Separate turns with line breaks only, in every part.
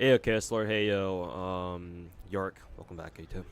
Hey, Kessler. Hey, yo. York. Welcome back, A2.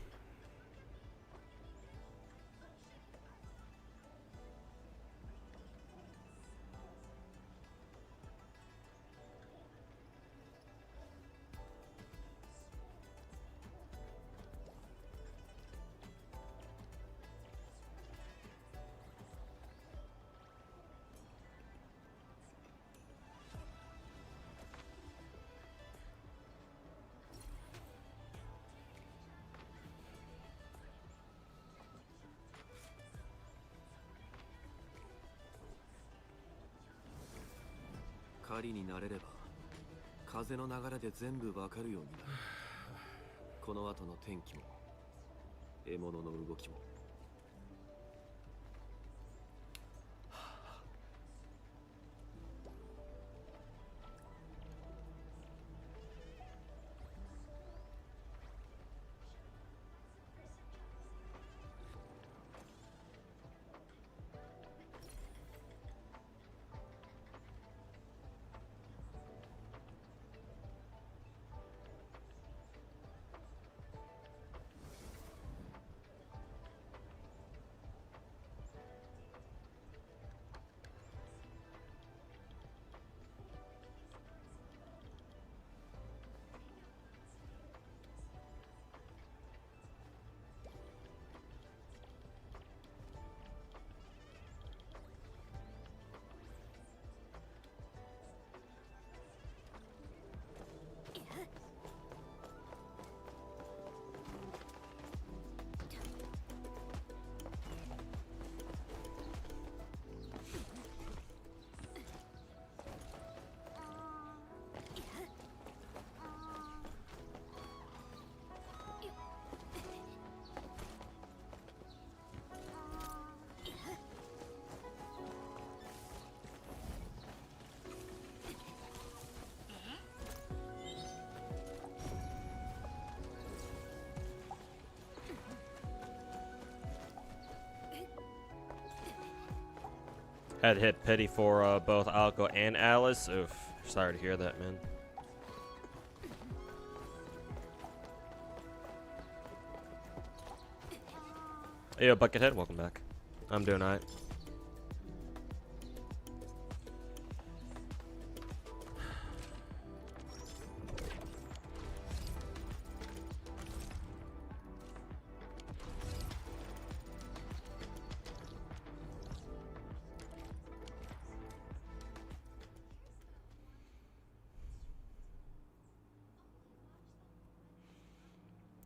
Had hit pity for both Alco and Alice. Oof. Sorry to hear that, man. Hey, yo, Buckethead. Welcome back. I'm doing alright.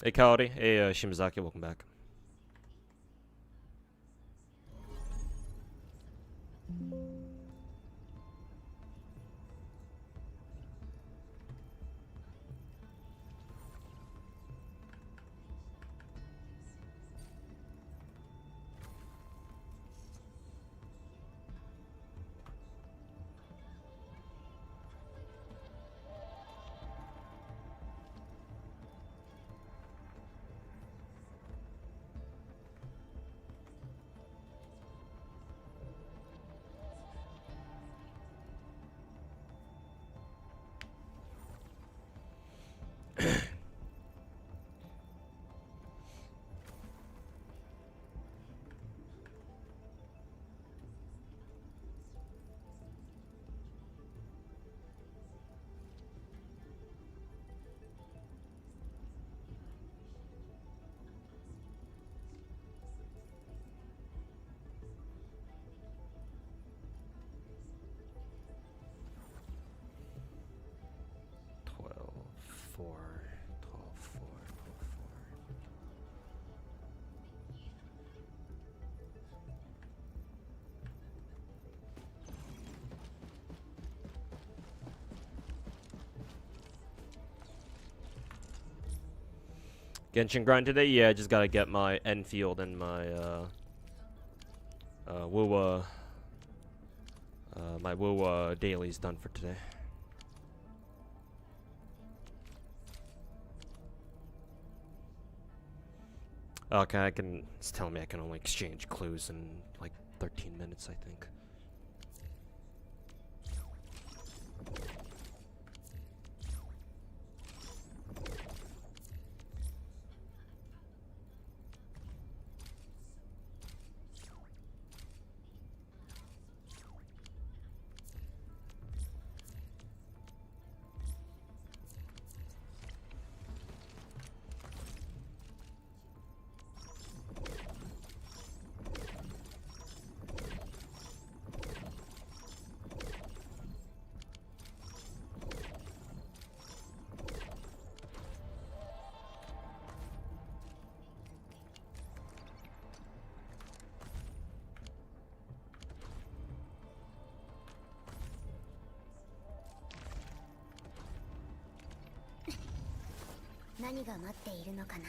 Hey, Kaori. Hey, Shimazaki. Welcome back. Genshin grind today? Yeah, I just gotta get my Enfield and my WoW dailies done for today. Okay, it's telling me I can only exchange clues in like 13 minutes, I think.
何が待っているのかな。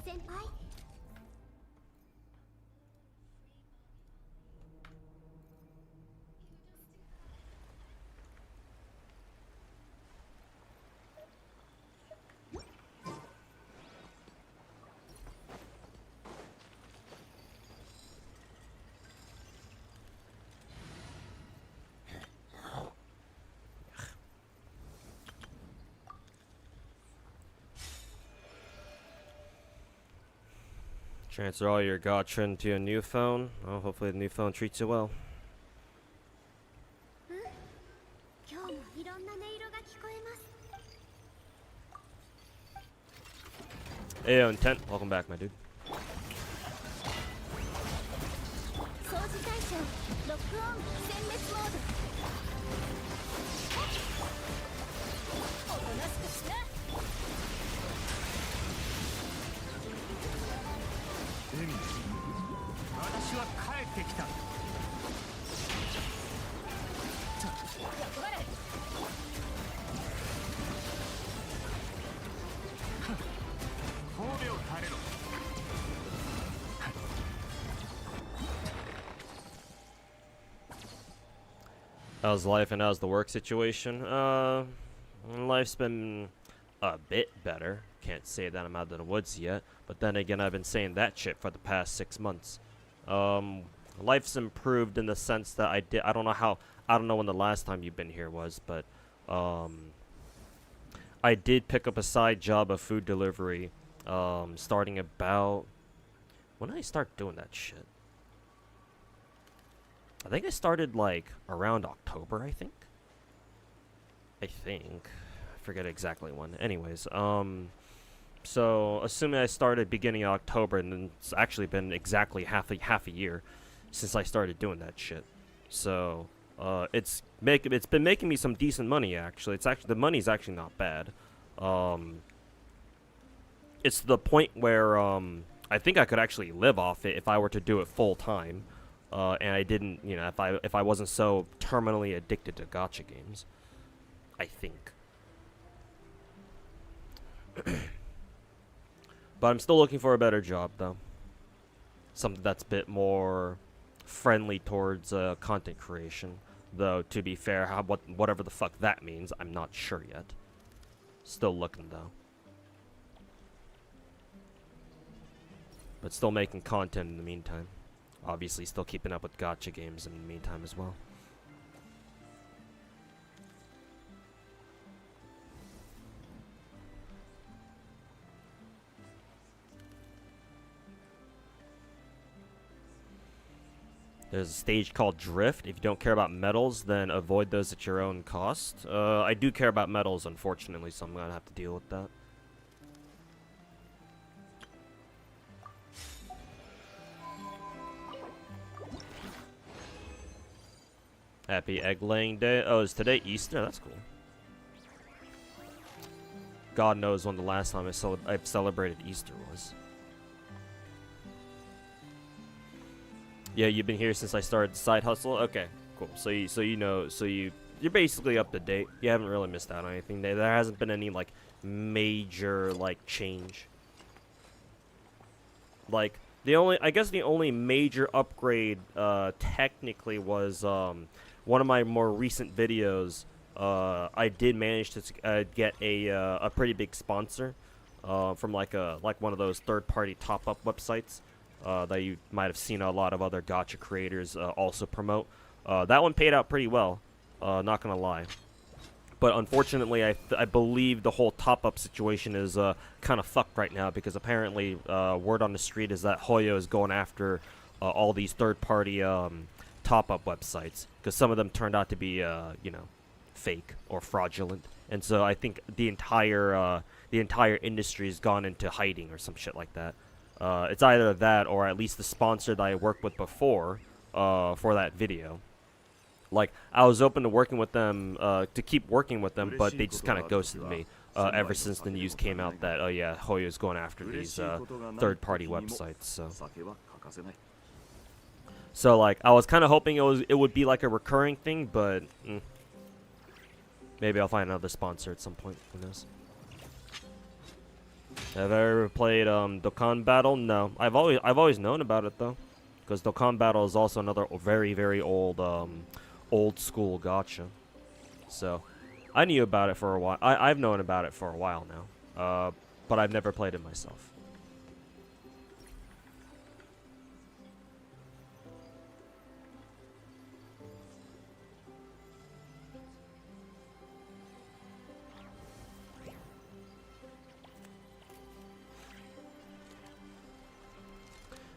先輩。
Transfer all your gacha into a new phone. Oh, hopefully the new phone treats you well. Ayo Intent, welcome back, my dude. How's life and how's the work situation? Life's been a bit better. Can't say that I'm out of the woods yet, but then again, I've been saying that shit for the past 6 months. Life's improved in the sense that I don't know when the last time you've been here was, but I did pick up a side job of food delivery, starting about, when did I start doing that shit? I think I started like around October, I think. I forget exactly when. Anyways, so assuming I started beginning of October, and then it's actually been exactly half a year since I started doing that shit. So it's been making me some decent money actually. The money's actually not bad. It's to the point where I think I could actually live off it if I were to do it full time. And I didn't, you know, if I wasn't so terminally addicted to gacha games, I think. But I'm still looking for a better job, though. Something that's a bit more friendly towards content creation. Though, to be fair, whatever the fuck that means, I'm not sure yet. Still looking, though. But still making content in the meantime. Obviously, still keeping up with gacha games in the meantime as well. There's a stage called Drift. If you don't care about medals, then avoid those at your own cost. I do care about medals, unfortunately, so I'm gonna have to deal with that. Happy egg laying day. Oh, is today Easter? That's cool. God knows when the last time I've celebrated Easter was. Yeah, you've been here since I started the side hustle. Okay, cool. You're basically up to date. You haven't really missed out on anything. There hasn't been any like major like change. Like the only major upgrade technically was one of my more recent videos. I did manage to get a pretty big sponsor from like one of those third-party top-up websites that you might have seen a lot of other gacha creators also promote. That one paid out pretty well, not gonna lie. But unfortunately, I believe the whole top-up situation is kind of fucked right now, because apparently word on the street is that Hoyo is going after all these third-party top-up websites, because some of them turned out to be, you know, fake or fraudulent. And so I think the entire industry has gone into hiding or some shit like that. It's either that, or at least the sponsor that I worked with before for that video. Like, I was open to working with them, to keep working with them, but they just kind of ghosted me ever since the news came out that, oh yeah, Hoyo's going after these third-party websites. So like, I was kind of hoping it would be like a recurring thing, but maybe I'll find another sponsor at some point. Who knows? Have I ever played Dokkan Battle? No, I've always known about it though, because Dokkan Battle is also another very old old school gacha. So I knew about it for a while. I've known about it for a while now, but I've never played it myself.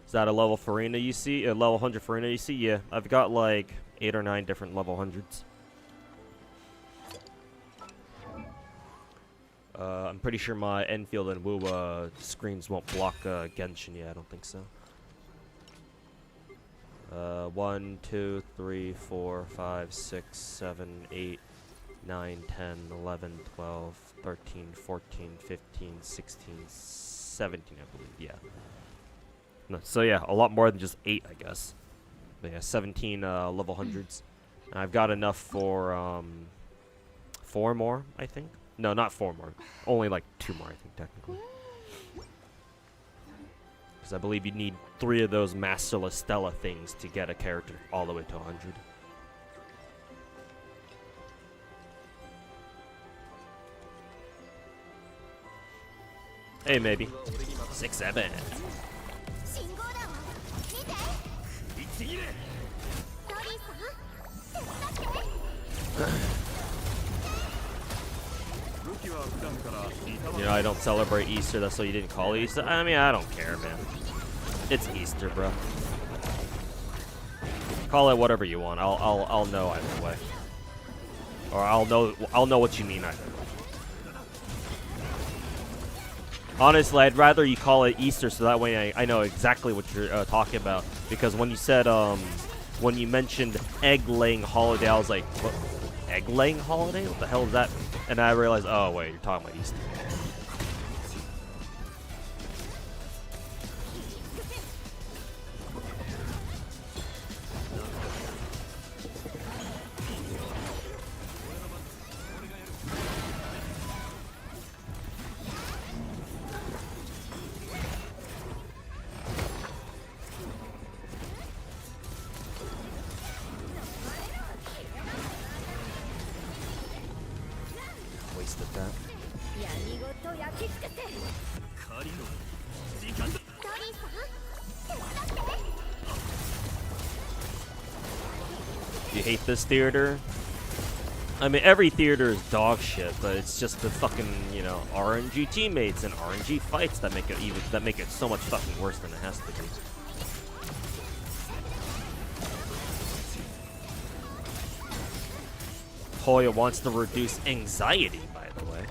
Is that a level for arena you see? A level 100 for arena you see? Yeah, I've got like 8 or 9 different level 100s. I'm pretty sure my Enfield and Woo screens won't block Genshin. Yeah, I don't think so. 1, 2, 3, 4, 5, 6, 7, 8, 9, 10, 11, 12, 13, 14, 15, 16, 17, I believe. Yeah. No, so yeah, a lot more than just 8, I guess. But yeah, 17 level 100s. And I've got enough for 4 more, I think. No, not 4 more. Only like 2 more, I think, technically. Because I believe you need 3 of those Masterless Stella things to get a character all the way to 100. Hey, maybe. 6, 7. You know, I don't celebrate Easter. That's why you didn't call it Easter. I mean, I don't care, man. It's Easter, bro. Call it whatever you want. I'll know either way. Or I'll know what you mean either way. Honestly, I'd rather you call it Easter so that way I know exactly what you're talking about. Because when you said, when you mentioned egg-laying holiday, I was like, what? Egg-laying holiday? What the hell is that? And I realized, oh wait, you're talking about Easter. Wasted that. You hate this theater? I mean, every theater is dog shit, but it's just the fucking, you know, RNG teammates and RNG fights that make it so much fucking worse than it has to be. Hoyo wants to reduce anxiety, by the way.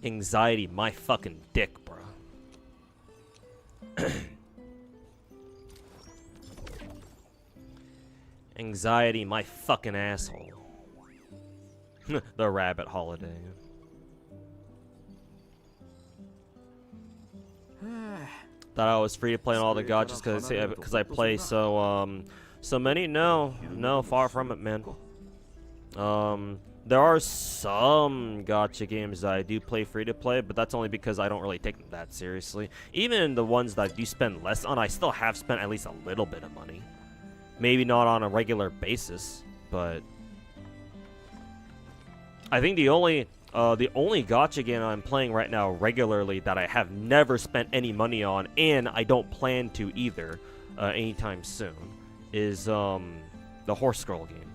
Anxiety, my fucking dick, bro. Anxiety, my fucking asshole. The rabbit holiday. Thought I was free to play on all the gachas because I play so many. No, far from it, man. There are some gacha games that I do play free to play, but that's only because I don't really take them that seriously. Even the ones that I do spend less on, I still have spent at least a little bit of money. Maybe not on a regular basis, but I think the only gacha game I'm playing right now regularly that I have never spent any money on, and I don't plan to either anytime soon, is the Horse Girl game.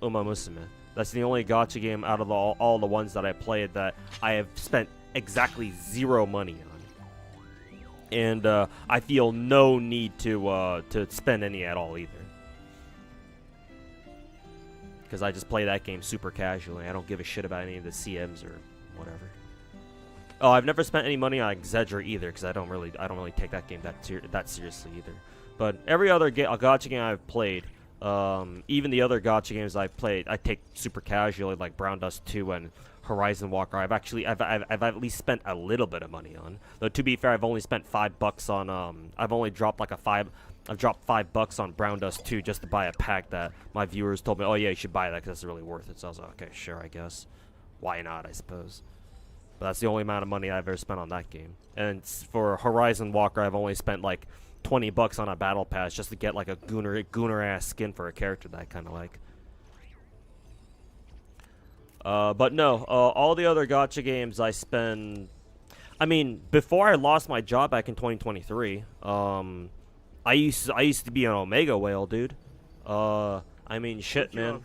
Uma Musume. That's the only gacha game out of all the ones that I played that I have spent exactly 0 money on. And I feel no need to spend any at all either. Because I just play that game super casually. I don't give a shit about any of the CMs or whatever. Oh, I've never spent any money on Exedra either, because I don't really take that game that seriously either. But every other gacha game I've played, even the other gacha games I've played, I take super casually, like Brown Dust 2 and Horizon Walker. I've at least spent a little bit of money on. Though to be fair, I've only spent $5 on. I've only dropped like I've dropped $5 on Brown Dust 2 just to buy a pack that my viewers told me, oh yeah, you should buy that because it's really worth it. So I was like, okay, sure, I guess. Why not, I suppose. But that's the only amount of money I've ever spent on that game. And for Horizon Walker, I've only spent like $20 on a battle pass just to get like a gooner ass skin for a character that I kind of like. But no, all the other gacha games I spend. I mean, before I lost my job back in 2023, I used to be an Omega whale, dude. I mean, shit, man.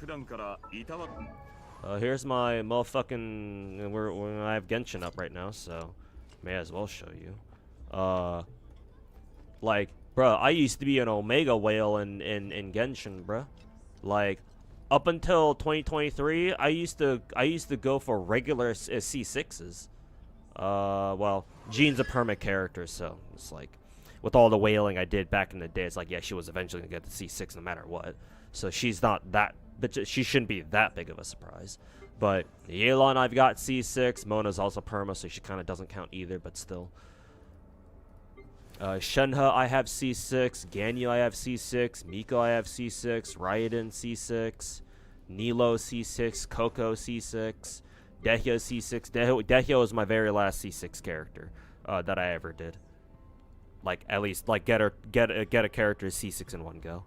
Here's my motherfucking. I have Genshin up right now, so may as well show you. Like, bruh, I used to be an Omega whale in Genshin, bruh. Like, up until 2023, I used to go for regular C6s. Well, Jean's a perma character, so it's like, with all the whaling I did back in the day, it's like, yeah, she was eventually gonna get the C6 no matter what. So she's not that, but she shouldn't be that big of a surprise. But Yelan, I've got C6. Mona's also perma, so she kind of doesn't count either, but still. Shenhe, I have C6. Ganyu, I have C6. Miko, I have C6. Raiden, C6. Nilo, C6. Coco, C6. Dehyo, C6. Dehyo is my very last C6 character that I ever did. Like, at least, like, get a character C6 in one go.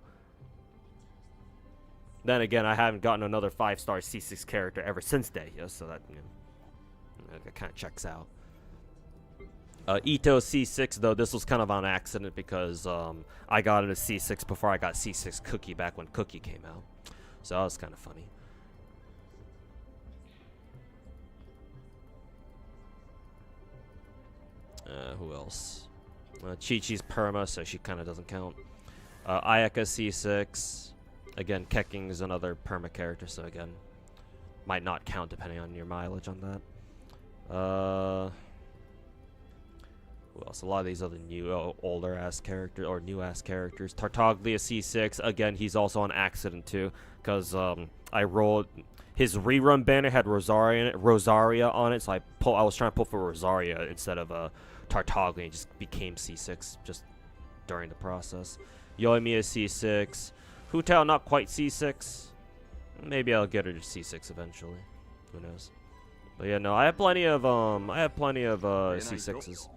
Then again, I haven't gotten another 5-star C6 character ever since Dehyo, so that, you know, that kind of checks out. Ito C6, though, this was kind of on accident because I got it as C6 before I got C6 Cookie back when Cookie came out. So that was kind of funny. Who else? Chi-Chi's perma, so she kind of doesn't count. Ayaka C6. Again, Keking is another perma character, so again, might not count depending on your mileage on that. Who else? A lot of these other new, older ass characters or new ass characters. Tartaglia C6. Again, he's also on accident too, because I rolled his rerun banner had Rosaria on it, so I was trying to pull for Rosaria instead of Tartaglia. It just became C6 just during the process. Yoimiya C6. Hu Tao not quite C6. Maybe I'll get her to C6 eventually. Who knows? But yeah, no, I have plenty of C6s.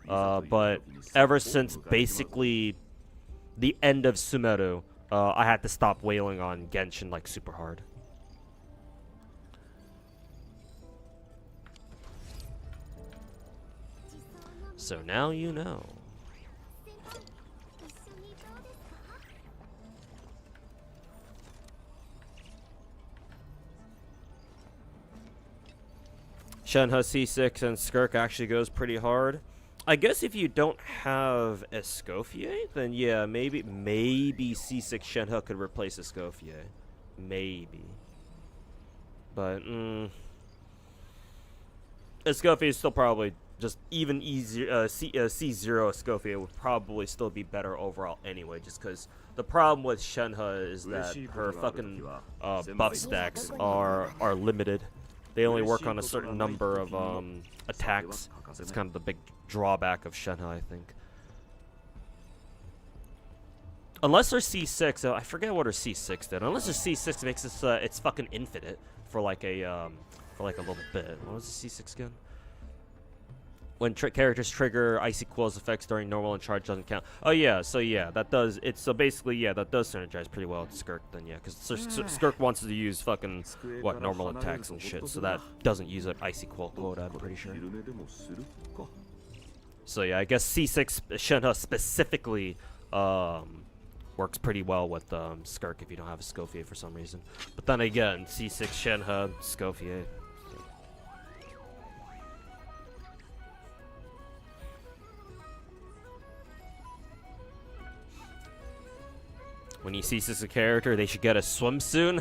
But ever since basically the end of Sumeru, I had to stop whaling on Genshin like super hard. So now you know. Shenhe C6 and Skirk actually goes pretty hard. I guess if you don't have Escoffier, then yeah, maybe C6 Shenhe could replace Escoffier. Maybe. But, Escoffier is still probably just even easier. C0 Escoffier would probably still be better overall anyway, just because the problem with Shenhe is that her fucking buff stacks are limited. They only work on a certain number of attacks. So it's kind of the big drawback of Shenhe, I think. Unless her C6, I forget what her C6 did. Unless her C6 makes it's fucking infinite for like a little bit. What was the C6 again? When characters trigger icy quills effects during normal and charge doesn't count. Oh yeah, so yeah, that does. It's so basically yeah, that does synergize pretty well with Skirk then yeah, because Skirk wants to use fucking what normal attacks and shit, so that doesn't use an icy quill quota. I'm pretty sure. So yeah, I guess C6 Shenhe specifically Works pretty well with Skirk if you don't have a Scofier for some reason. But then again, C6 Shenhe, Scofier. When he ceases a character, they should get a swim soon.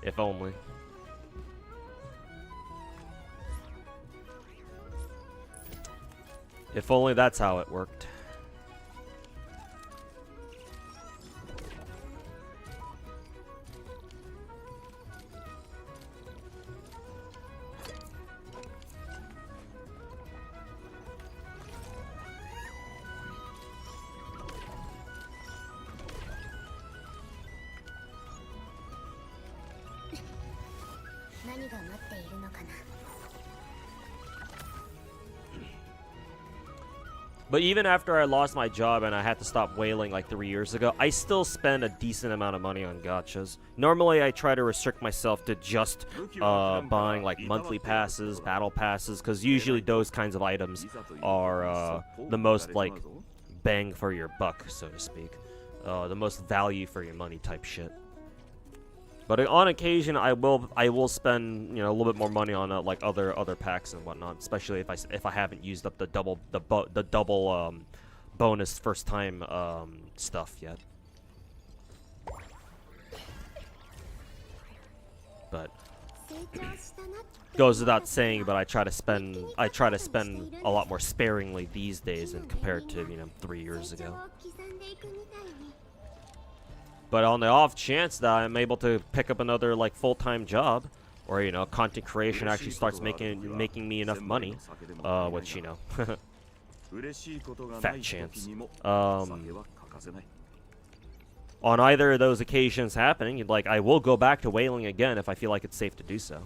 If only. If only that's how it worked. But even after I lost my job and I had to stop whaling like 3 years ago, I still spend a decent amount of money on gachas. Normally, I try to restrict myself to just buying like monthly passes, battle passes, because usually those kinds of items are the most like bang for your buck, so to speak. The most value for your money type shit. But on occasion, I will spend, you know, a little bit more money on like other packs and whatnot, especially if I haven't used up the double bonus first time stuff yet. But goes without saying, but I try to spend a lot more sparingly these days than compared to, you know, 3 years ago. But on the off chance that I'm able to pick up another like full-time job, or you know, content creation actually starts making me enough money, which, you know, fat chance. On either of those occasions happening, like I will go back to whaling again if I feel like it's safe to do so.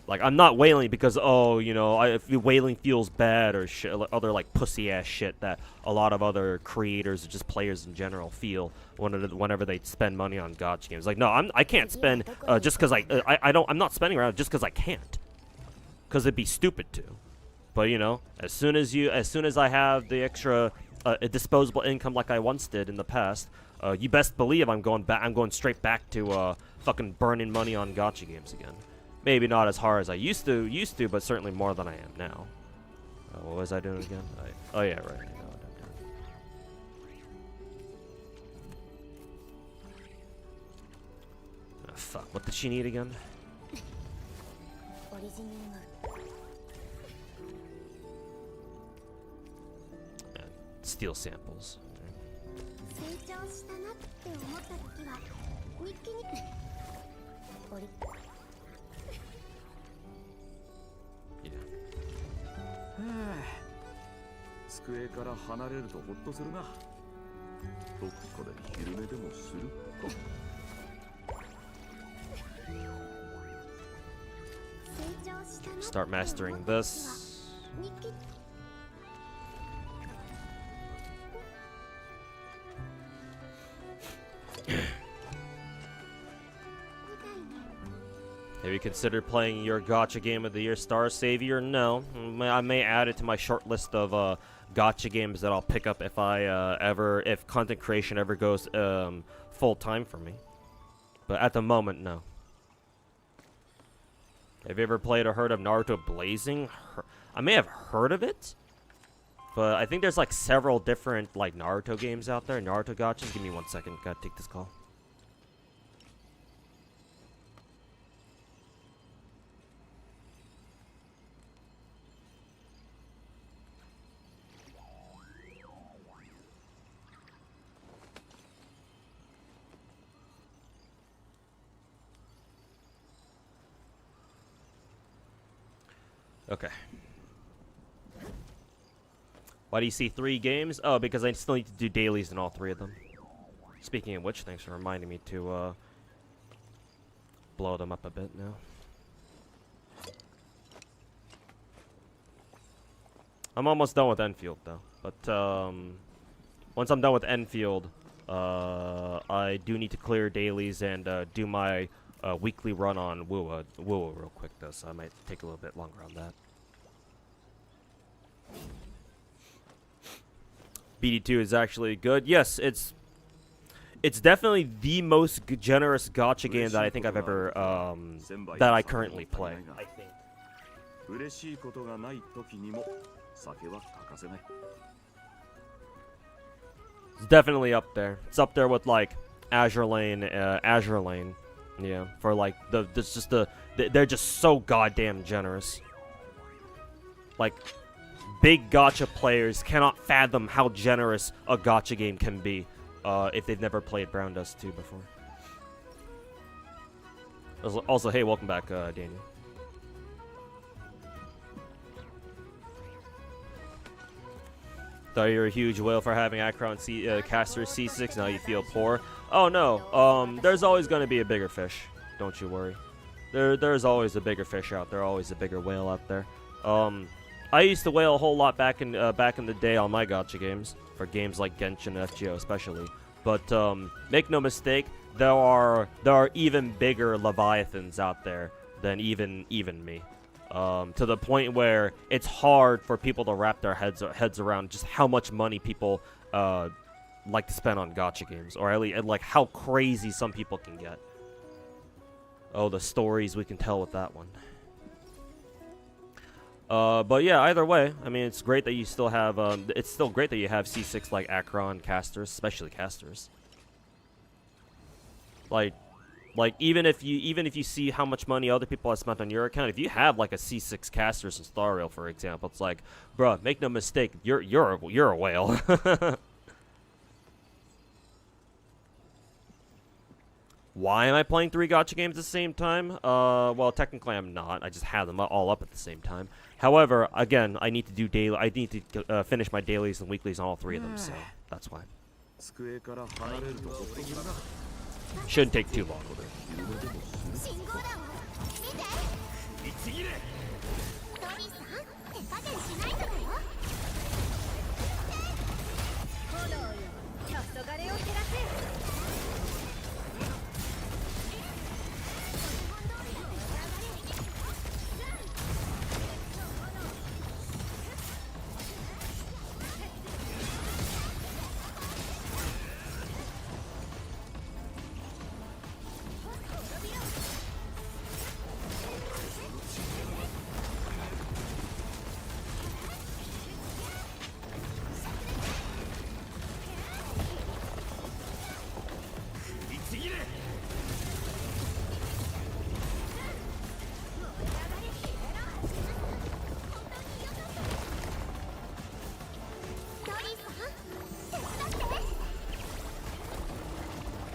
Like, I'm not whaling because, oh, you know, if whaling feels bad or shit, other, like, pussy-ass shit that a lot of other creators or just players in general feel whenever they spend money on gacha games. Like, no, I can't spend just because I'm not spending around just because I can't. Because it'd be stupid to. But, you know, as soon as I have the extra disposable income like I once did in the past, you best believe I'm going straight back to fucking burning money on gacha games again. Maybe not as hard as I used to, but certainly more than I am now. What was I doing again? Oh yeah, right. I know what I'm doing. Oh, fuck. What did she need again? Steal samples. Start mastering this. Have you considered playing your Gacha Game of the Year Star Savior? No. I may add it to my short list of gacha games that I'll pick up if if content creation ever goes full time for me. But at the moment, no. Have you ever played or heard of Naruto Blazing? I may have heard of it, but I think there's like several different like Naruto games out there. Naruto gachas. Give me 1 second. Gotta take this call. Okay. Why do you see 3 games? Oh, because I still need to do dailies in all 3 of them. Speaking of which, thanks for reminding me to blow them up a bit now. I'm almost done with Enfield though. But once I'm done with Enfield, I do need to clear dailies and do my weekly run on Wuwa real quick though, so I might take a little bit longer on that. BD2 is actually good. Yes, it's definitely the most generous gacha game that I think I've ever that I currently play. I think. It's definitely up there. It's up there with like Azure Lane, yeah. For like they're just so goddamn generous. Like, big gacha players cannot fathom how generous a gacha game can be if they've never played Brown Dust 2 before. Also, hey, welcome back, Daniel. Thought you were a huge whale for having Akron caster C6. Now you feel poor. Oh no. There's always going to be a bigger fish. Don't you worry. There's always a bigger fish out there. Always a bigger whale out there. I used to whale a whole lot back in the day on my gacha games, for games like Genshin and FGO especially. But make no mistake, there are even bigger leviathans out there than even me. To the point where it's hard for people to wrap their heads around just how much money people like to spend on gacha games, or at least like how crazy some people can get. Oh, the stories we can tell with that one. But yeah, either way, I mean, it's great that you still have. It's still great that you have C6 like Akron casters, especially casters. Like even if you see how much money other people have spent on your account, if you have like a C6 casters in Star Rail, for example, it's like, bruh, make no mistake, you're a whale. Why am I playing 3 gacha games at the same time? Well, technically I'm not. I just have them all up at the same time. However, again, I need to do daily. I need to finish my dailies and weeklies on all 3 of them, so that's why. Shouldn't take too long with it.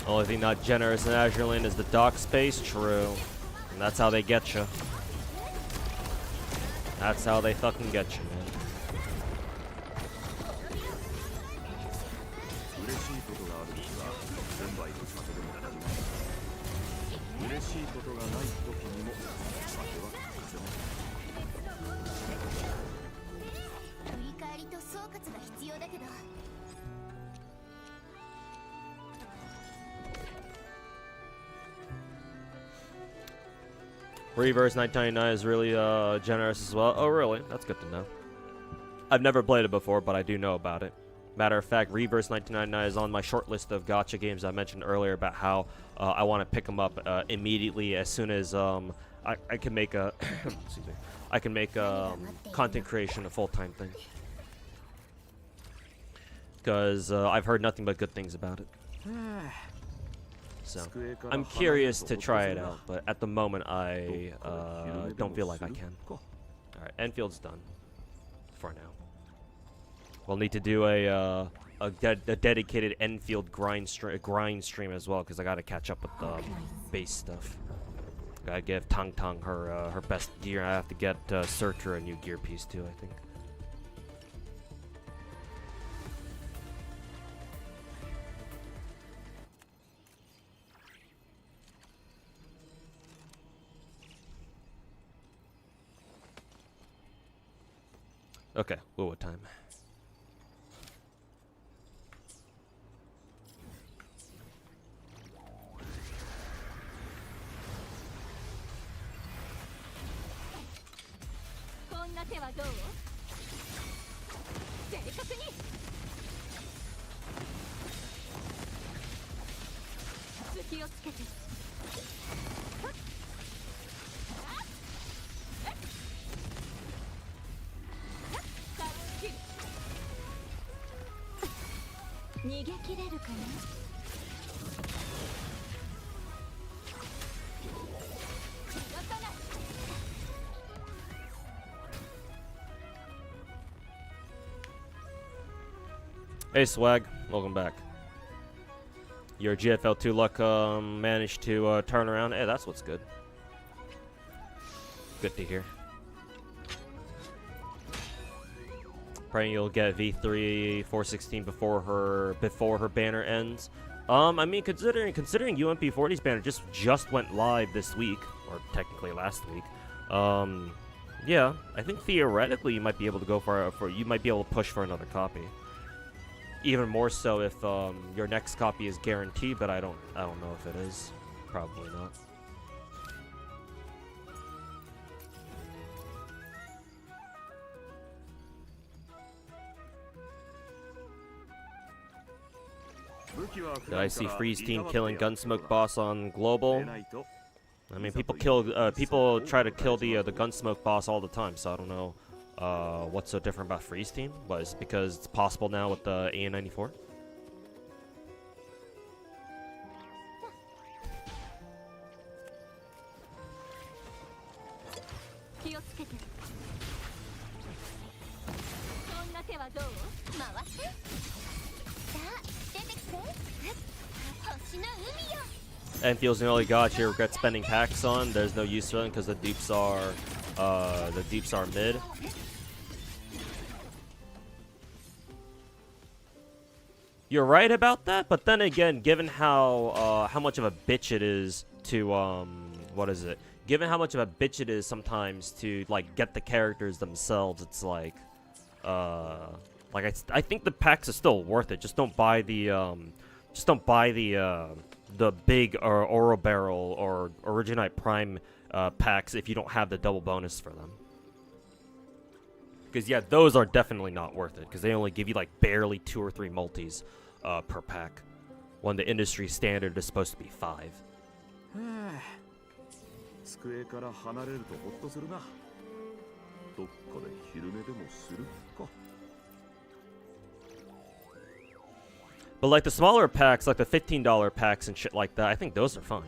Only thing not generous in Azure Lane is the dock space. True. And that's how they get you. That's how they fucking get you, man. Reverse 999 is really generous as well. Oh, really? That's good to know. I've never played it before, but I do know about it. Matter of fact, Reverse 1999 is on my short list of gacha games I mentioned earlier about how I want to pick them up immediately as soon as I can make a excuse me, I can make content creation a full-time thing. Because I've heard nothing but good things about it. So I'm curious to try it out, but at the moment I don't feel like I can. Alright, Enfield's done for now. We'll need to do a dedicated Enfield grind stream as well, because I gotta catch up with the base stuff. Gotta give Tang Tang her best gear. I have to get Searcher a new gear piece too, I think. Okay, well, what time? Hey Swag, welcome back. Your GFL2 luck managed to turn around. Hey, that's what's good. Good to hear. Praying you'll get V3 416 before her banner ends. I mean, considering UMP40's banner just went live this week, or technically last week. Yeah, I think theoretically you might be able to go you might be able to push for another copy. Even more so if your next copy is guaranteed, but I don't know if it is. Probably not. Did I see Freeze Team killing Gunsmoke boss on global? I mean, people try to kill the Gunsmoke boss all the time, so I don't know what's so different about Freeze Team. But it's because it's possible now with the AN94. And feels the only gacha regret spending packs on. There's no use for them because the dupes are mid. You're right about that, but then again, given how much of a bitch it is to given how much of a bitch it is sometimes to like get the characters themselves, it's like I think the packs are still worth it. Just don't buy the big Oro Barrel or Originite Prime packs if you don't have the double bonus for them. Because yeah, those are definitely not worth it because they only give you like barely 2 or 3 multis per pack, when the industry standard is supposed to be 5. But like the smaller packs, like the $15 packs and shit like that, I think those are fine.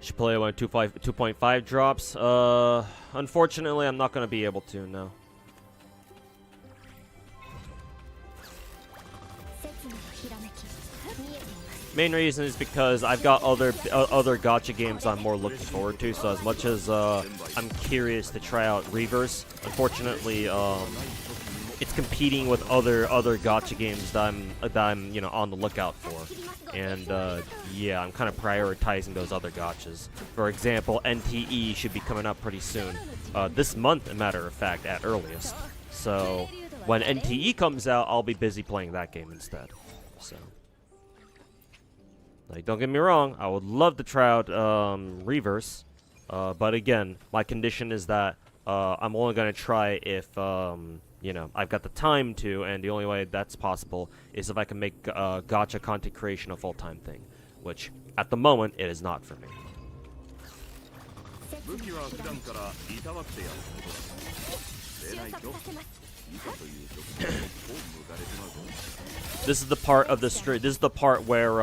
Should play when 2.5 drops. Unfortunately, I'm not going to be able to, no. Main reason is because I've got other gacha games I'm more looking forward to. So as much as I'm curious to try out Reverse, unfortunately, it's competing with other gacha games that I'm you know on the lookout for, and yeah, I'm kind of prioritizing those other gachas. For example, NTE should be coming up pretty soon, this month, as a matter of fact, at earliest. So when NTE comes out, I'll be busy playing that game instead. So, like, don't get me wrong, I would love to try out Reverse, but again, my condition is that I'm only gonna try if you know, I've got the time to, and the only way that's possible is if I can make gacha content creation a full-time thing, which, at the moment, it is not for me. This is the part of the stream. This is the part where,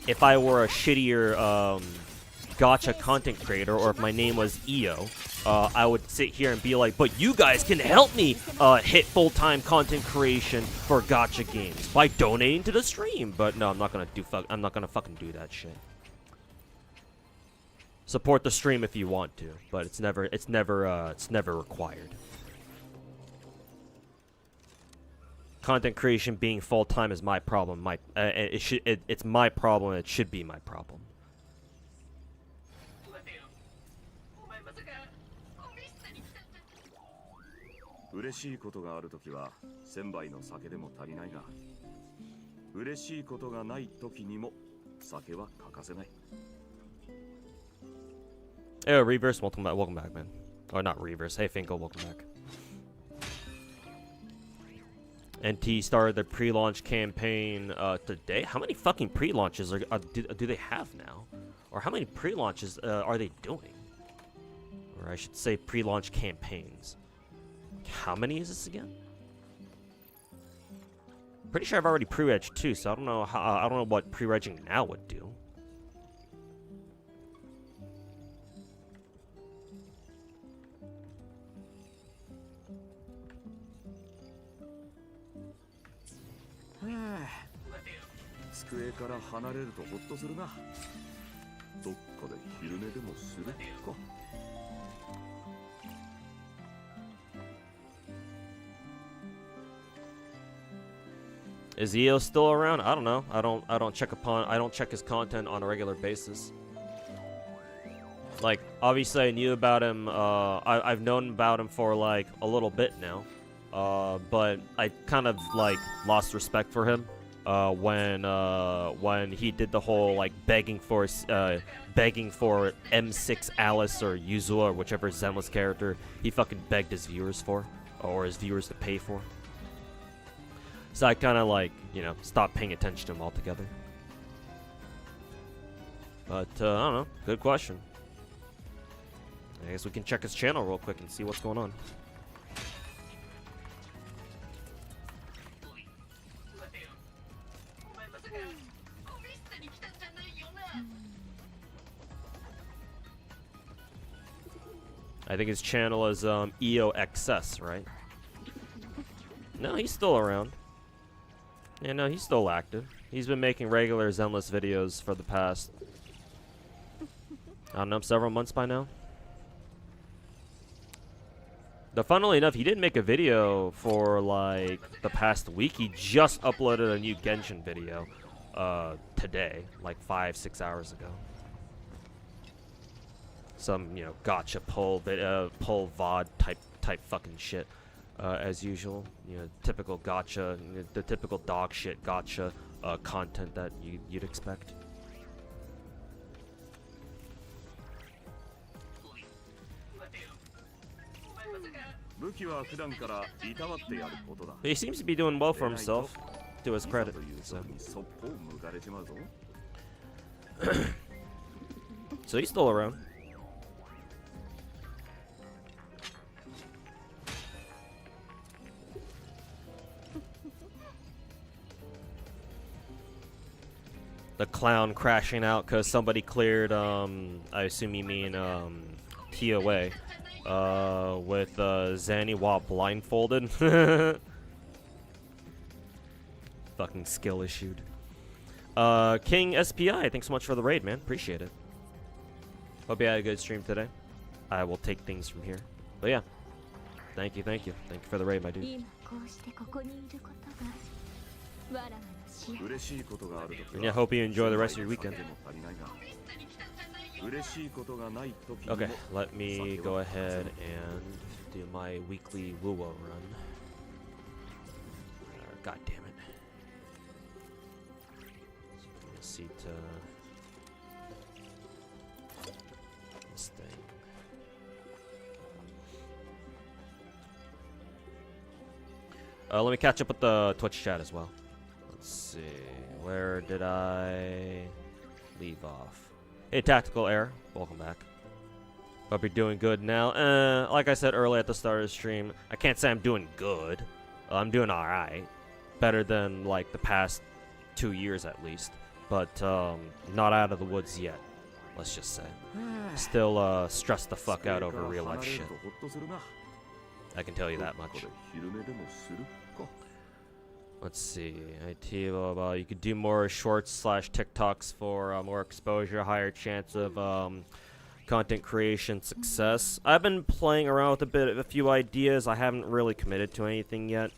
if I were a shittier gacha content creator, or if my name was EO, I would sit here and be like, but you guys can help me hit full-time content creation for gacha games by donating to the stream. But no, I'm not gonna fucking do that shit. Support the stream if you want to, but it's never required. Content creation being full-time is my problem. It's my problem. It should be my problem.
嬉しいことがあるときは1000杯の酒でも足りないが、嬉しいことがないときにも酒は欠かせない。
Hey, Reverse, welcome back, man. Or not Reverse. Hey, Finkel, welcome back. NT started the pre-launch campaign today. How many fucking pre-launches do they have now? Or how many pre-launches are they doing? Or I should say pre-launch campaigns. How many is this again? Pretty sure I've already pre-regged too, so I don't know how I don't know what pre-regging now would do. Is EO still around? I don't know. I don't check his content on a regular basis. Like, obviously I knew about him, I've known about him for like a little bit now. But I kind of like lost respect for him when he did the whole like begging for M6 Alice or Yuzua or whichever Zenless character he fucking begged his viewers for, or his viewers to pay for. So I kind of like, you know, stopped paying attention to him altogether. But I don't know. Good question. I guess we can check his channel real quick and see what's going on. I think his channel is EOXS, right? No, he's still around. Yeah, no, he's still active. He's been making regular Zenless videos for the past, I don't know, several months by now. Though, funnily enough, he didn't make a video for like the past week. He just uploaded a new Genshin video today, like 5-6 hours ago. Some, you know, gacha pull VOD type fucking shit. As usual, you know, typical gacha, the typical dog shit gacha content that you'd expect. He seems to be doing well for himself, to his credit. So, so he's still around. The clown crashing out because somebody cleared, I assume you mean, TOA, with, Zanny while blindfolded. Fucking skill issued. King SPI, thanks so much for the raid, man. Appreciate it. Hope you had a good stream today. I will take things from here. But yeah, thank you. Thank you for the raid, my dude. And yeah, hope you enjoy the rest of your weekend. Okay, let me go ahead and do my weekly Wuwo run. God damn it. Let's see to this thing. Let me catch up with the Twitch chat as well. Let's see, where did I leave off? Hey, Tactical Error, welcome back. Hope you're doing good now. Like I said earlier at the start of the stream, I can't say I'm doing good. I'm doing alright. Better than, like, the past 2 years at least. But, not out of the woods yet, let's just say. Still, stressed the fuck out over real life shit. I can tell you that much. Let's see. You could do more shorts / TikToks for more exposure, higher chance of content creation success. I've been playing around with a few ideas. I haven't really committed to anything yet.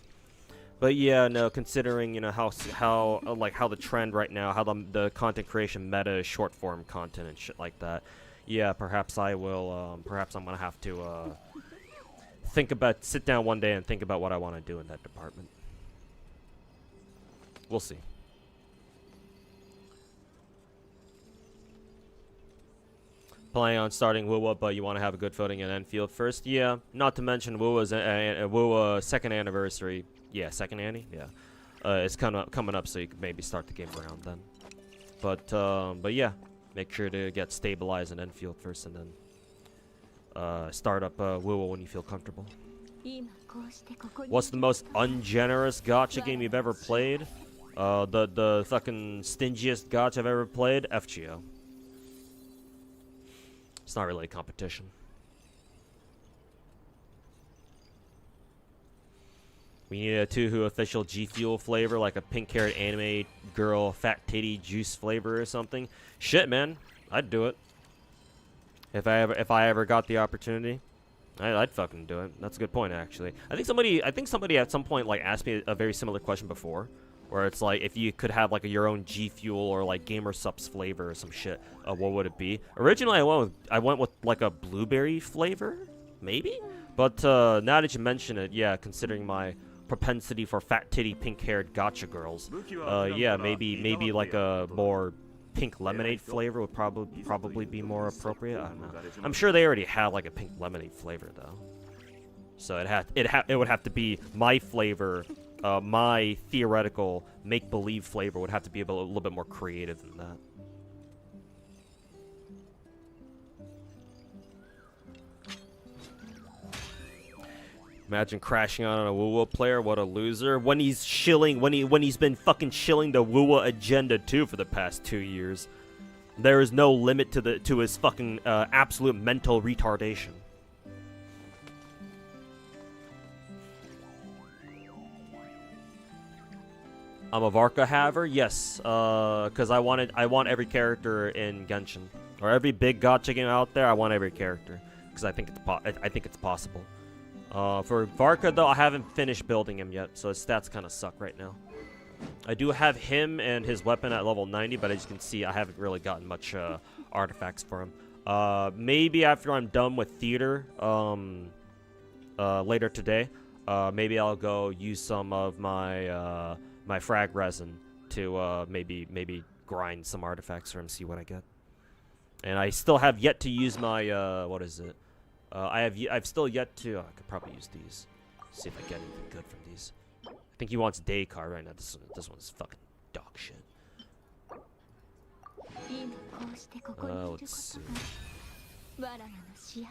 But yeah, no, considering, you know, how the trend right now, how the content creation meta is short form content and shit like that. Yeah, perhaps I will perhaps I'm going to have to sit down one day and think about what I want to do in that department. We'll see. Planning on starting WUWA, but you want to have a good footing in Enfield first. Yeah, not to mention WUWA's second anniversary. Yeah, second Annie. Yeah, it's coming up, so you could maybe start the game around then. But yeah, make sure to get stabilized in Enfield first, and then start up WUWA when you feel comfortable. What's the most ungenerous gacha game you've ever played? The fucking stingiest gacha I've ever played. FGO. It's not really a competition. We need a Tuhu official G Fuel flavor, like a pink-haired anime girl fat titty juice flavor or something. Shit, man, I'd do it. If I ever got the opportunity, I'd fucking do it. That's a good point, actually. I think somebody at some point like asked me a very similar question before, where it's like, if you could have like your own G Fuel or like Gamer Supps flavor or some shit, what would it be? Originally, I went with like a blueberry flavor, maybe. But now that you mention it, yeah, considering my propensity for fat titty, pink-haired gacha girls, yeah, maybe like a more pink lemonade flavor would probably be more appropriate. I don't know. I'm sure they already have like a pink lemonade flavor though, so it would have to be my flavor. My theoretical make-believe flavor would have to be a little bit more creative than that. Imagine crashing on a WUWA player. What a loser! When he's shilling, when he's been fucking shilling the WUWA agenda too for the past 2 years. There is no limit to his fucking absolute mental retardation. I'm a Varka haver, yes, because I want every character in Genshin, or every big gacha game out there. I want every character because I think it's possible. For Varka though, I haven't finished building him yet, so his stats kind of suck right now. I do have him and his weapon at level 90, but as you can see, I haven't really gotten much artifacts for him. Maybe after I'm done with theater later today, maybe I'll go use some of my my frag resin to maybe grind some artifacts for him, see what I get. And I still have yet to use my what is it? I've still yet to. I could probably use these. See if I get anything good from these. I think he wants day card right now. This one's fucking dog shit. Let's see.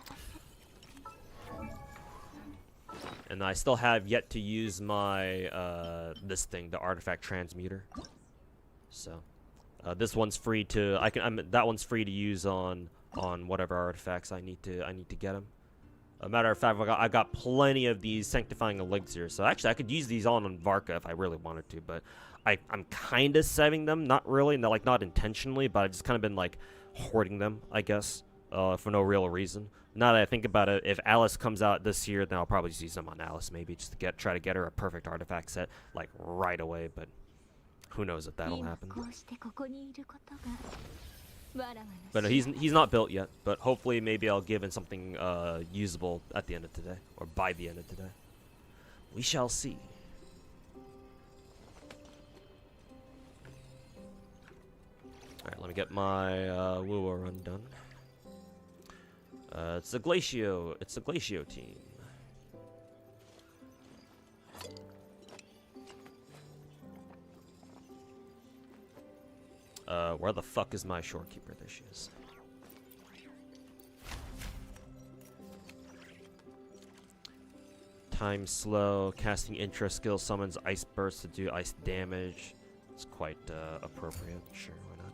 And I still have yet to use my this thing, the artifact transmuter. So this one's free to that one's free to use on whatever artifacts I need to get them. A matter of fact, I got plenty of these sanctifying elixirs, so actually I could use these on Varka if I really wanted to, but I'm kind of saving them, not really, not intentionally, but I've just kind of been like hoarding them, I guess, for no real reason. Now that I think about it, if Alice comes out this year, then I'll probably just use them on Alice, maybe just to try to get her a perfect artifact set like right away, but who knows if that'll happen. But no, he's not built yet, but hopefully maybe I'll give him something usable at the end of today, or by the end of today. We shall see. Alright, let me get my WUWA run done. It's a Glacio team. Where the fuck is my shorekeeper? There she is. Time slow, casting intro skill summons ice burst to do ice damage. It's quite appropriate. Sure, why not?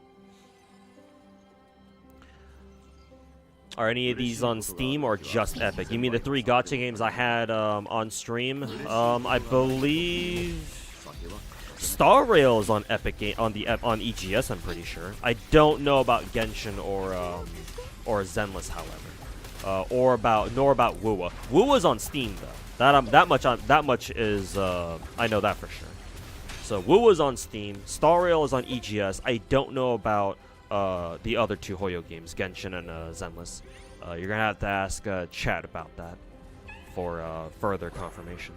Are any of these on Steam or just Epic? You mean the 3 gacha games I had on stream? I believe Star Rail is on Epic game on EGS. I'm pretty sure. I don't know about Genshin or Zenless, however, nor about WUWA. WUWA's on Steam though. That much is I know that for sure. So WUWA's on Steam. Star Rail is on EGS. I don't know about the other 2 Hoyo games, Genshin and Zenless. You're gonna have to ask chat about that. for further confirmation.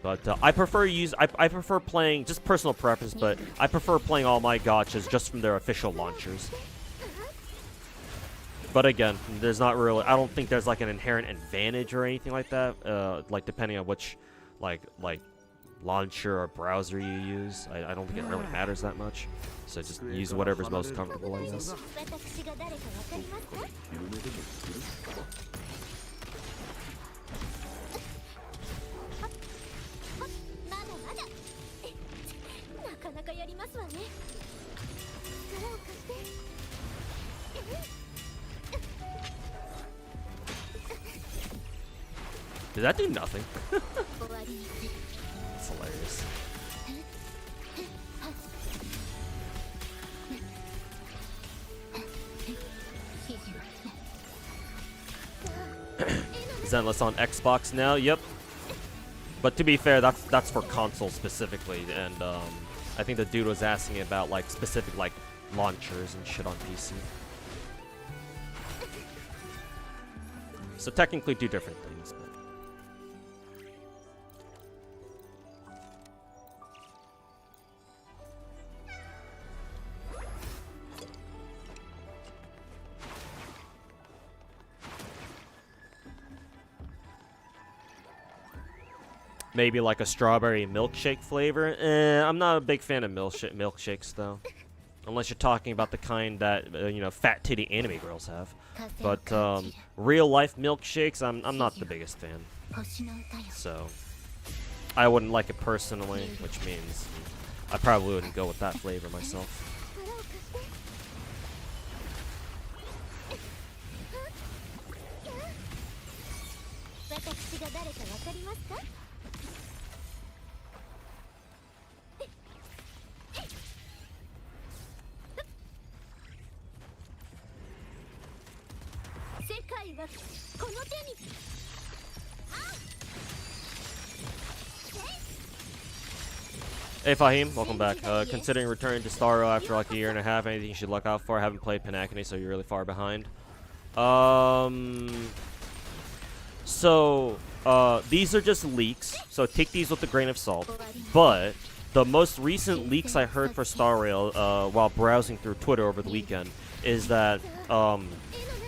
But I prefer playing, just personal preference, but I prefer playing all my gachas just from their official launchers. But again, there's not really, I don't think there's like an inherent advantage or anything like that. Like depending on which like launcher or browser you use, I don't think it really matters that much. So just use whatever's most comfortable, I guess. Did that do nothing? It's hilarious. Zenless on Xbox now, yep. But to be fair, that's for console specifically, and I think the dude was asking about like specific like launchers and shit on PC. So technically do different things. But. Maybe like a strawberry milkshake flavor. I'm not a big fan of milkshakes though, unless you're talking about the kind that you know, fat titty anime girls have. But real life milkshakes, I'm not the biggest fan. So I wouldn't like it personally, which means I probably wouldn't go with that flavor myself. Hey Fahim, welcome back. Considering returning to Starro after like a year and a half, anything you should look out for? I haven't played Pinacone, so you're really far behind. These are just leaks, so take these with a grain of salt. But the most recent leaks I heard for Star Rail while browsing through Twitter over the weekend is that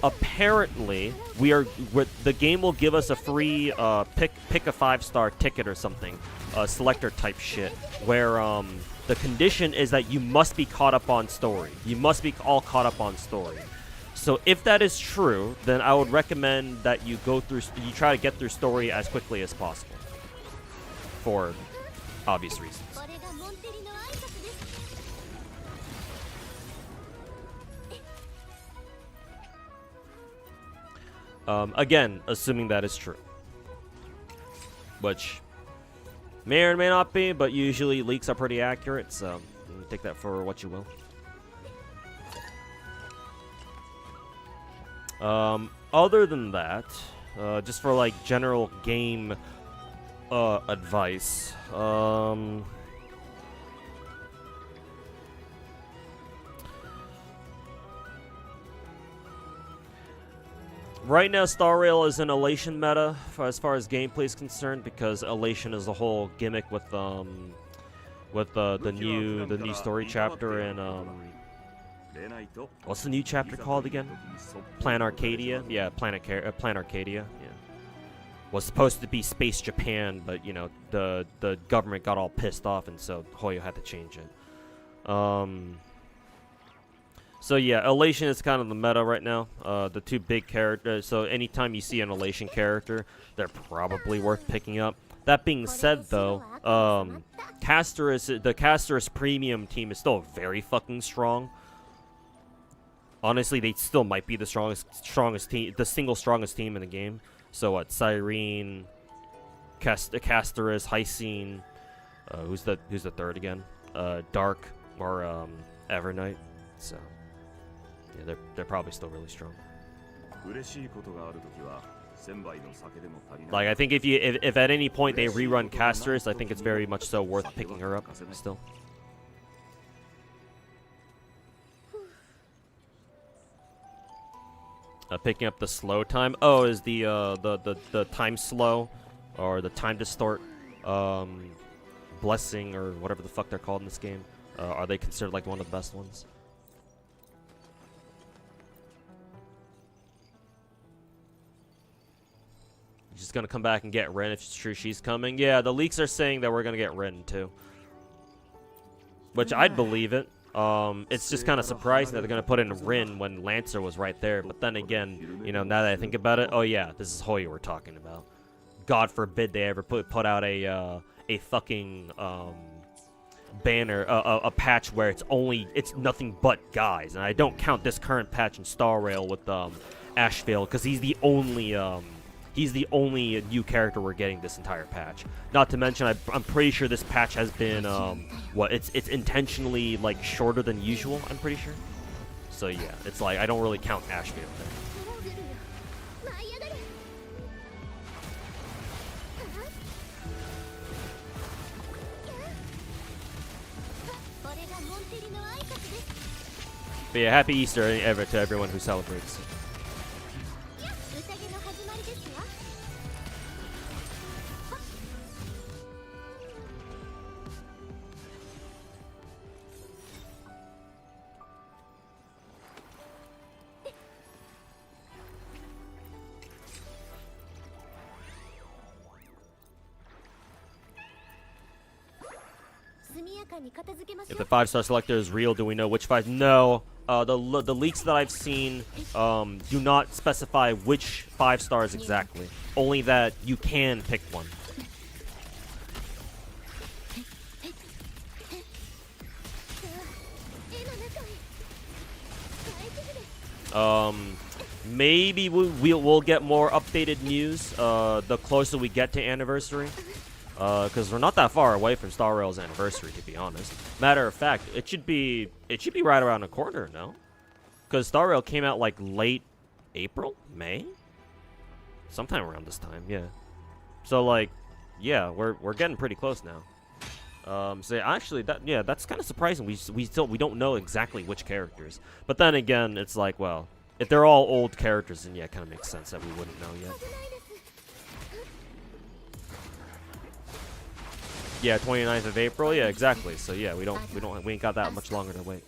apparently the game will give us a free pick a 5-star ticket or something, selector type shit, where the condition is that you must be caught up on story. You must be all caught up on story. So if that is true, then I would recommend that you try to get through story as quickly as possible, for obvious reasons. Again, assuming that is true, which may or may not be, but usually leaks are pretty accurate, so take that for what you will. Other than that, just for like general game advice, right now Star Rail is an Elation meta as far as gameplay is concerned, because Elation is a whole gimmick with the new story chapter and what's the new chapter called again? Plan Arcadia? Yeah, Plan Arcadia. Yeah. Was supposed to be Space Japan, but you know, the government got all pissed off, and so Hoyo had to change it. So yeah, Elation is kind of the meta right now. The two big characters, so anytime you see an Elation character, they're probably worth picking up. That being said though, the Casterus Premium team is still very fucking strong. Honestly, they still might be the strongest team, the single strongest team in the game. So what? Cyrene, Casterus, Hysene, who's the third again? Dark or Evernight. So yeah, they're probably still really strong. Like I think if at any point they rerun Casterus, I think it's very much so worth picking her up still. Picking up the slow time. Oh, is the time slow, or the time distort, blessing, or whatever the fuck they're called in this game. Are they considered like one of the best ones? She's gonna come back and get Rin if it's true she's coming. Yeah, the leaks are saying that we're gonna get Rin too. Which I'd believe it. It's just kind of surprising that they're gonna put in Rin when Lancer was right there. But then again, you know, now that I think about it, oh yeah, this is Hoyo we're talking about. God forbid they ever put out a fucking banner, a patch where it's nothing but guys, and I don't count this current patch in Star Rail with Ashfield because he's the only new character we're getting this entire patch. Not to mention, I'm pretty sure this patch has been, it's intentionally, like, shorter than usual, I'm pretty sure. So, yeah, it's like, I don't really count Ashfield there. But yeah, happy Easter ever to everyone who celebrates. If the 5-star selector is real, do we know which 5? No. The leaks that I've seen do not specify which 5 stars exactly. Only that you can pick one. Maybe we'll get more updated news the closer we get to anniversary. Because we're not that far away from Star Rail's anniversary, to be honest. Matter of fact, it should be right around the corner, no? Because Star Rail came out like late April, May, sometime around this time, yeah. So like, yeah, we're getting pretty close now. So actually, that's kind of surprising. We don't know exactly which characters, but then again, it's like, well, if they're all old characters, then yeah, it kind of makes sense that we wouldn't know yet. Yeah, 29th of April. Yeah, exactly. So yeah, we ain't got that much longer to wait.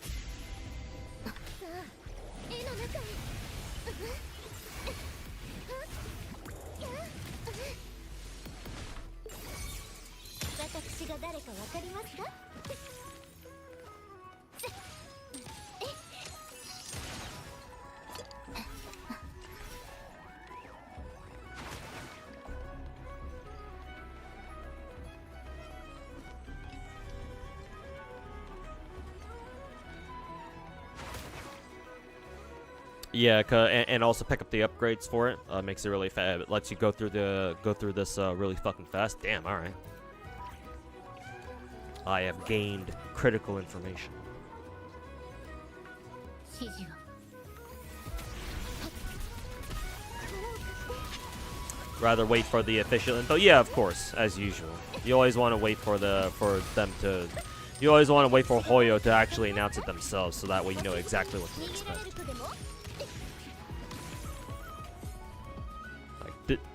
Yeah, and also pick up the upgrades for it. Makes it really fast. It lets you go through this really fucking fast. Damn. All right. I have gained critical information. Rather wait for the official info. Yeah, of course, as usual. You always want to wait for You always want to wait for Hoyo to actually announce it themselves, so that way you know exactly what to expect.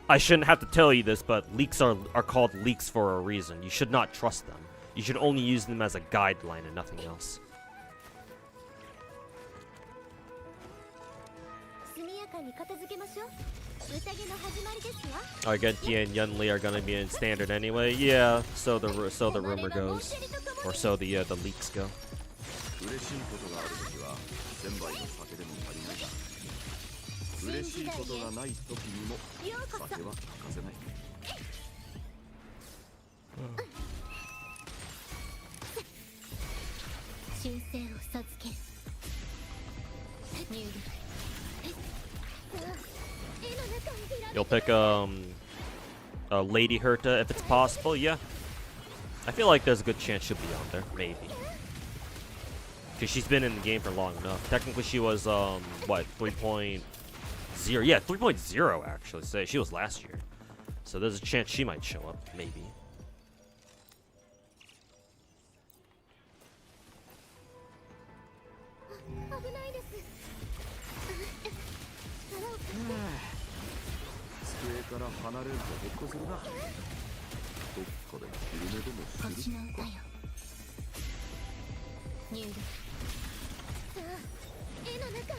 I shouldn't have to tell you this, but leaks are called leaks for a reason. You should not trust them. You should only use them as a guideline and nothing else. Genji and Yunli are gonna be in standard anyway. Yeah, so the rumor goes, or so the leaks go. You'll pick a Lady Herta if it's possible. Yeah, I feel like there's a good chance she'll be on there, maybe. Because she's been in the game for long enough. Technically, she was, what, 3.0? Yeah, 3.0, actually. So she was last year. So there's a chance she might show up, maybe.
から離れるとほっとするな。どっかで昼寝でもするか。
星の歌よ入力さあ絵の中へ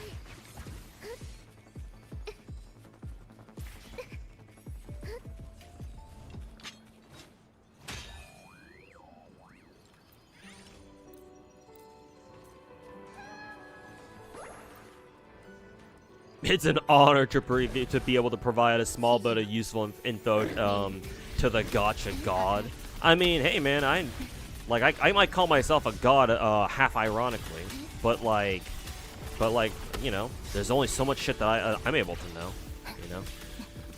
It's an honor to be able to provide a small bit of useful info to the Gacha God. I mean, hey man, I might call myself a god half ironically, but like you know, there's only so much shit that I'm able to know, you know.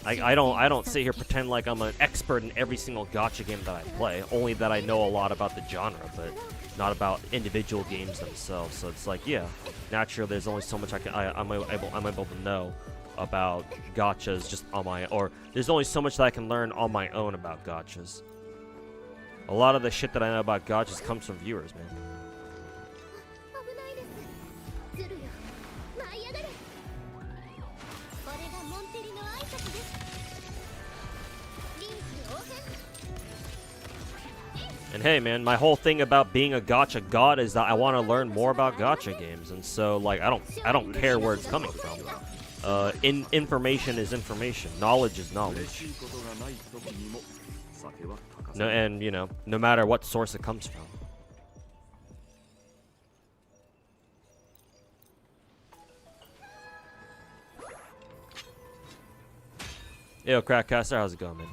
I don't sit here pretend like I'm an expert in every single gacha game that I play. Only that I know a lot about the genre, but not about individual games themselves. So it's like, yeah, naturally, there's only so much I'm able to know about gachas just on my, or there's only so much that I can learn on my own about gachas. A lot of the shit that I know about gachas comes from viewers, man.
危ないですズルよ舞い上がれこれがモンテリの挨拶です臨機応変
And hey, man, my whole thing about being a gacha god is that I want to learn more about gacha games, and so like I don't care where it's coming from. Information is information. Knowledge is knowledge. No, and you know, no matter what source it comes from. Yo, Crackcaster, how's it going, man?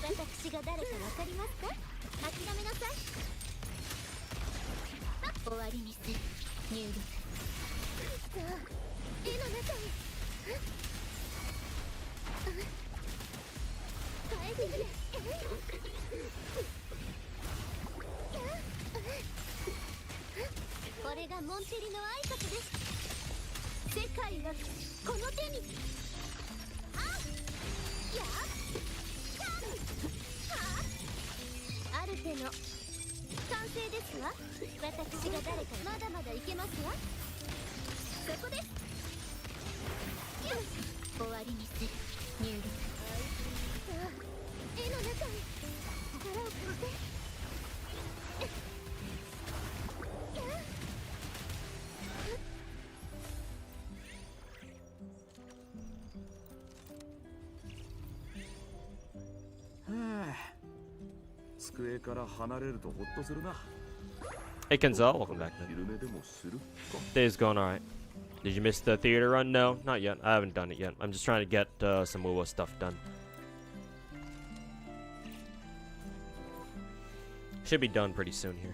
私が誰かわかりますか諦めなさい終わりにする入力さあ絵の中へ変えてくれこれがモンテリの挨拶です世界はこの手にあやアルテの完成ですわ私が誰かまだまだいけますわそこですよし終わりにする入力さあ絵の中へ力を貸して
机から離れるとほっとするな。
Hey, Kenzel, welcome back, man.
昼寝でもするか。
Day's going alright. Did you miss the theater run? No, not yet. I haven't done it yet. I'm just trying to get some WoWo stuff done. Should be done pretty soon here.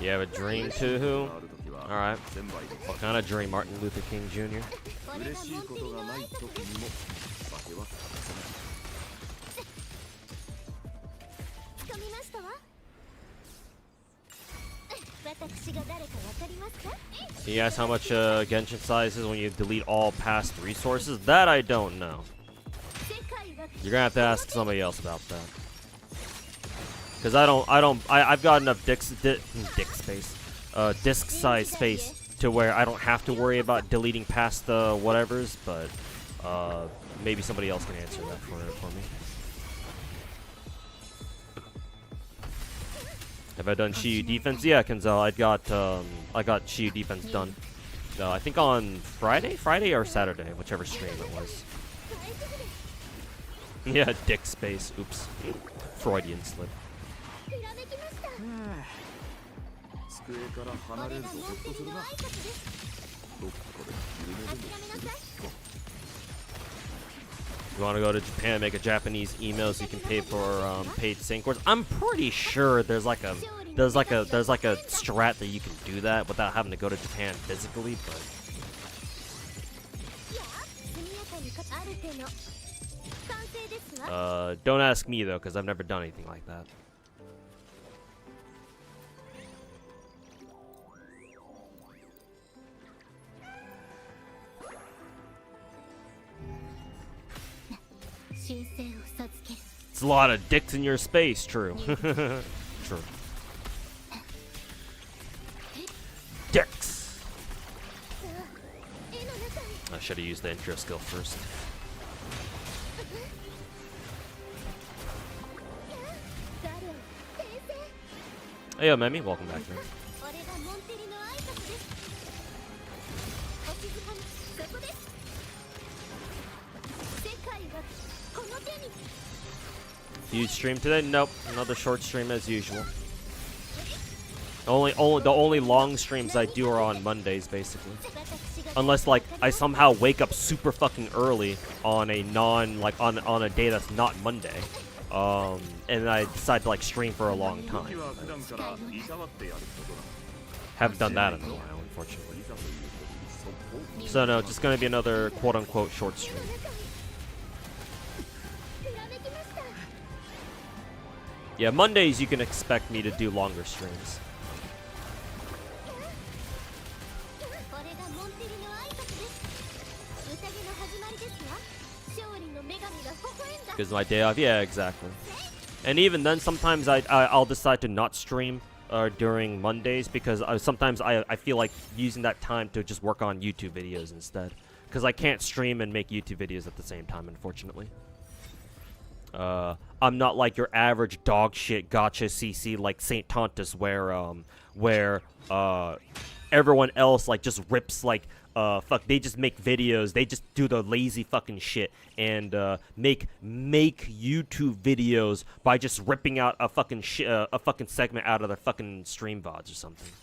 You have a dream too, who? Alright. What kind of dream, Martin Luther King Jr.?
嬉しいことがない時にも酒は欠かせない。
掴みましたわ私が誰かわかりますか
Can you guys how much Genshin size is when you delete all past resources? That I don't know. You're gonna have to ask somebody else about that. Cause I've got enough disk size space to where I don't have to worry about deleting past the whatevers, but maybe somebody else can answer that for me. Have I done Shiyu defense? Yeah, Kenzel, I got Shiyu defense done. I think on Friday or Saturday, whichever stream it was. Yeah, dick space. Oops, Freudian slip.
机から離れるとほっとするな。どっかで昼寝でもするか。
You want to go to Japan, make a Japanese email so you can pay for paid sync course. I'm pretty sure there's like a strat that you can do that without having to go to Japan physically, but don't ask me though, because I've never done anything like that. It's a lot of dicks in your space, true. True. Dicks! I should have used the intro skill first. Hey, yo, Memi, welcome back, man. Huge stream today? Nope. Another short stream as usual. The only long streams I do are on Mondays, basically. Unless like I somehow wake up super fucking early on a on a day that's not Monday. And I decide to like stream for a long time. Haven't done that in a while, unfortunately. So no, just gonna be another quote unquote short stream. Yeah, Mondays you can expect me to do longer streams. Because my day off, yeah, exactly. And even then, sometimes I'll decide to not stream during Mondays because sometimes I feel like using that time to just work on YouTube videos instead. Because I can't stream and make YouTube videos at the same time, unfortunately. I'm not like your average dog shit gacha CC like Saint Tontus where everyone else like just rips like they just make videos, they just do the lazy fucking shit and make YouTube videos by just ripping out a fucking segment out of their fucking stream VODs or something.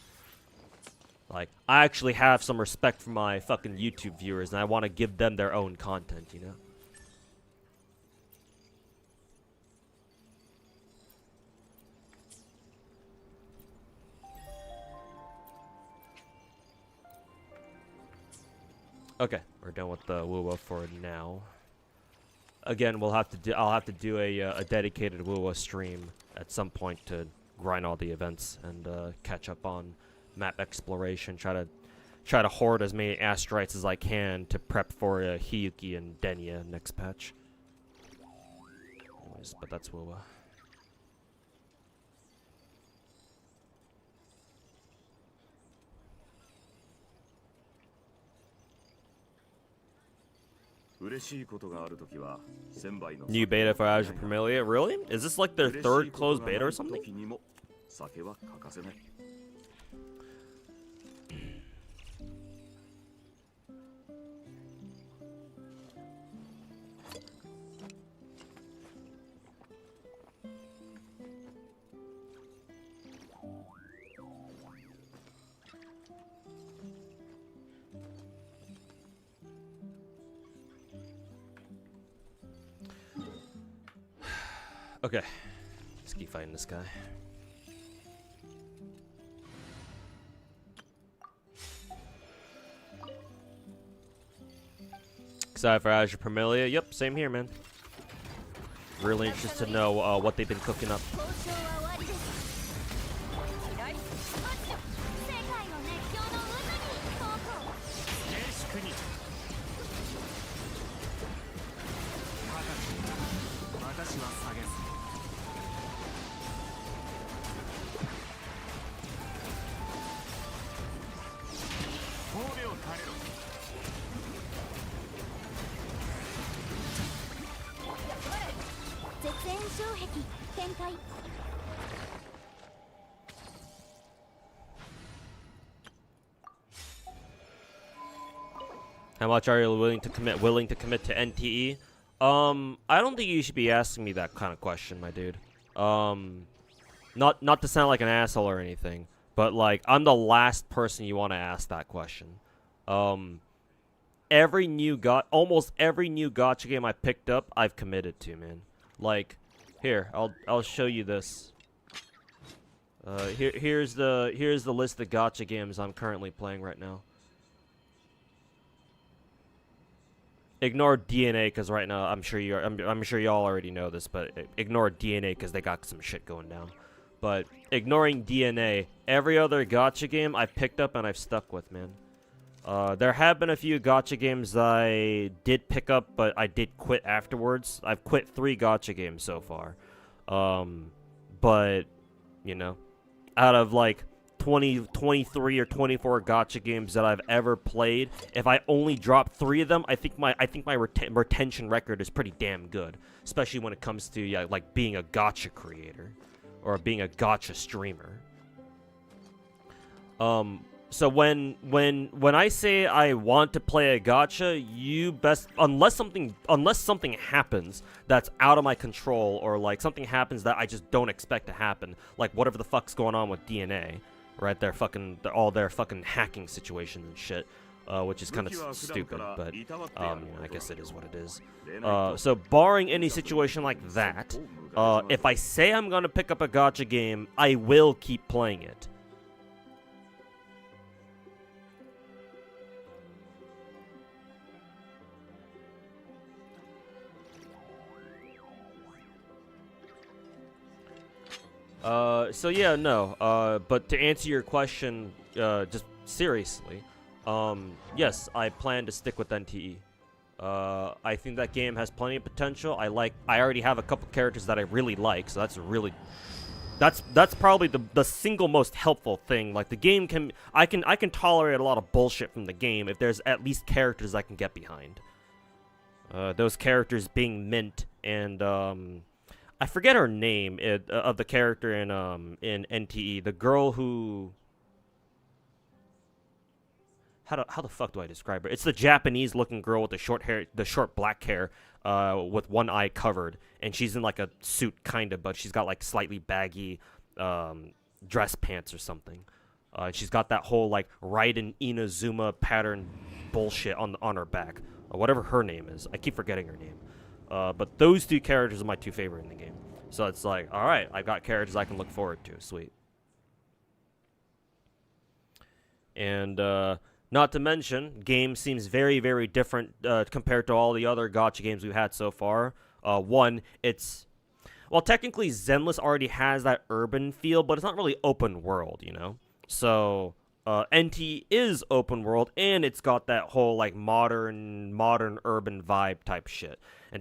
Like, I actually have some respect for my fucking YouTube viewers and I want to give them their own content, you know? Okay, we're done with the WUWA for now. Again, I'll have to do a dedicated WUWA stream at some point to grind all the events and catch up on map exploration. Try to hoard as many asteroids as I can to prep for Hiyuki and Denya next patch. Anyways, but that's WUWA. New beta for Azure Premilia? Really? Is this like their third closed beta or something? Okay, let's keep fighting this guy. Excited for Azure Premilia? Yep, same here, man. Really interested to know what they've been cooking up. How much are you willing to commit to NTE? I don't think you should be asking me that kind of question, my dude. Not to sound like an asshole or anything, but like I'm the last person you want to ask that question. almost every new gacha game I picked up, I've committed to, man. Like, here, I'll show you this. Here's the list of gacha games I'm currently playing right now. Ignore DNA because right now I'm sure y'all already know this, but ignore DNA because they got some shit going down. But ignoring DNA, every other gacha game I picked up and I've stuck with, man. There have been a few gacha games I did pick up, but I did quit afterwards. I've quit 3 gacha games so far. But, you know, out of like 23 or 24 gacha games that I've ever played, if I only drop 3 of them, I think my retention record is pretty damn good, especially when it comes to like being a gacha creator or being a gacha streamer. So when I say I want to play a gacha, unless something happens that's out of my control, or like something happens that I just don't expect to happen, like whatever the fuck's going on with DNA, right? All their fucking hacking situations and shit, which is kind of stupid, but I guess it is what it is. So barring any situation like that, if I say I'm gonna pick up a gacha game, I will keep playing it. So yeah, no, but to answer your question, just seriously, yes, I plan to stick with NTE. I think that game has plenty of potential. I already have a couple characters that I really like, so that's probably the single most helpful thing. Like, the game I can tolerate a lot of bullshit from the game if there's at least characters I can get behind. Those characters being Mint and, I forget her name of the character in NTE. The girl who... How the fuck do I describe her? It's the Japanese-looking girl with the short hair, the short black hair, with one eye covered, and she's in like a suit, kinda, but she's got like slightly baggy dress pants or something. She's got that whole like Raiden Inazuma pattern bullshit on her back, or whatever her name is. I keep forgetting her name. But those 2 characters are my 2 favorite in the game. So it's like, alright, I've got characters I can look forward to. Sweet. And, not to mention, game seems very, very different compared to all the other gacha games we've had so far. One, well, technically Zenless already has that urban feel, but it's not really open world, you know? So... NT is open world, and it's got that whole like modern urban vibe type shit. And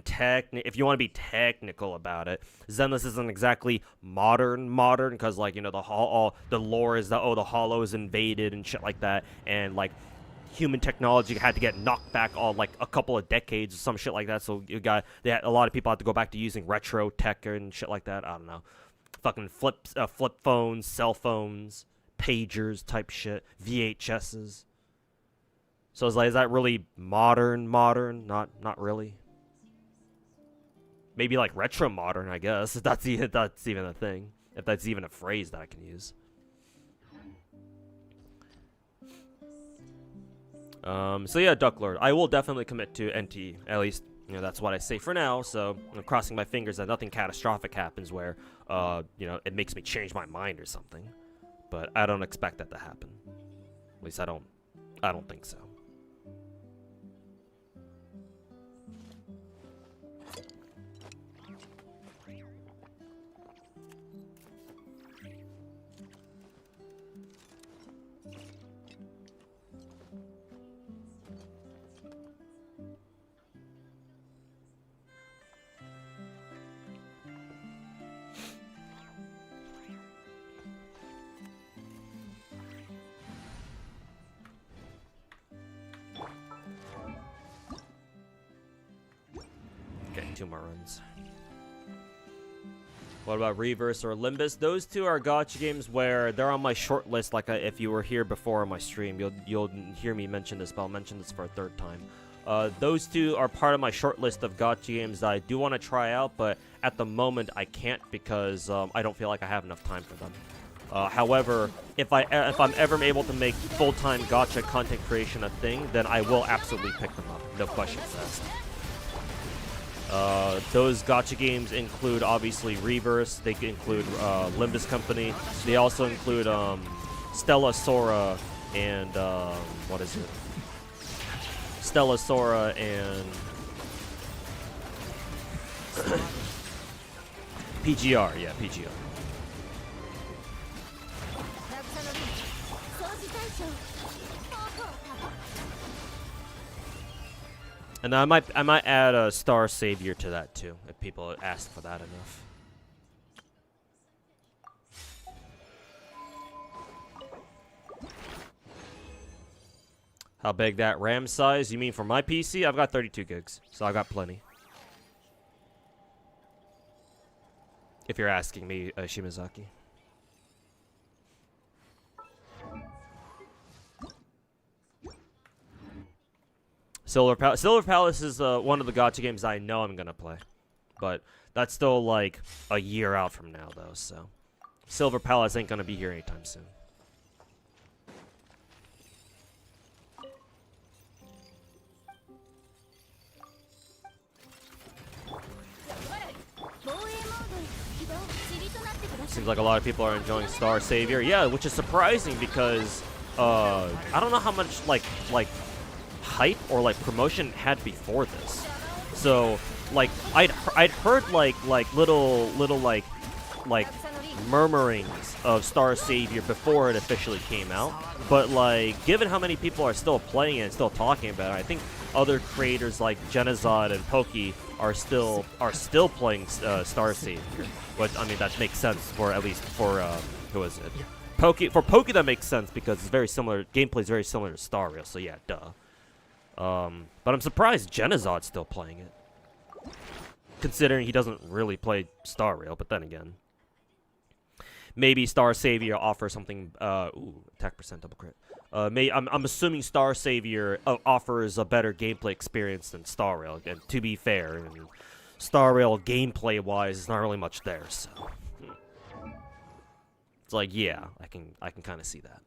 if you want to be technical about it, Zenless isn't exactly modern because, like, you know, the lore is that the Hollow is invaded and shit like that, and like human technology had to get knocked back all like a couple of decades or some shit like that. So a lot of people had to go back to using retro tech and shit like that. I don't know, fucking flip phones, cell phones, pagers type shit, VHSs. So it's like, is that really modern? Not really. Maybe like retro modern, I guess. If that's even a thing. If that's even a phrase that I can use. So yeah, Ducklord, I will definitely commit to NT. At least, you know, that's what I say for now. So I'm crossing my fingers that nothing catastrophic happens where, you know, it makes me change my mind or something. But I don't expect that to happen. At least I don't think so. Okay, 2 more runs. What about Reverse or Limbus? Those 2 are gacha games where they're on my short list. Like, if you were here before on my stream, you'll hear me mention this, but I'll mention this for a 3rd time. Those 2 are part of my short list of gacha games that I do want to try out, but at the moment I can't because I don't feel like I have enough time for them. However, if I'm ever able to make full-time gacha content creation a thing, then I will absolutely pick them up. No questions asked. Those gacha games include obviously Reverse. They include Limbus Company. They also include Stella Sora and what is it? Stella Sora and PGR. Yeah, PGR. And I might add a Star Savior to that too, if people ask for that enough. How big that RAM size? You mean for my PC? I've got 32 gigs, so I got plenty. If you're asking me, Shimazaki. Silver Palace is one of the gacha games I know I'm gonna play, but that's still like a year out from now, though. So Silver Palace ain't gonna be here anytime soon. Seems like a lot of people are enjoying Star Savior. Yeah, which is surprising because I don't know how much like hype or like promotion it had before this. So like I'd heard like little like murmurings of Star Savior before it officially came out, but like given how many people are still playing it and still talking about it, I think other creators like Genozod and Poki are still playing Star Savior. But I mean that makes sense for at least for who is it? Poki. For Poki that makes sense because it's very similar. Gameplay is very similar to Star Rail, so yeah, duh. But I'm surprised Genozod's still playing it, considering he doesn't really play Star Rail. But then again, maybe Star Savior offers something. Ooh, attack percent double crit. I'm assuming Star Savior offers a better gameplay experience than Star Rail. And to be fair, I mean, Star Rail gameplay-wise is not really much there. So it's like, yeah, I can kind of see that.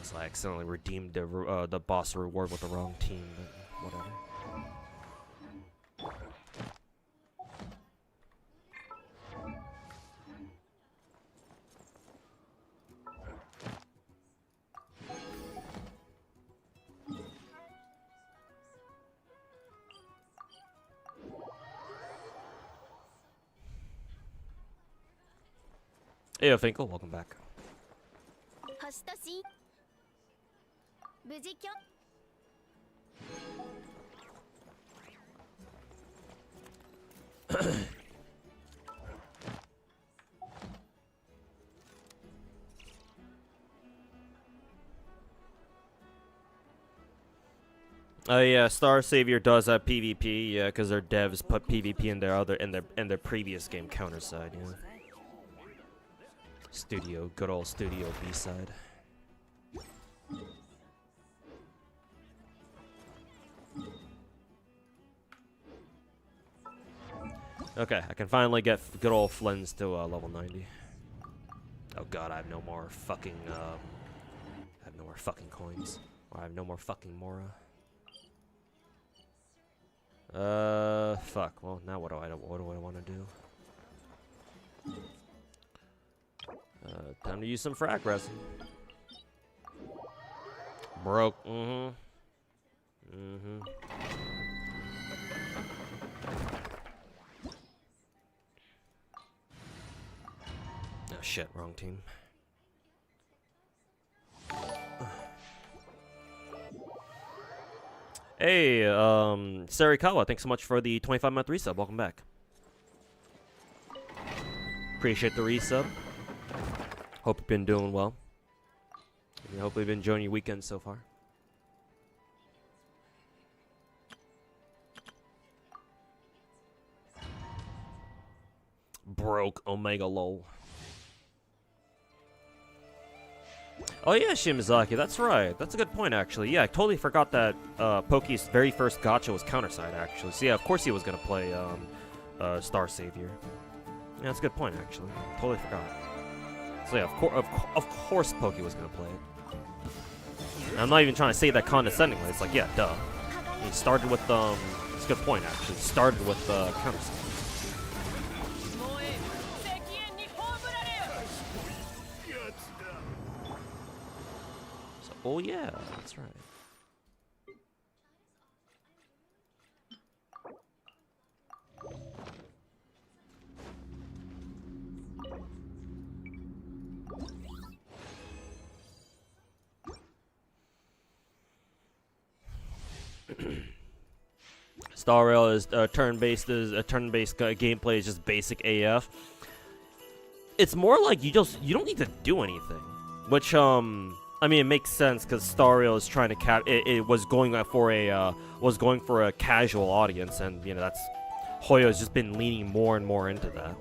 So I accidentally redeemed the boss reward with the wrong team, but whatever. Hey, Finkel, welcome back. Yeah, Star Savior does have PvP, yeah, because their devs put PvP in their previous game Counterside, yeah. Studio, good old Studio B-side. Okay, I can finally get good old Flens to level 90. Oh god, I have no more fucking coins. Or I have no more fucking Mora. Fuck. Well, now what do I want to do? Time to use some frag resin. Broke. Oh shit, wrong team. Hey, Sarikawa, thanks so much for the 25-month resub. Welcome back. Appreciate the resub. Hope you've been doing well. And hopefully you've been enjoying your weekend so far. Broke Omega lol. Oh yeah, Shimazaki, that's right. That's a good point, actually. Yeah, I totally forgot that Poki's very first gacha was Counterside, actually. So yeah, of course he was going to play Star Savior. Yeah, that's a good point, actually. Totally forgot. So yeah, of course Pokey was gonna play it. And I'm not even trying to say that condescendingly. It's like, yeah, duh. He started with it's a good point actually. He started with counter. So, oh yeah, that's right. Star Rail is turn-based. Gameplay is just basic AF. It's more like you don't need to do anything, which I mean it makes sense because Star Rail is trying to it was going for a casual audience, and you know that's Hoyo has just been leaning more and more into that.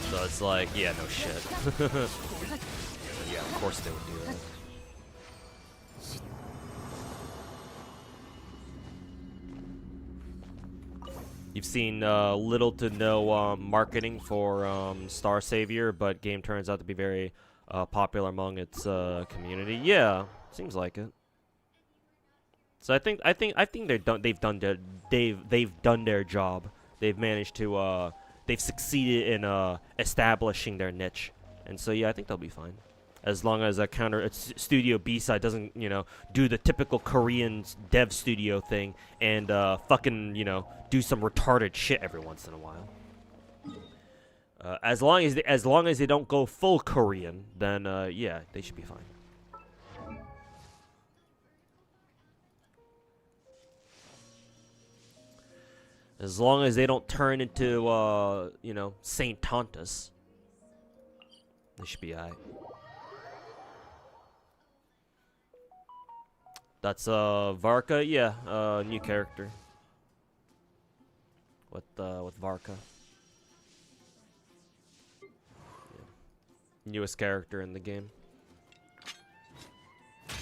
So it's like, yeah, no shit. Yeah, of course they would do that. You've seen little to no marketing for Star Savior, but game turns out to be very popular among its community. Yeah, seems like it. So I think they've done their job. They've managed to they've succeeded in establishing their niche, and so yeah, I think they'll be fine, as long as Studio B-side doesn't, you know, do the typical Korean dev studio thing and fucking, you know, do some retarded shit every once in a while. As long as they don't go full Korean, then yeah, they should be fine. As long as they don't turn into, you know, Saint Tontus, they should be alright. That's Varka, yeah, new character. With Varka. Yeah. Newest character in the game.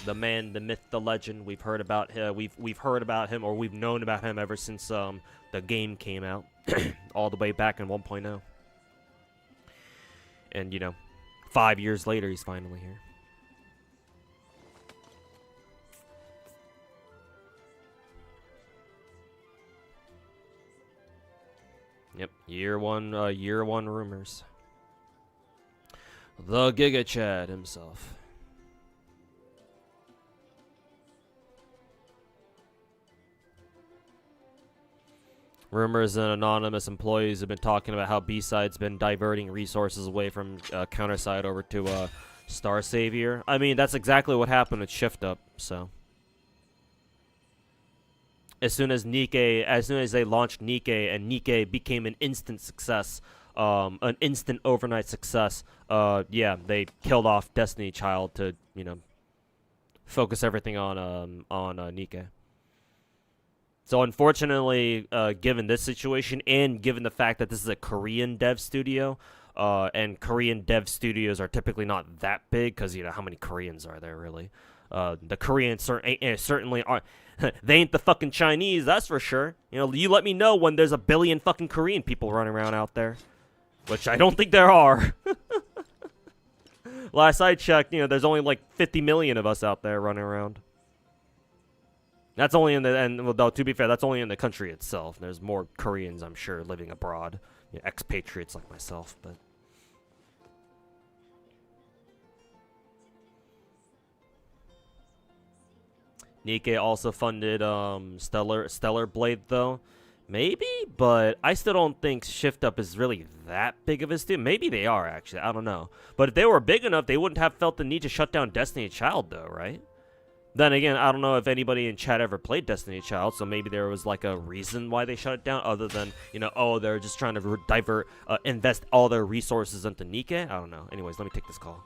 The man, the myth, the legend. We've heard about him. We've heard about him, or we've known about him ever since the game came out, all the way back in 1.0. And you know, 5 years later, he's finally here. Yep, year one rumors. The GACHA God himself. Rumors and anonymous employees have been talking about how B-Side's been diverting resources away from Counterside over to Star Savior. I mean, that's exactly what happened with Shift Up, so. As soon as they launched Nikke, and Nikke became an instant success, an instant overnight success, yeah, they killed off Destiny Child to, you know, focus everything on Nikke. So unfortunately, given this situation, and given the fact that this is a Korean dev studio, and Korean dev studios are typically not that big, because, you know, how many Koreans are there, really? The Koreans certainly aren't. They ain't the fucking Chinese, that's for sure. You know, you let me know when there's a billion fucking Korean people running around out there. Which I don't think there are. Last I checked, you know, there's only like 50 million of us out there running around. That's only in the, and well, though, to be fair, that's only in the country itself. There's more Koreans, I'm sure, living abroad. You know, expatriates like myself, but. Nikke also funded Stellar Blade, though. Maybe, but I still don't think Shift Up is really that big of a studio. Maybe they are, actually. I don't know. But if they were big enough, they wouldn't have felt the need to shut down Destiny Child, though, right? Then again, I don't know if anybody in chat ever played Destiny Child, so maybe there was like a reason why they shut it down, other than, you know, oh, they're just trying to invest all their resources into Nikke. I don't know. Anyways, let me take this call.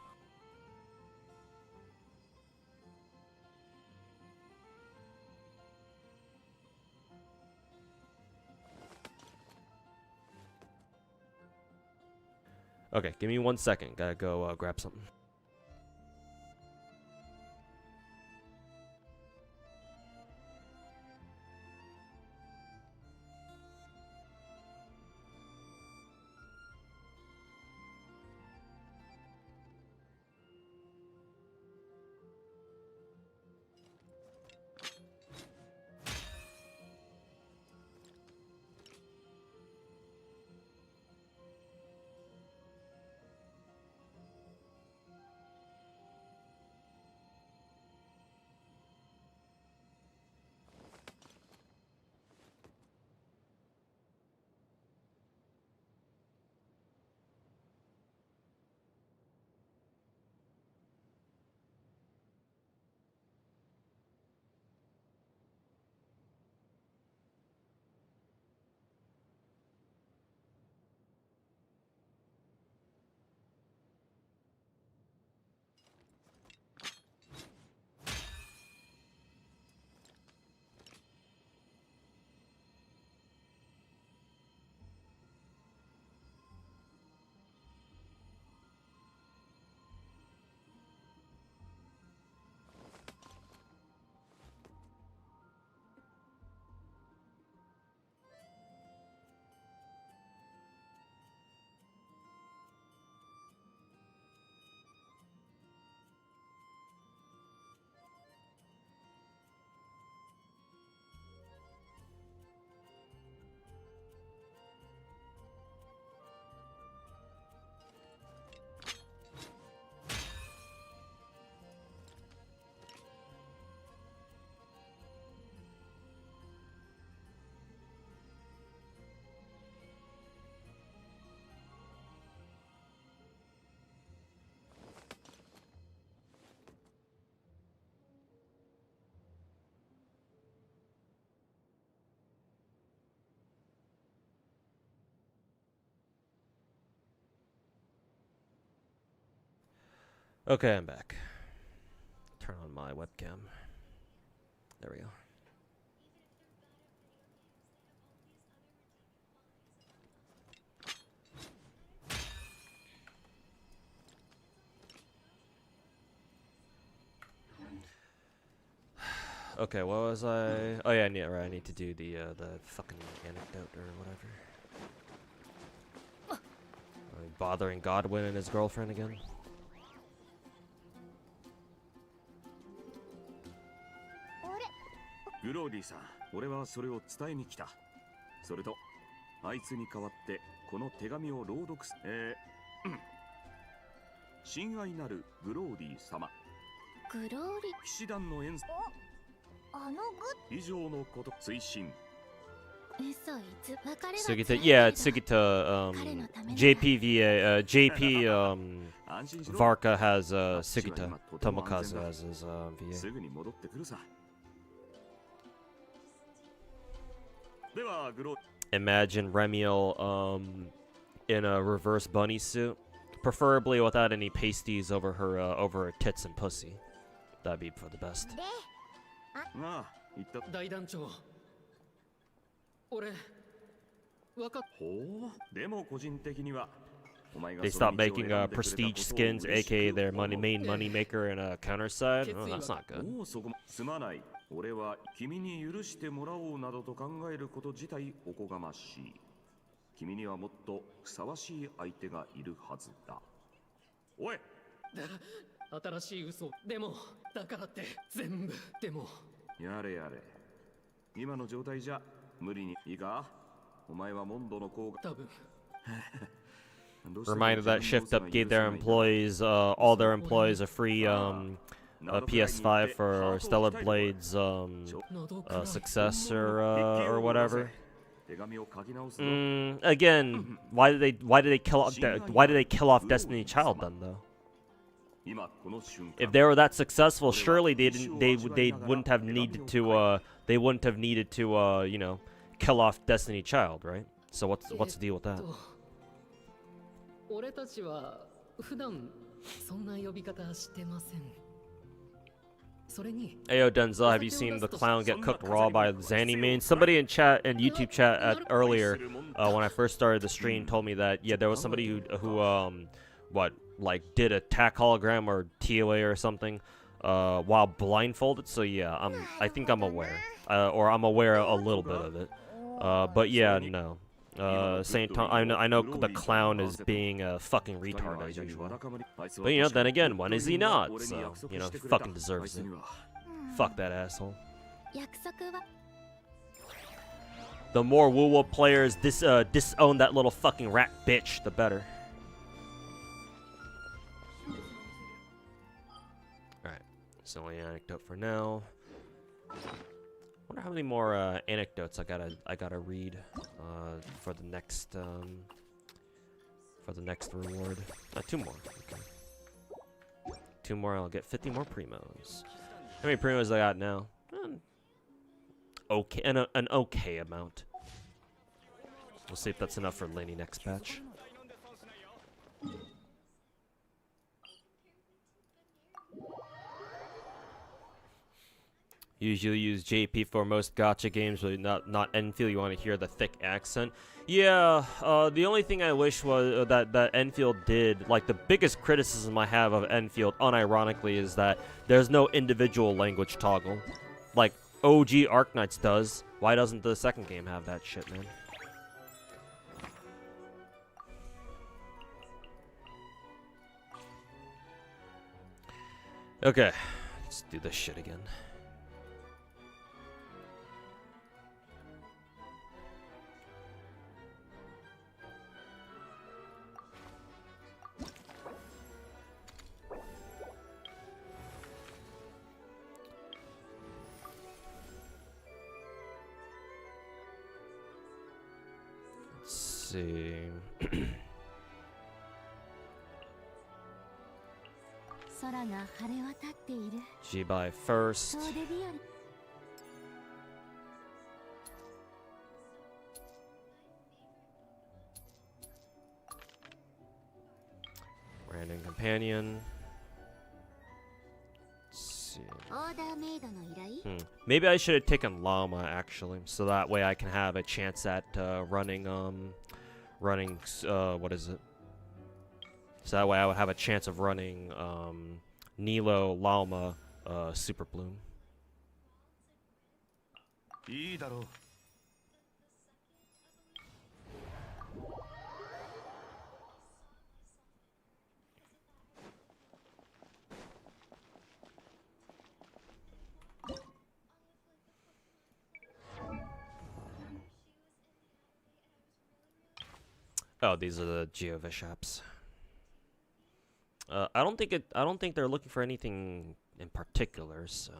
Okay, give me 1 second. Gotta go grab something. Okay, I'm back. Turn on my webcam. There we go. Okay, what was I? Oh yeah, right. I need to do the fucking anecdote or whatever. Bothering Godwin and his girlfriend again.
グローディさん、俺はそれを伝えに来た。それと、あいつに代わってこの手紙を朗読す。親愛なるグローディ様。
グローリ
騎士団の演奏。
あのグ
以上のこと推進。
嘘いつ別れは
Sugita, yeah, it's Sugita. JP Varka has Sugita Tomokazu as his VA.
すぐに戻ってくるさ。ではグロー。
Imagine Remiel in a reverse bunny suit, preferably without any pasties over her tits and pussy. That'd be for the best.
で
ああ、言った。
大団長、俺わかっ。
ほう。でも個人的には。
They stopped making prestige skins, aka their main money maker and a counter side. Oh, that's not good.
すまない。俺は君に許してもらおうなどと考えること自体おこがましい。君にはもっとふさわしい相手がいるはずだ。おい。
新しい嘘。でもだからって全部でも。
やれやれ。今の状態じゃ無理にいいか。お前はモンドの効果。
多分。
Reminded that Shift Up gave their employees, all their employees, a free PS5 for Stellar Blade's successor or whatever. Again, why did they kill off Destiny Child then though? If they were that successful, surely they wouldn't have needed to you know, kill off Destiny Child, right? So what's the deal with that?
俺たちは普段そんな呼び方してません。それに
Ayo Denzel, have you seen the clown get cooked raw by Zanny main? Somebody in chat and YouTube chat earlier, when I first started the stream, told me that yeah, there was somebody who like did a tack hologram or TOA or something while blindfolded. So yeah, I think I'm aware, or I'm aware a little bit of it. But yeah, no. Saint Tom, I know the clown is being a fucking retard as usual. But you know, then again, when is he not? So, you know, he fucking deserves it. Fuck that asshole.
約束は
The more woo-woo players disown that little fucking rat bitch, the better. Alright, it's the only anecdote for now. Wonder how many more anecdotes I gotta read for the next reward. 2 more. Okay. 2 more, I'll get 50 more primos. How many primos I got now? Okay, an okay amount. We'll see if that's enough for Laney next patch. Usually use JP for most gacha games, but not Enfield. You want to hear the thick accent. Yeah, the only thing I wish was that Enfield did, like the biggest criticism I have of Enfield, unironically, is that there's no individual language toggle. Like OG Arknights does. Why doesn't the second game have that shit, man? Okay, let's do this shit again. See. Jibai first. Random companion. Maybe I should have taken llama actually, so that way I can have a chance at running what is it? So that way I would have a chance of running Nilo llama super bloom.
いいだろう。
Oh, these are the Geovish shops. I don't think they're looking for anything in particular, so.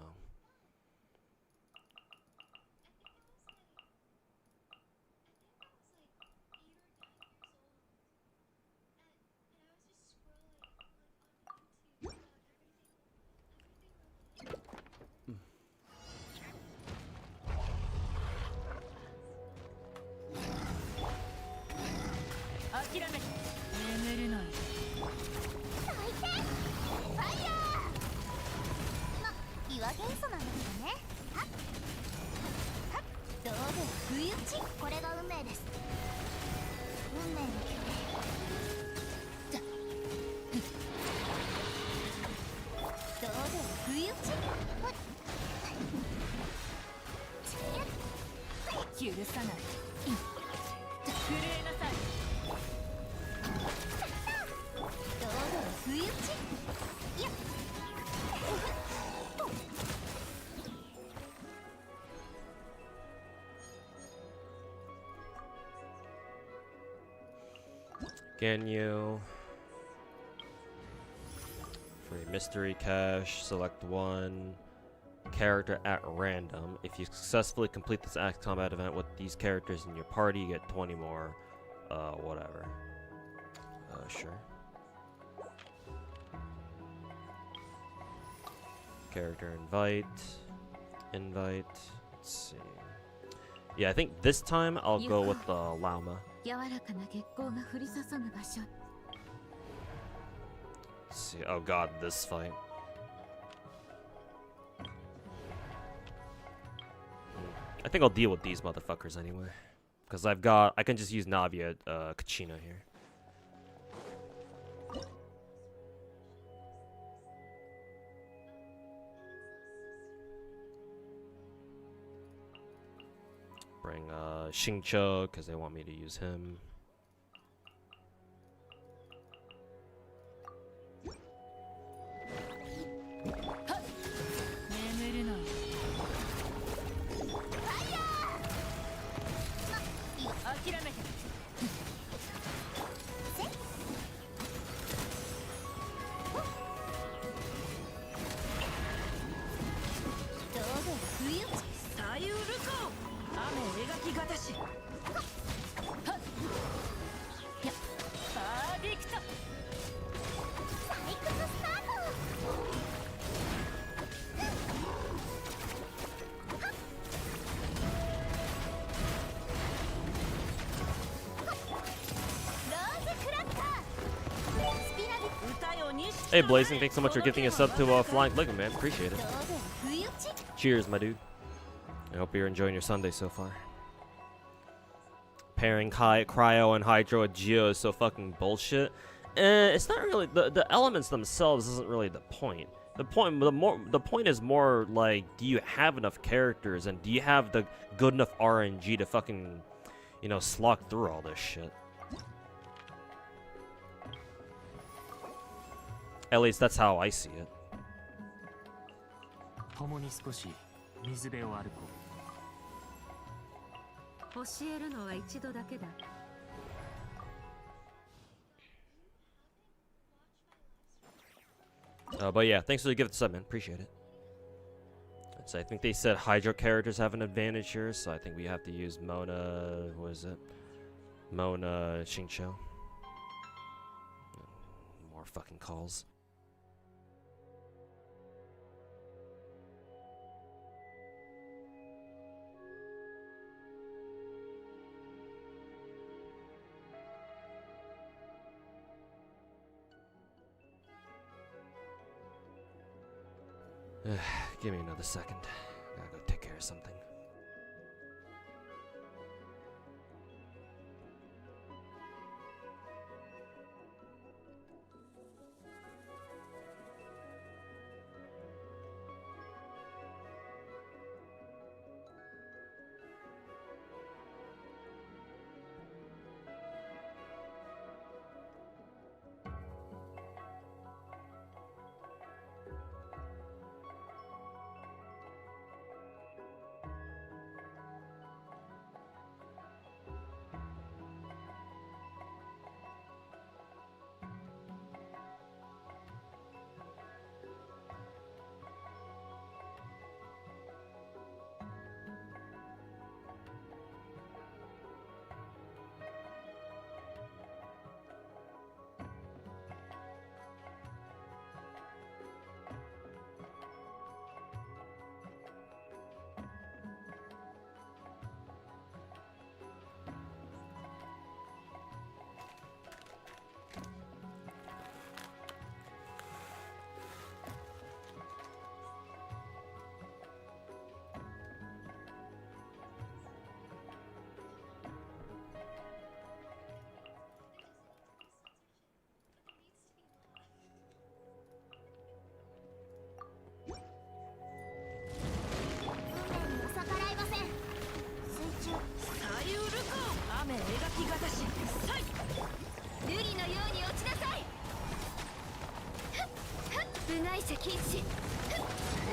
Ganyu. Free mystery cache. Select one character at random. If you successfully complete this act combat event with these characters in your party, you get 20 more. Whatever. Sure. Character invite. Invite. Let's see. Yeah, I think this time I'll go with the llama. Let's see. Oh god, this fight. I think I'll deal with these motherfuckers anyway. Because I can just use Navia Kachina here. Bring Xingqiu because they want me to use him. Hey Blazing, thanks so much for gifting a sub to Flying Ligament, man. Appreciate it. Cheers, my dude. I hope you're enjoying your Sunday so far. Pairing Cryo and Hydro with Geo is so fucking bullshit. It's not really the elements themselves isn't really the point. The point is more like, do you have enough characters and do you have the good enough RNG to fucking, you know, slog through all this shit. At least that's how I see it. But yeah, thanks for the gift sub, man. Appreciate it. So I think they said Hydro characters have an advantage here, so I think we have to use Mona. What is it? Mona Xingqiu. More fucking calls. Give me another second. Gotta go take care of something.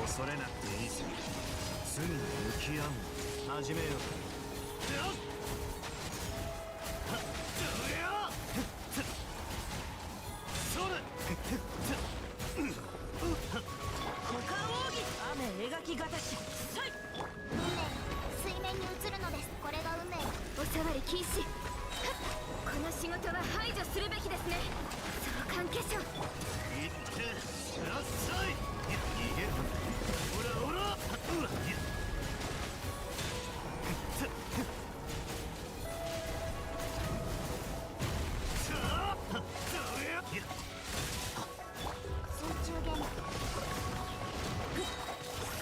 恐れなくていいさ。罪に向き合うの始めよう。それ股間奥義雨描きがたし
運命が水面に映るのです。これが運命。おさわり禁止。この仕事は排除するべきですね。相関化粧。
いってらっしゃい。逃げるほらほら。
水中弦。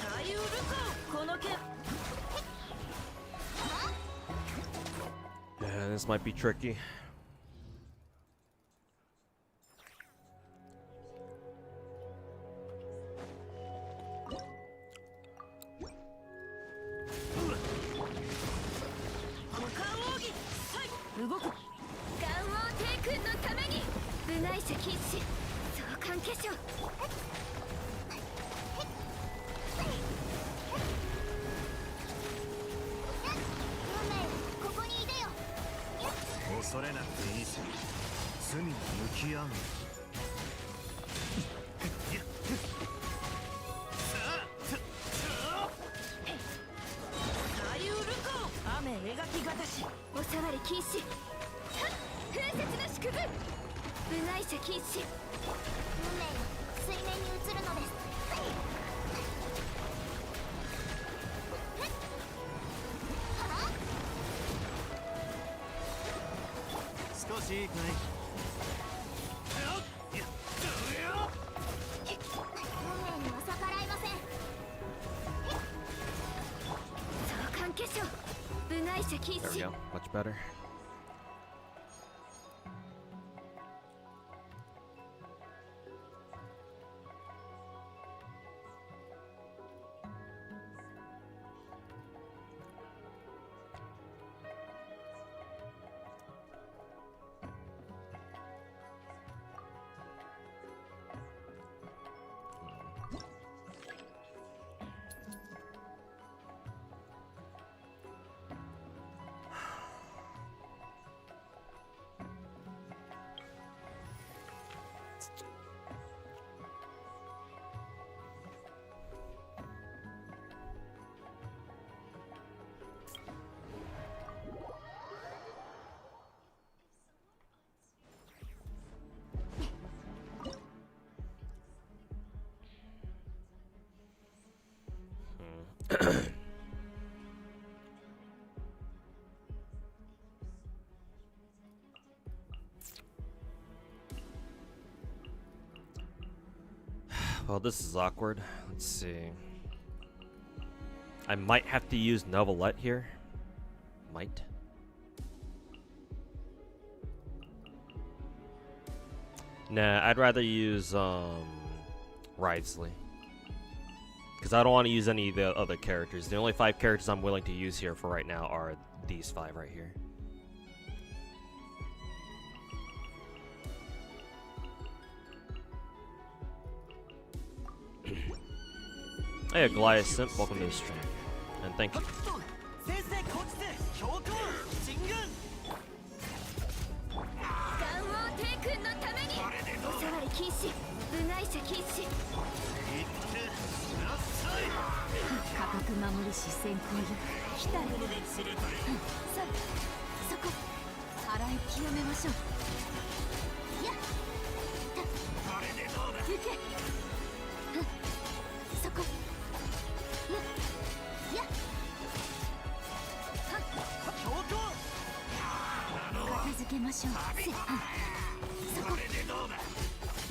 左右ルコこの剣。
Yeah, this might be tricky. There we go, much better. Well, this is awkward. Let's see. I might have to use Novelette here. Might. Nah, I'd rather use Ridesley. Because I don't want to use any of the other characters. The only 5 characters I'm willing to use here for right now are these 5 right here. Hey, Goliath Simp, welcome to the stream. And thank you.
先生こっちで強行進軍ガンオー帝君のためにお触り禁止部外者禁止価格守るし先行よ来たよそこ払い清めましょうやった行けそこや片付けましょうそこ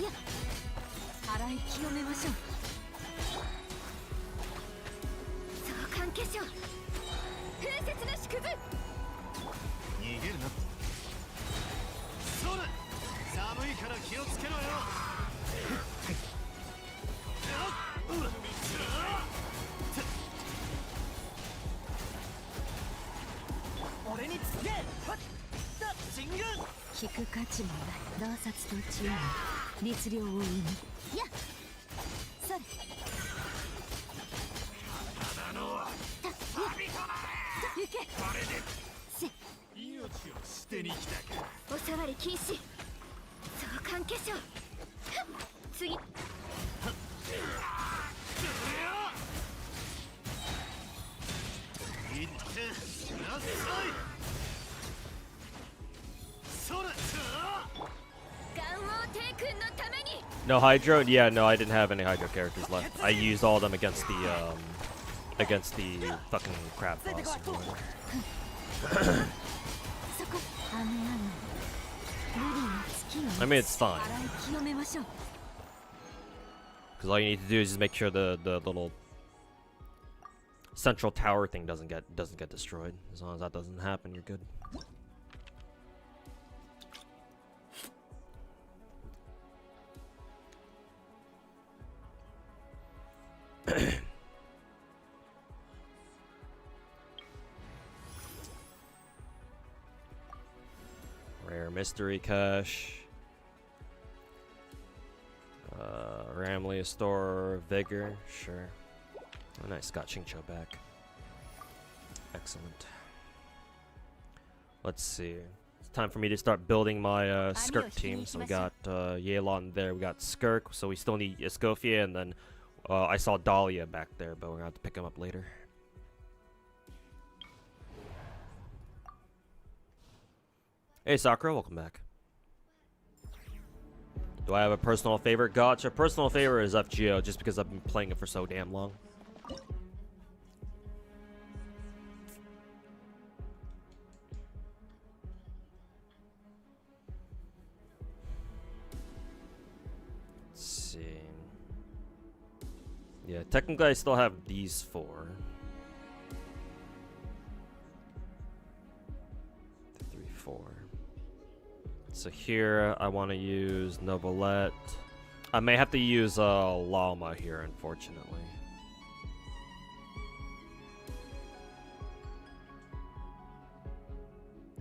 や払い清めましょう相関化粧風雪の縮図
逃げるなそうだ寒いから気をつけろよ俺につけ進軍
聞く価値もない洞察と知恵に律令を生むやそれ行けせ
命を捨てに来たか
お触り禁止相関化粧次
行ってなさいそれ
ガンオー帝君のために
No Hydro? Yeah, no, I didn't have any Hydro characters left. I used all of them against the fucking crab boss.
そこ雨雨無理な月を
I mean, it's fine.
洗い清めましょう
Because all you need to do is just make sure the little central tower thing doesn't get destroyed. As long as that doesn't happen, you're good. Rare mystery cache. Ramley store, Vigor, sure. Oh, nice, got Xingqiu back. Excellent. Let's see. It's time for me to start building my Skirk team. So we got Yelan there, we got Skirk, so we still need Escoffier, and then I saw Dahlia back there, but we're gonna have to pick him up later. Hey Sakura, welcome back. Do I have a personal favorite? Gacha. Personal favorite is FGO, just because I've been playing it for so damn long. Let's see. Yeah, technically I still have these 4. 3, 4. So here I want to use Novelette. I may have to use Llama here, unfortunately.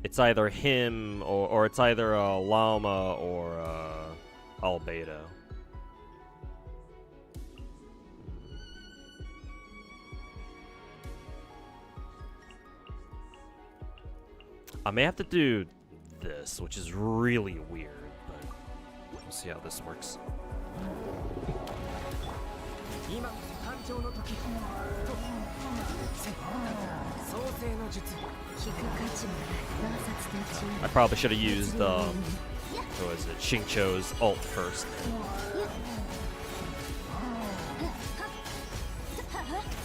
It's either him or it's either Llama or Albedo. I may have to do this, which is really weird, but we'll see how this works.
今こそ誕生の時と創世の術
聞く価値もない洞察と知恵
I probably should have used what was it, Xingqiu's ult first.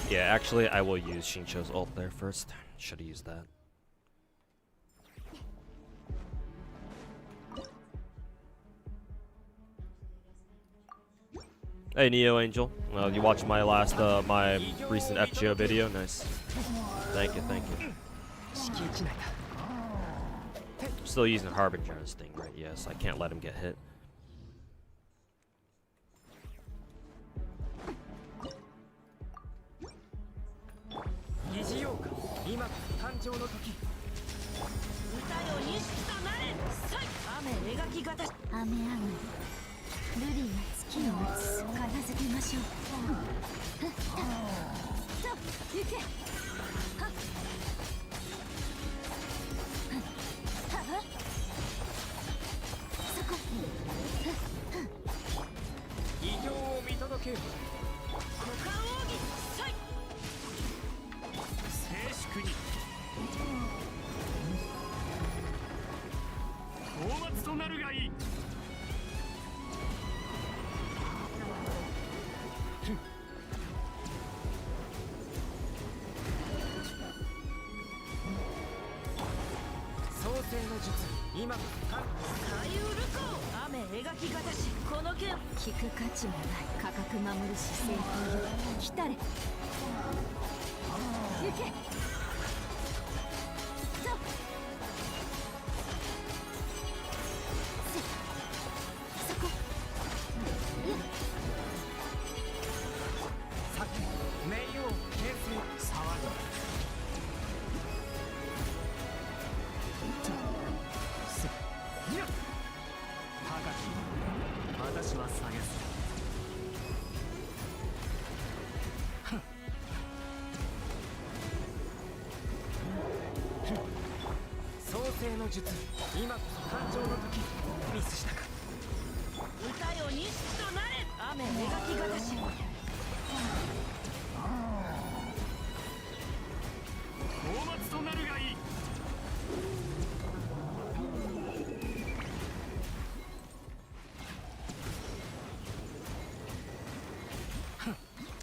Yeah, actually I will use Xingqiu's ult there first. Should have used that. Hey Neo Angel, you watched my last, my recent FGO video? Nice. Thank you, thank you. Still using Harbinger's thing, right? Yes, I can't let him get hit.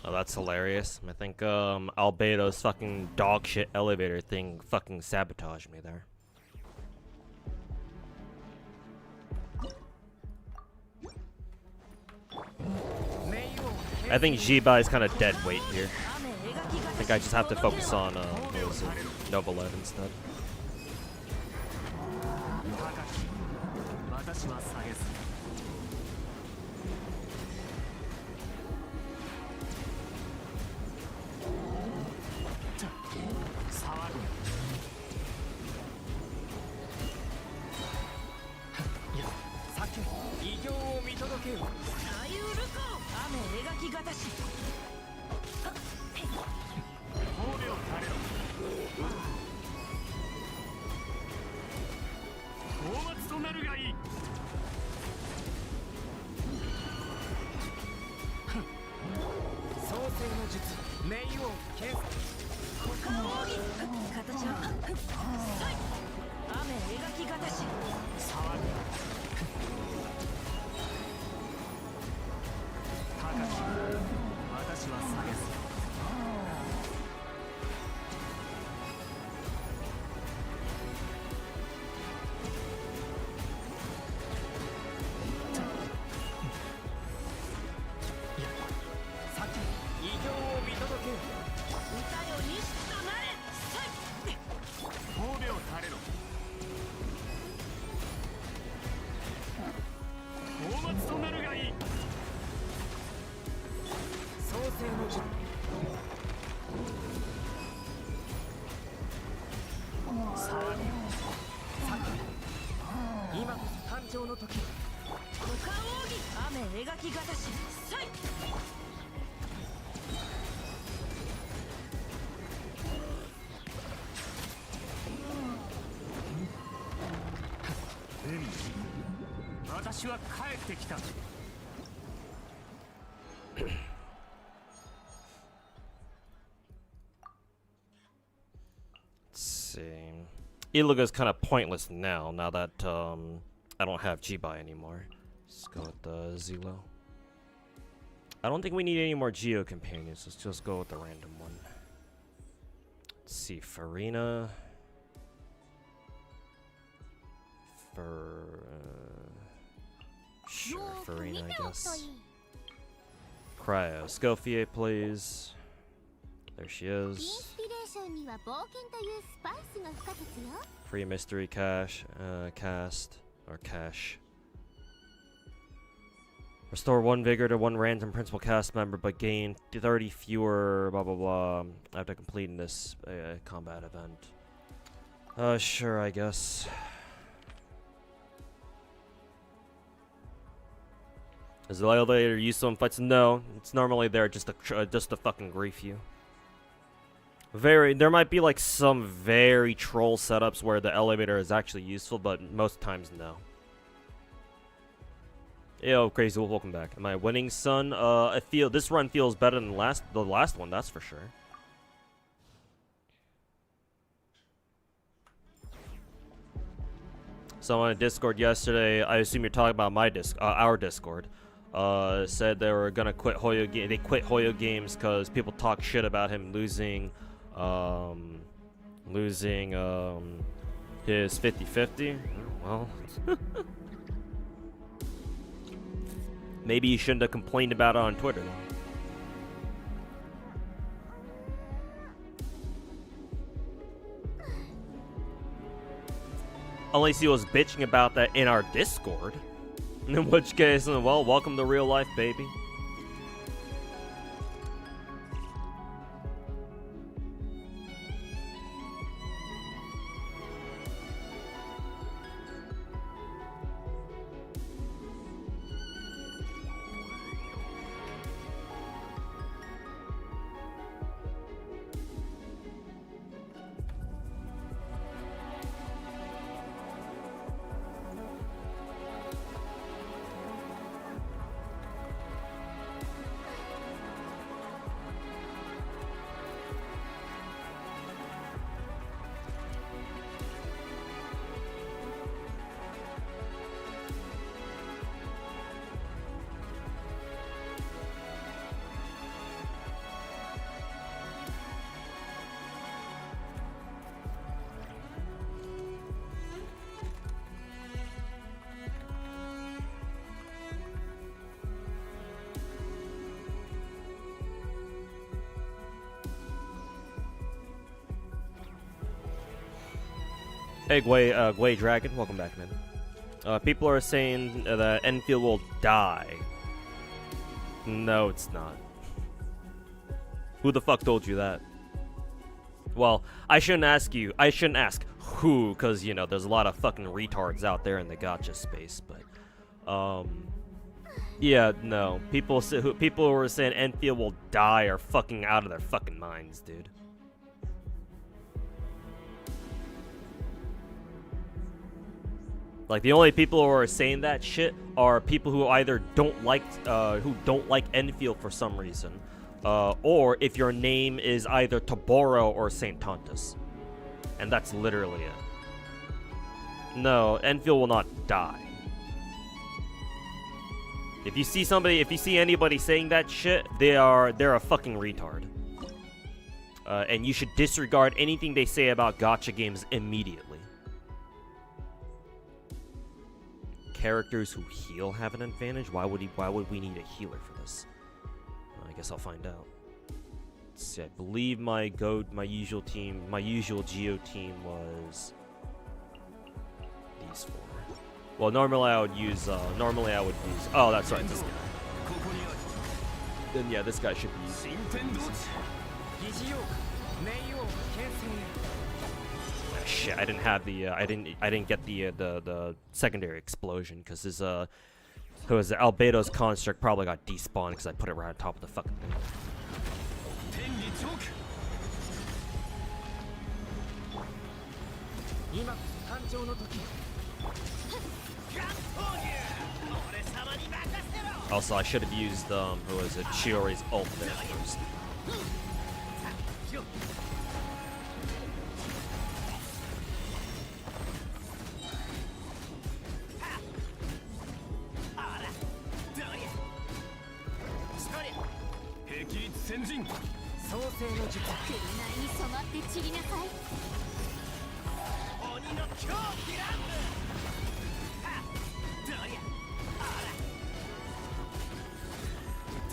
Oh, that's hilarious. I think Albedo's fucking dog shit elevator thing fucking sabotaged me there. I think Jiba is kind of dead weight here. I think I just have to focus on what was it? Novolev instead. See, Iluga's kind of pointless now that I don't have G-Buy anymore. Let's go with the Zelo. I don't think we need any more Geo companions. Let's just go with the random one. Let's see, Farina. Sure, Farina, I guess. Cryo. Scofier, please. There she
イン
is.
スピレーションには冒険というスパイスが不可欠よ。
Free mystery cache, cast, or cache. Restore 1 vigor to 1 random principal cast member, but gain 30 fewer, blah blah blah, after completing this combat event. Sure, I guess. Is the elevator useful in fights? No, it's normally there just to fucking grief you. There might be like some very troll setups where the elevator is actually useful, but most times no. Yo, Crazy Wolf, welcome back. Am I winning, son? I feel this run feels better than the last one, that's for sure. Someone on Discord yesterday, I assume you're talking about our Discord, said they were gonna quit Hoyo they quit Hoyo games because people talk shit about him losing his 50-50. Well, maybe you shouldn't have complained about it on Twitter. Unless he was bitching about that in our Discord. In which case, well, welcome to real life, baby. Hey, Gwei Dragon, welcome back, man. People are saying that Enfield will die. No, it's not. Who the fuck told you that? Well, I shouldn't ask who, because, you know, there's a lot of fucking retards out there in the gacha space, but, yeah, no. People who are saying Enfield will die are fucking out of their fucking minds, dude. Like, the only people who are saying that shit are people who either don't like Enfield for some reason, or if your name is either Taboro or Saint Tontus, and that's literally it. No, Enfield will not die. If you see anybody saying that shit, they're a fucking retard, and you should disregard anything they say about gacha games immediately. Characters who heal have an advantage? Why would we need a healer for this? I guess I'll find out. Let's see, I believe my usual Geo team was these 4. Well, normally I would use oh, that's right, this guy. Then yeah, this guy should be using. Shit, I didn't have the I didn't get the secondary explosion because his Albedo's construct probably got despawned because I put it right on top of the fucking thing. Also, I should have used who was it, Shiori's ult there first.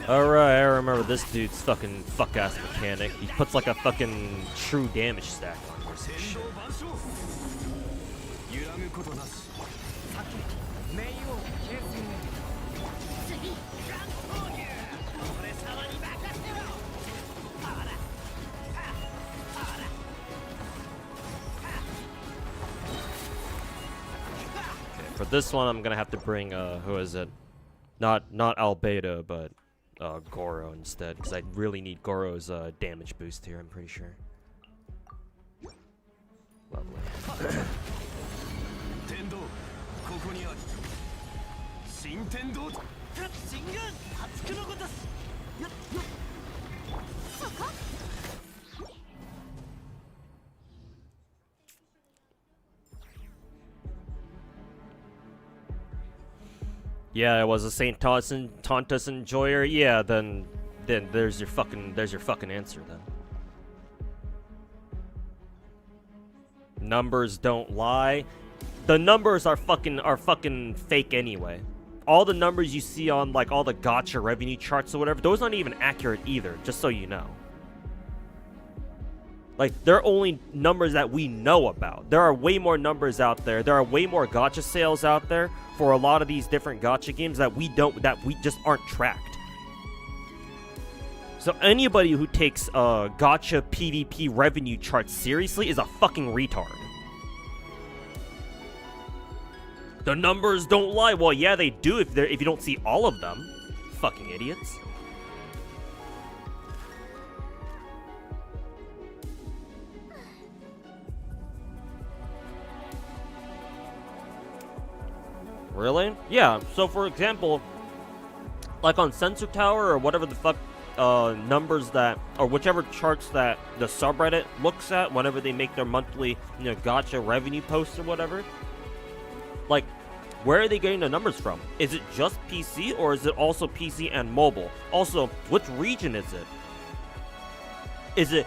Alright, I remember this dude's fucking fuck-ass mechanic. He puts like a fucking true damage stack on or some shit.
揺らぐことなし
名誉形成
次
For this one, I'm gonna have to bring, who is it? Not Albedo, but Goro instead, because I really need Goro's damage boost here, I'm pretty sure. Lovely.
天道ここにある新天道新軍熱くのごとすよっよっ
Yeah, it was a Saint Tontus enjoyer. Yeah, then there's your fucking answer then. Numbers don't lie. The numbers are fucking fake anyway. All the numbers you see on like all the gacha revenue charts or whatever, those aren't even accurate either, just so you know. Like, they're only numbers that we know about. There are way more numbers out there. There are way more gacha sales out there for a lot of these different gacha games that we just aren't tracked. So anybody who takes gacha PvP revenue charts seriously is a fucking retard. The numbers don't lie. Well, yeah, they do if you don't see all of them. Fucking idiots. Really? Yeah, so for example, like on Sensor Tower or whatever the fuck numbers that, or whichever charts that the subreddit looks at whenever they make their monthly, gacha revenue posts or whatever, like, where are they getting the numbers from? Is it just PC or is it also PC and mobile? Also, which region is it? Is it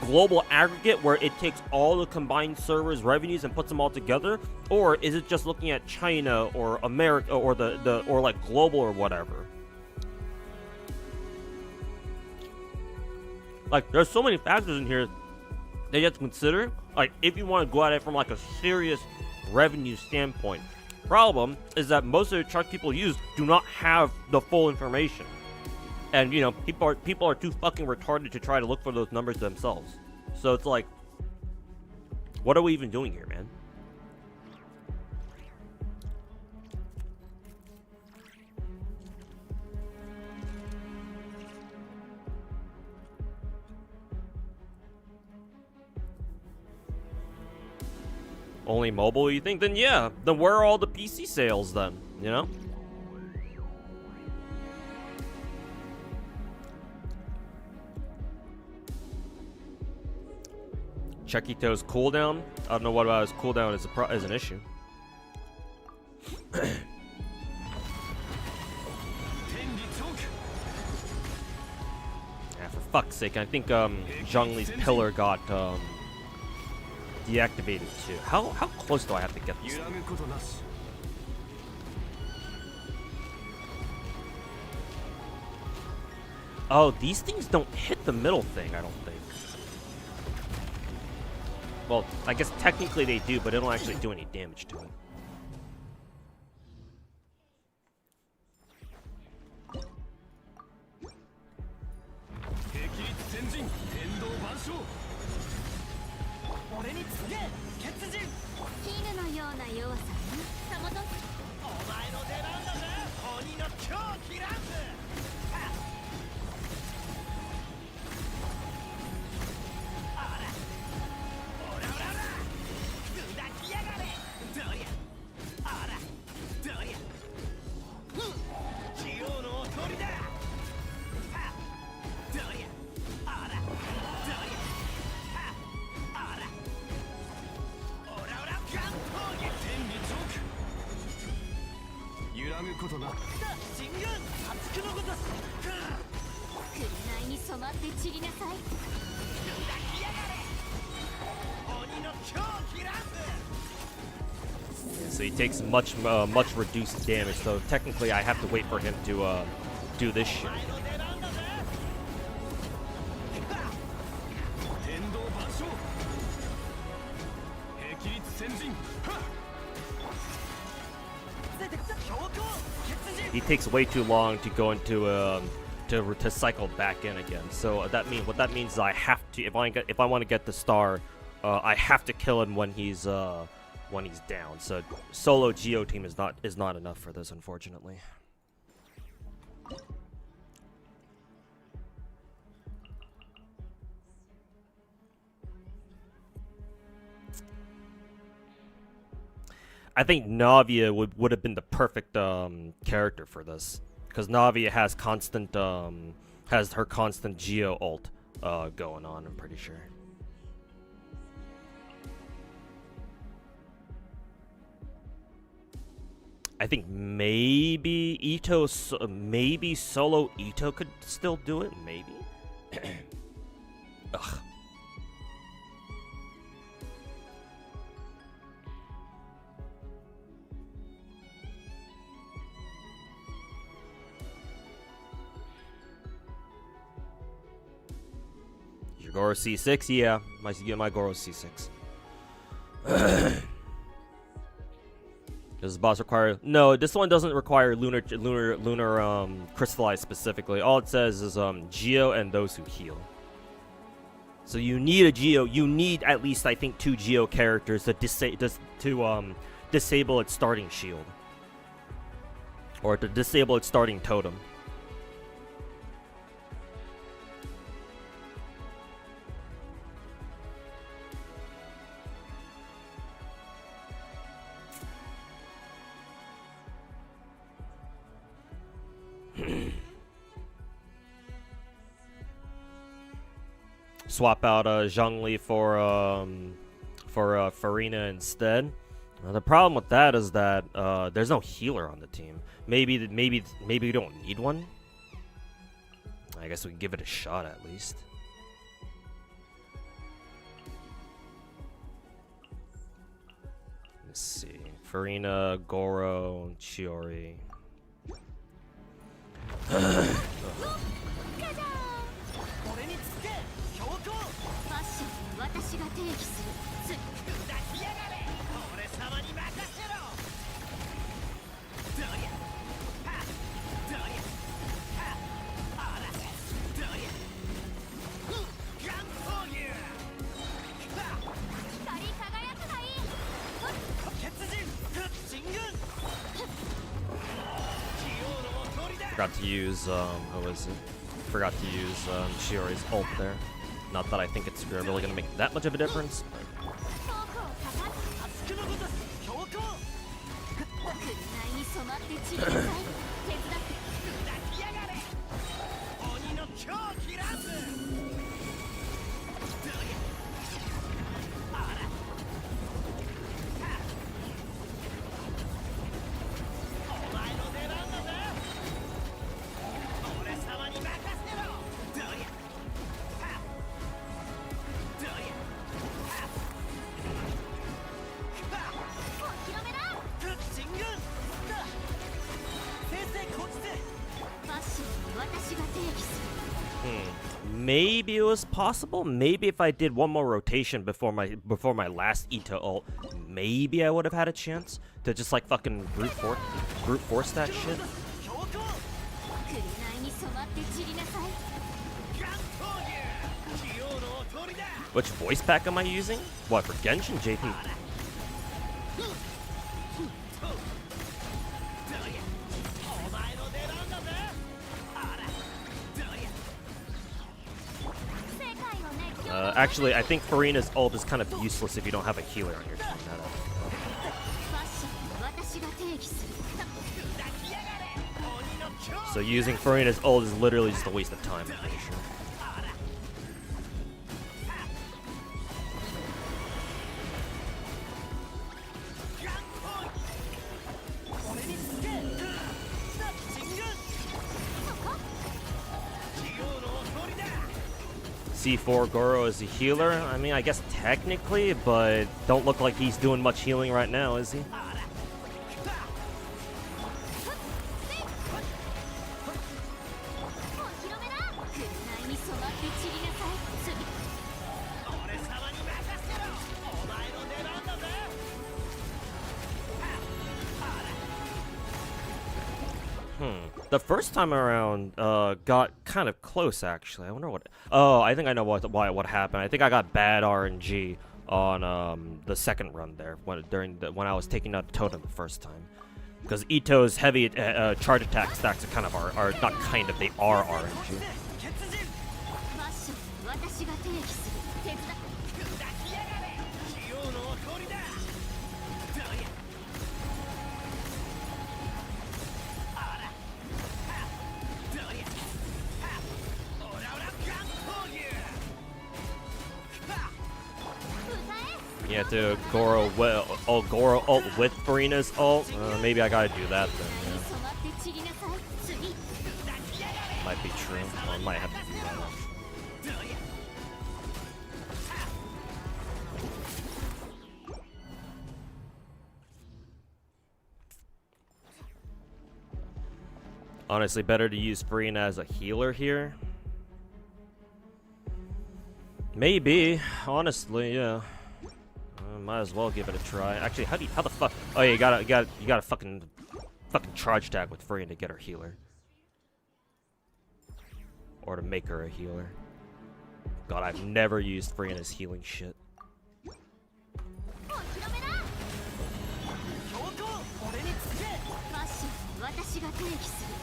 global aggregate where it takes all the combined servers revenues and puts them all together, or is it just looking at China or America or or like global or whatever? Like, there's so many factors in here that you have to consider, like, if you want to go at it from like a serious revenue standpoint. Problem is that most of the chart people use do not have the full information. And, people are too fucking retarded to try to look for those numbers themselves. So it's like, what are we even doing here, man? Only mobile, you think? Then yeah. Then where are all the PC sales then? Chekito's cooldown. I don't know what about his cooldown is an issue. Yeah, for fuck's sake, I think Zhongli's pillar got deactivated too. How close do I have to get this? Oh, these things don't hit the middle thing, I don't think. Well, I guess technically they do, but they don't actually do any damage to it. So he takes much reduced damage, so technically I have to wait for him to do this shit. He takes way too long to go into to cycle back in again. So what that means is I have to, if I want to get the star, I have to kill him when he's down. So solo Geo team is not enough for this, unfortunately. I think Navia would have been the perfect character for this, because Navia has her constant Geo ult going on. I'm pretty sure. I think maybe maybe solo Ito could still do it. Maybe. Ugh. Goro C6, yeah. My Goro C6. Does the boss require? No, this one doesn't require lunar crystallize specifically. All it says is Geo and those who heal. So you need a Geo. You need at least, I think, 2 Geo characters to disable its starting shield, or to disable its starting totem. Swap out Zhongli for Farina instead. The problem with that is that there's no healer on the team. Maybe we don't need one. I guess we can give it a shot at least. Let's see. Farina, Goro, Chiori. Forgot to use Forgot to use Shiori's ult there. Not that I think it's really gonna make that much of a difference. Maybe it was possible. Maybe if I did one more rotation before my last Ito ult, maybe I would have had a chance to just like fucking brute force that shit. Which voice pack am I using? What, for Genshin? JP? Actually, I think Farina's ult is kind of useless if you don't have a healer on your team. So using Farina's ult is literally just a waste of time, I'm pretty sure. C4 Goro is a healer. I mean, I guess technically, but don't look like he's doing much healing right now, is he? The first time around, got kind of close actually. I wonder what. Oh, I think I know what happened. I think I got bad RNG on the second run there when I was taking out Totem the first time, because Ito's heavy charge attack stacks are not kind of, they are RNG.
マッション私が提起する手伝
You have to Goro ult with Farina's ult. Maybe I gotta do that then.
染まって散りなさい次
Yeah. Might be true. Or I might have to do that. Honestly, better to use Farina as a healer here. Maybe, honestly, yeah. Might as well give it a try. Actually, how the fuck? Oh yeah, you gotta fucking charge attack with Farina to get her healer, or to make her a healer. God, I've never used Farina's healing shit.
お披露目だマッション私が提起する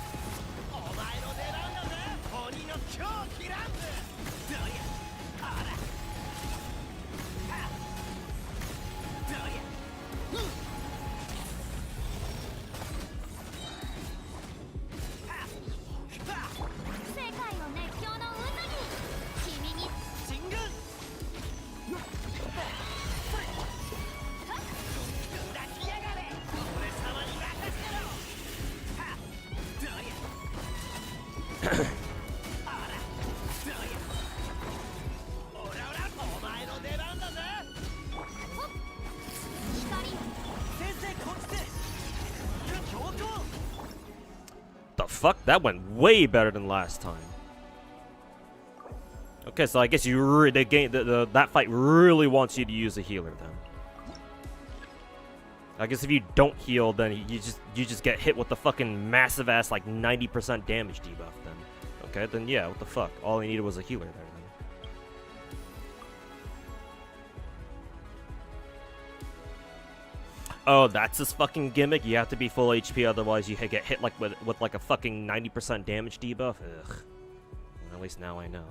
世界を熱狂の渦に君に
The fuck? That went way better than last time. Okay, so I guess that fight really wants you to use a healer then. I guess if you don't heal, then you just get hit with the fucking massive ass like 90% damage debuff then. Okay, then yeah, what the fuck? All I needed was a healer there then. Oh, that's his fucking gimmick? You have to be full HP, otherwise you get hit like with like a fucking 90% damage debuff? Ugh. Well, at least now I know.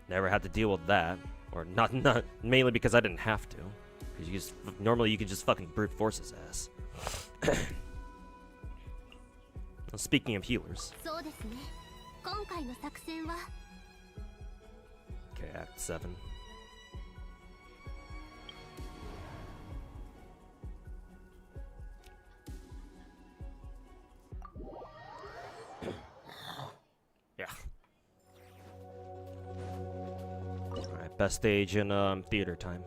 Never had to deal with that. Or not mainly because I didn't have to. Because normally you can just fucking brute force his ass. Well, speaking of healers.
そうですね今回の作戦は
Okay, Act 7. Yeah. Alright, best stage in theater time.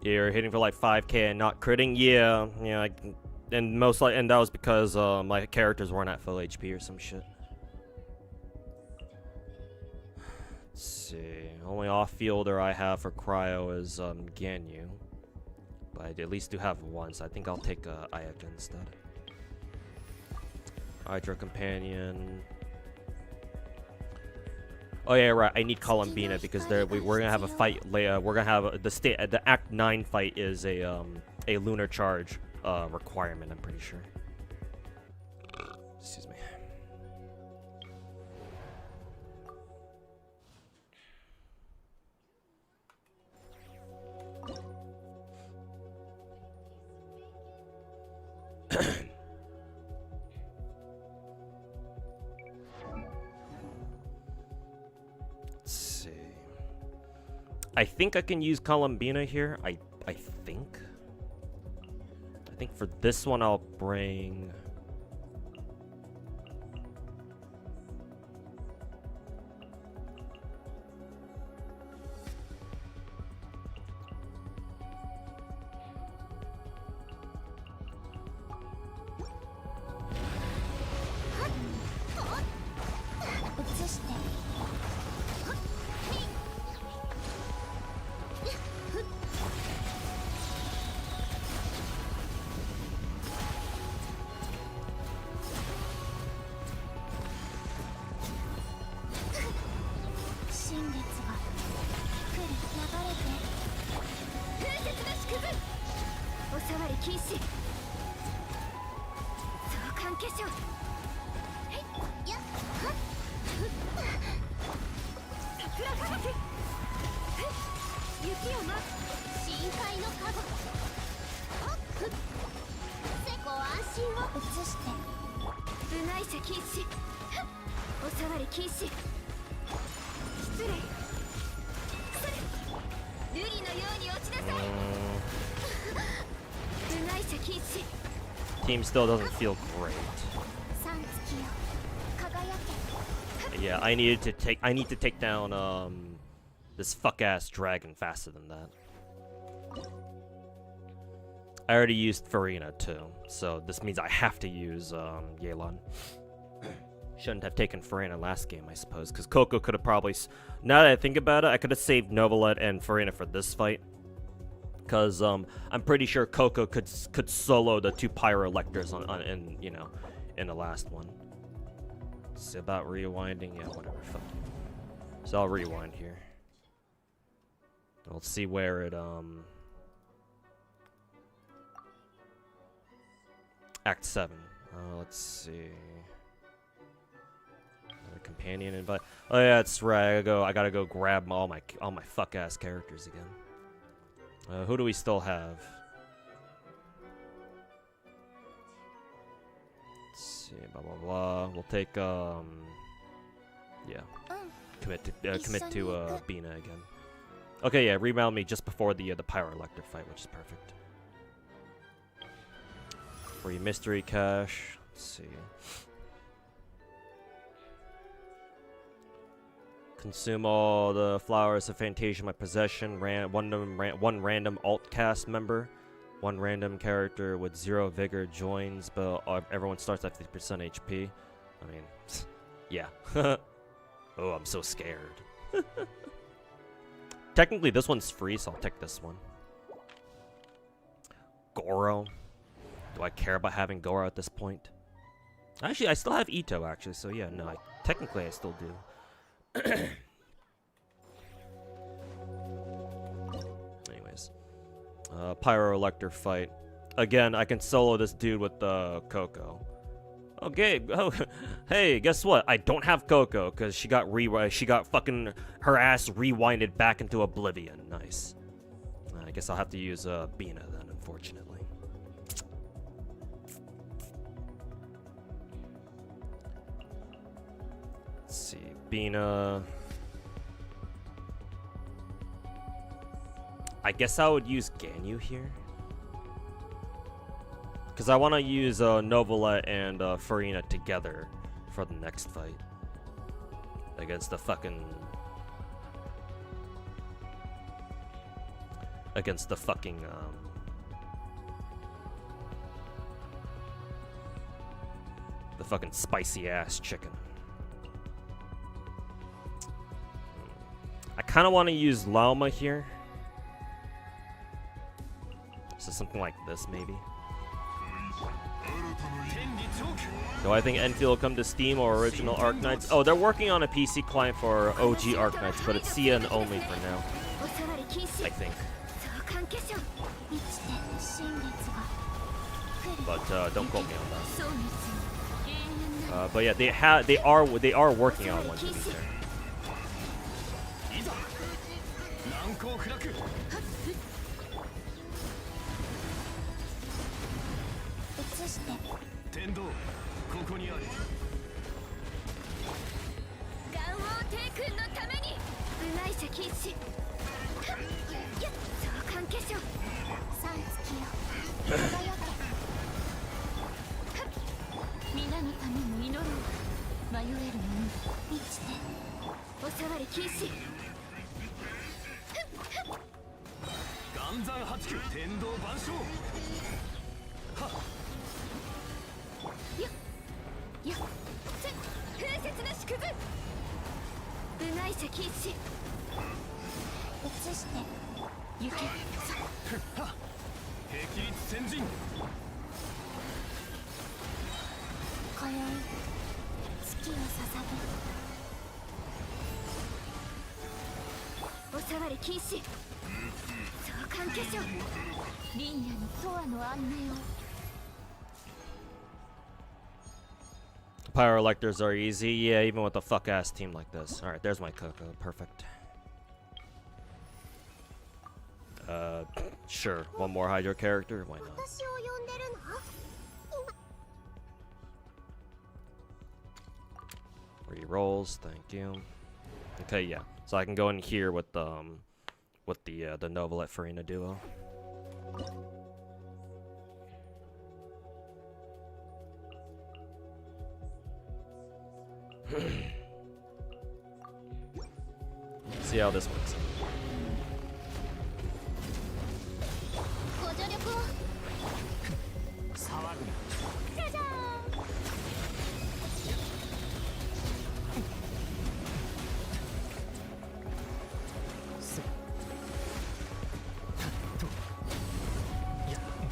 You're hitting for like 5k and not critting? Yeah, and that was because my characters weren't at full HP or some shit. Let's see. Only off-fielder I have for cryo is Ganyu. But I at least do have one, so I think I'll take Ayaka instead. Hydro Companion. Oh yeah, right. I need Columbina because we're gonna have a fight. We're gonna have the Act 9 fight is a lunar charge requirement. I'm pretty sure. Excuse me. Let's see. I think I can use Columbina here. I think. I think for this one I'll bring. Team still doesn't feel great. Yeah, I need to take down this fuck ass dragon faster than that. I already used Farina too, so this means I have to use Yelan. Shouldn't have taken Farina last game, I suppose, because Coco could have probably. Now that I think about it, I could have saved Novalet and Farina for this fight. Because I'm pretty sure Coco could solo the 2 Pyro Electors in the last one. See about rewinding? Yeah, whatever. Fuck you. So I'll rewind here. We'll see where it Act 7. Let's see. Another companion invite. Oh yeah, that's right. I gotta go grab all my fuck ass characters again. Who do we still have? Let's see, blah blah blah. We'll take yeah. Commit to Bina again. Okay, yeah, rebound me just before the Pyro Elector fight, which is perfect. Free mystery cache. Let's see. Consume all the flowers of Fantasia in my possession. One random alt cast member. One random character with 0 vigor joins, but everyone starts at 50% HP. I mean, yeah. Oh, I'm so scared. Technically, this one's free, so I'll take this one. Goro. Do I care about having Goro at this point? Actually, I still have Ito, actually, so yeah, no, technically I still do. Anyways, Pyro Elector fight. Again, I can solo this dude with Coco. Okay. Oh, hey, guess what? I don't have Coco because she got fucking her ass rewinded back into oblivion. Nice. I guess I'll have to use Bina then, unfortunately. Let's see, Bina. I guess I would use Ganyu here. Because I want to use Novalet and Farina together for the next fight. Against the fucking... the fucking spicy ass chicken. I kind of want to use Lauma here. Since something like this, maybe.
天理チョーク
Do I think Enfield will come to Steam or original Arknights? Oh, they're working on a PC client for OG Arknights, but it's CN only for now,
お触り禁止
I think.
相関化粧満ちて新月が来る
But don't quote me on that.
そうにつ永遠な
But yeah, they are working on one, to be fair.
いざ難攻不落
移して
天道ここにある
元王帝君のために部外者禁止相関化粧三月よ輝け皆のために祈ろう迷える者満ちてお触り禁止
岩山八九天道万象はっ
よっ風雪なしくず部外者禁止移して行け
はっ霹靂先陣
今宵月を捧げお触り禁止相関化粧林野に永遠の安寧を
Pyro electors are easy, yeah, even with a fuck ass team like this. Alright, there's my Coco, perfect. Sure, one more Hydro character, why not?
私を呼んでるの
Rerolls, thank you. Okay, yeah, so I can go in here with the Novalet Farina duo. See how this works.
ご助力を
騒ぐな
じゃじゃーん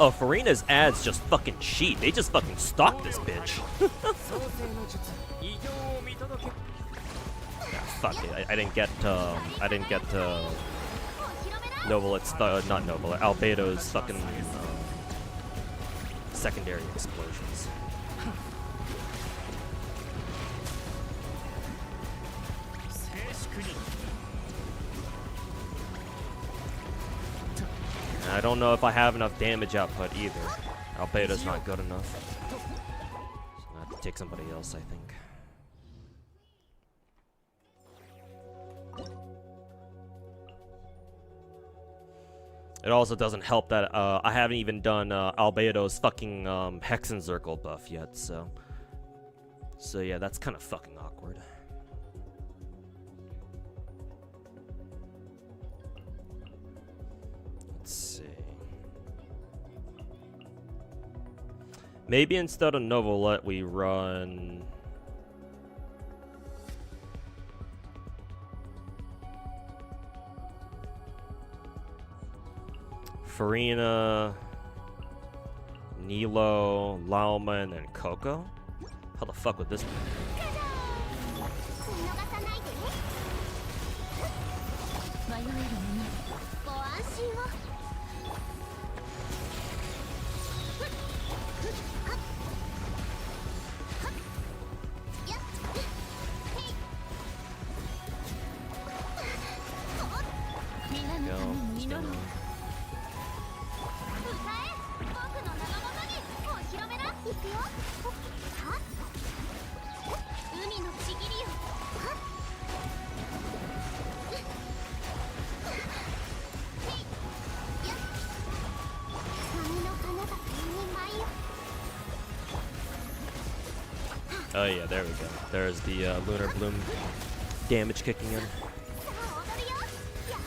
Oh, Farina's ads just fucking cheat. They just fucking stalk this bitch.
創世の術偉業を見届け
Yeah, fuck it. I didn't get Novalet's not Novalet, Albedo's fucking secondary explosions. And I don't know if I have enough damage output either. Albedo's not good enough. So I have to take somebody else, I think. It also doesn't help that I haven't even done Albedo's fucking Hexen Circle buff yet, so yeah, that's kind of fucking awkward. Let's see. Maybe instead of Novalet, we run. Farina, Nilo, Lauma, and then Coco? How the fuck would this be?
見逃さないでね迷える者ご安心を 皆のために祈ろう歌え僕の名のもとにお披露目だ行くよはっ海のちぎりよはっへいやっ波の花が天に舞いよ
Oh yeah, there we go. There's the Lunar Bloom damage kicking in.
さあ踊るよやっ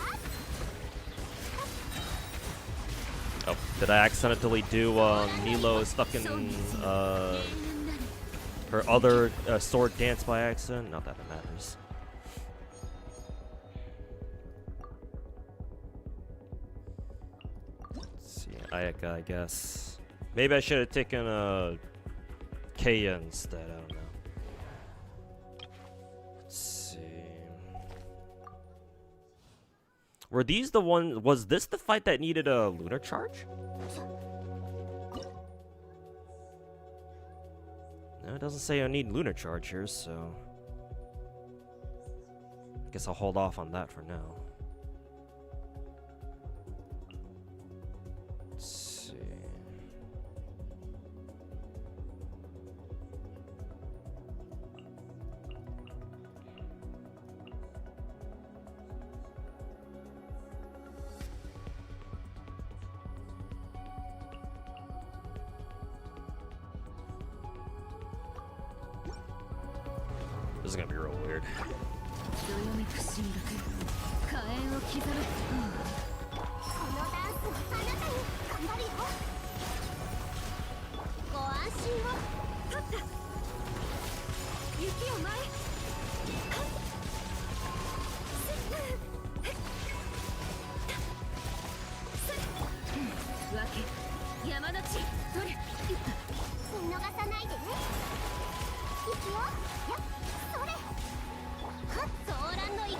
Oh, did I accidentally do Nilo's fucking her other sword dance by accident? Not that it matters. Let's see. Ayaka, I guess. Maybe I should have taken a Kaya instead. I don't know. Let's see. Were these the ones? Was this the fight that needed a lunar charge? No, it doesn't say I need lunar charge here, so I guess I'll hold off on that for now. Let's see. This is gonna be real weird.
どよめく神楽火炎を刻む、このダンスはあなたに頑張るよ。ご安心を。取った雪を前分け山の地取る見逃さないでね。息をやっそれはっソーランの一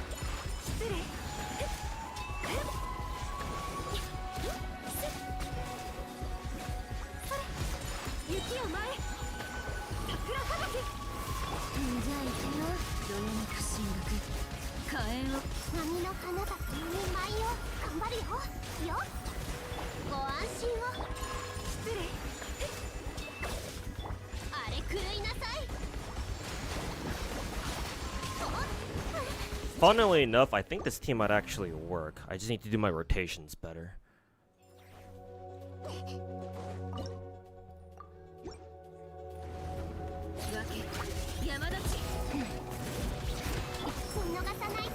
失礼雪を前桜吹雪じゃあ行くよ。どよめく神楽火炎を波の花が君に舞を頑張るよ。よご安心を。失礼あれ狂いなさい。
Funnily enough, I think this team might actually work. I just need to do my rotations better.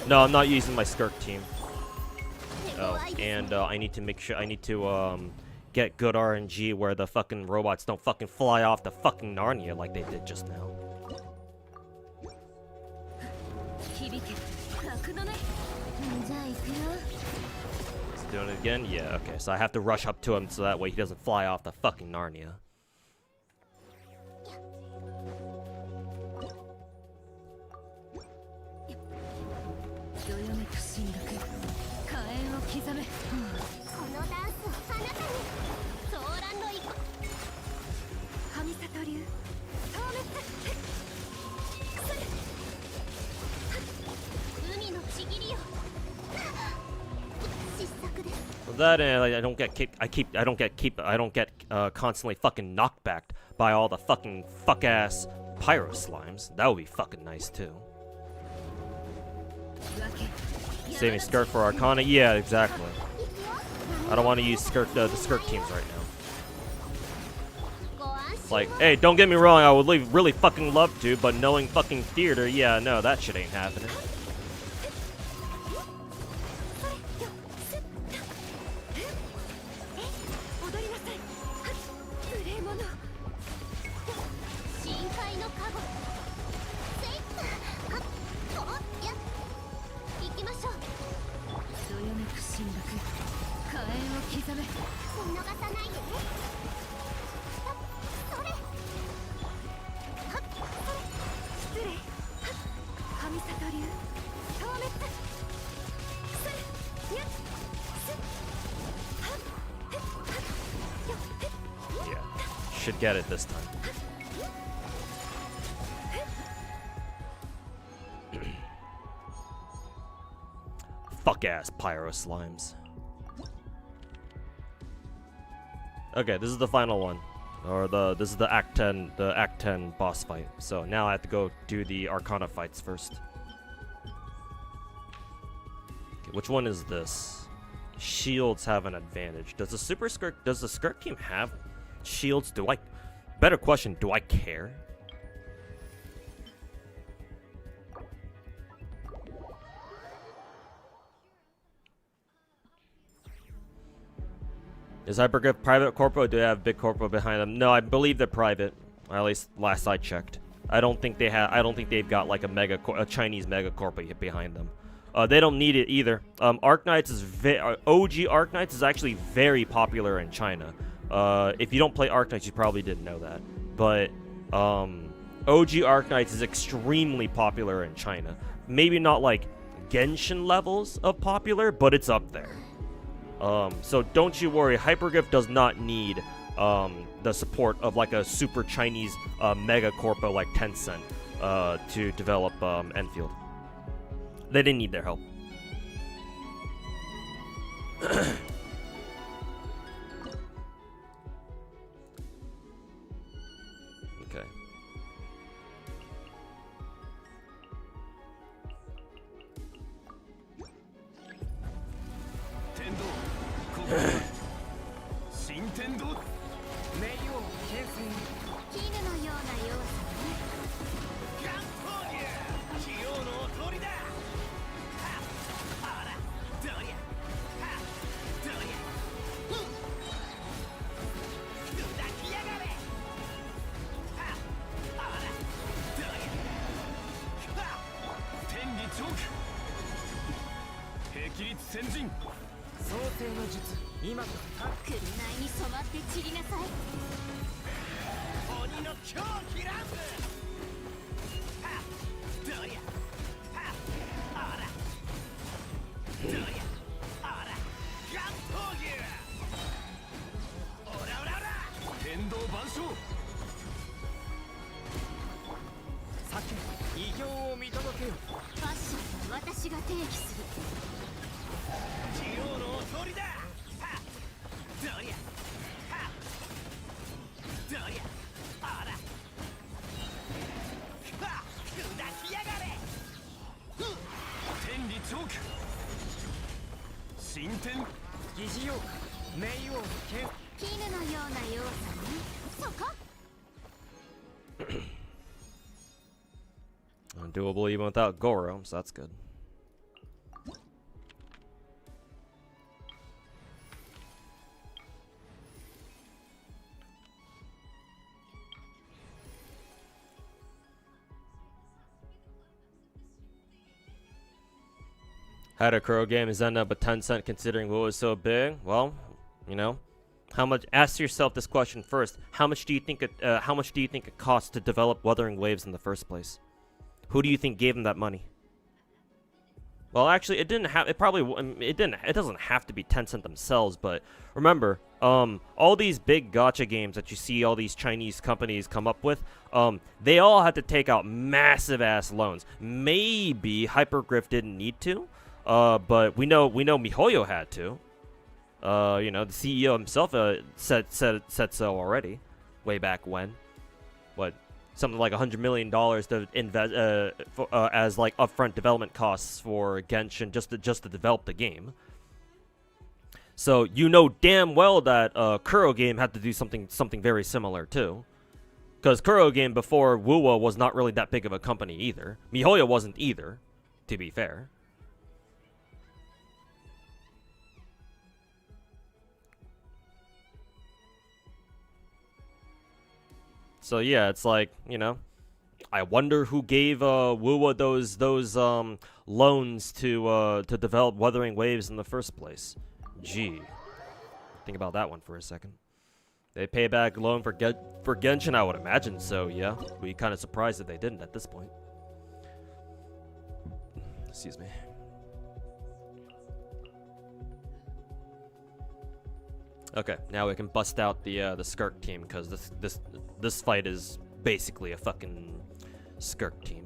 No, I'm not using my Skirk team. Oh, and I need to make sure I need to get good RNG where the fucking robots don't fucking fly off the fucking Narnia like they did just now. Is he doing it again? Yeah, okay. So I have to rush up to him so that way he doesn't fly off the fucking Narnia. That and I don't get constantly fucking knocked back by all the fucking fuck ass pyro slimes. That would be fucking nice too. Saving Skirk for Arcana? Yeah, exactly. I don't want to use Skirk, the Skirk teams right now. Like, hey, don't get me wrong, I would really fucking love to, but knowing fucking theater, yeah, no, that shit ain't happening. Should get it this time. Fuck ass pyro slimes. Okay, this is the final one. Or this is the Act 10 boss fight. So now I have to go do the Arcana fights first. Okay, which one is this? Shields have an advantage. Does the Skirk team have shields? Better question, do I care? Is Hypergriff private corpo, or do they have big corpo behind them? No, I believe they're private. Or at least last I checked. I don't think they've got like a Chinese mega corpo behind them. They don't need it either. Arknights is OG Arknights is actually very popular in China. If you don't play Arknights, you probably didn't know that. But OG Arknights is extremely popular in China. Maybe not like Genshin levels of popular, but it's up there. So don't you worry, Hypergriff does not need the support of like a super Chinese mega corpo like Tencent to develop Enfield. They didn't need their help. Okay. Undoable even without Goro, so that's good. Had a Kuro game is end up with Tencent considering what was so big? Well, you know, how much? Ask yourself this question first. How much do you think it costs to develop Wuthering Waves in the first place? Who do you think gave them that money? Well, actually, it didn't have. It probably. It didn't. It doesn't have to be Tencent themselves. But remember, all these big gacha games that you see all these Chinese companies come up with, they all had to take out massive ass loans. Maybe Hypergriff didn't need to, but we know MiHoYo had to. You know, the CEO himself said so already, way back when. What? Something like $100 million to invest as like upfront development costs for Genshin just to develop the game. So you know damn well that Kuro game had to do something very similar too, because Kuro game before Wuwa was not really that big of a company either. MiHoYo wasn't either, to be fair. So yeah, it's like, you know, I wonder who gave Wuwa those loans to develop Wuthering Waves in the first place. Gee, think about that one for a second. They pay back loan for Genshin, I would imagine so. Yeah, we kind of surprised that they didn't at this point. Excuse me. Okay, now we can bust out the Skirk team, because this fight is basically a fucking Skirk team.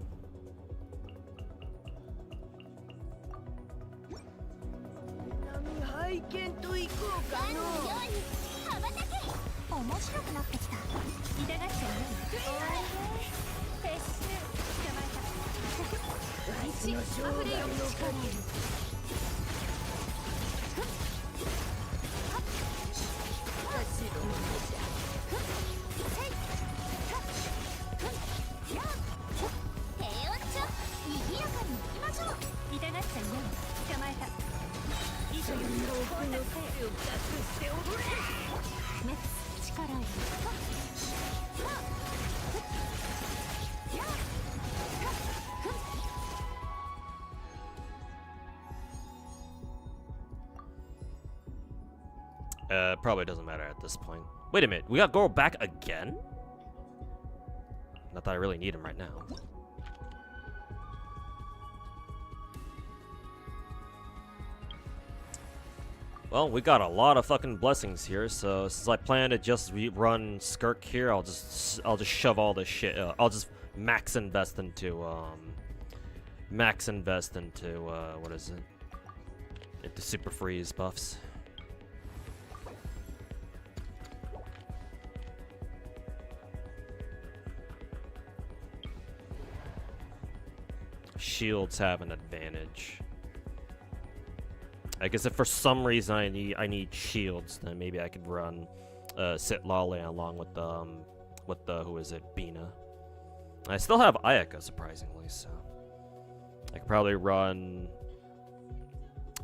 Probably doesn't matter at this point. Wait a minute, we got Goro back again? Not that I really need him right now. Well, we got a lot of fucking blessings here, so since I plan to just run Skirk here, I'll just shove all this shit. I'll just max invest into what is it? Into Super Freeze buffs. Shields have an advantage. I guess if for some reason I need shields, then maybe I could run Sit Lale along with who is it, Bina. I still have Ayaka surprisingly, so I could probably run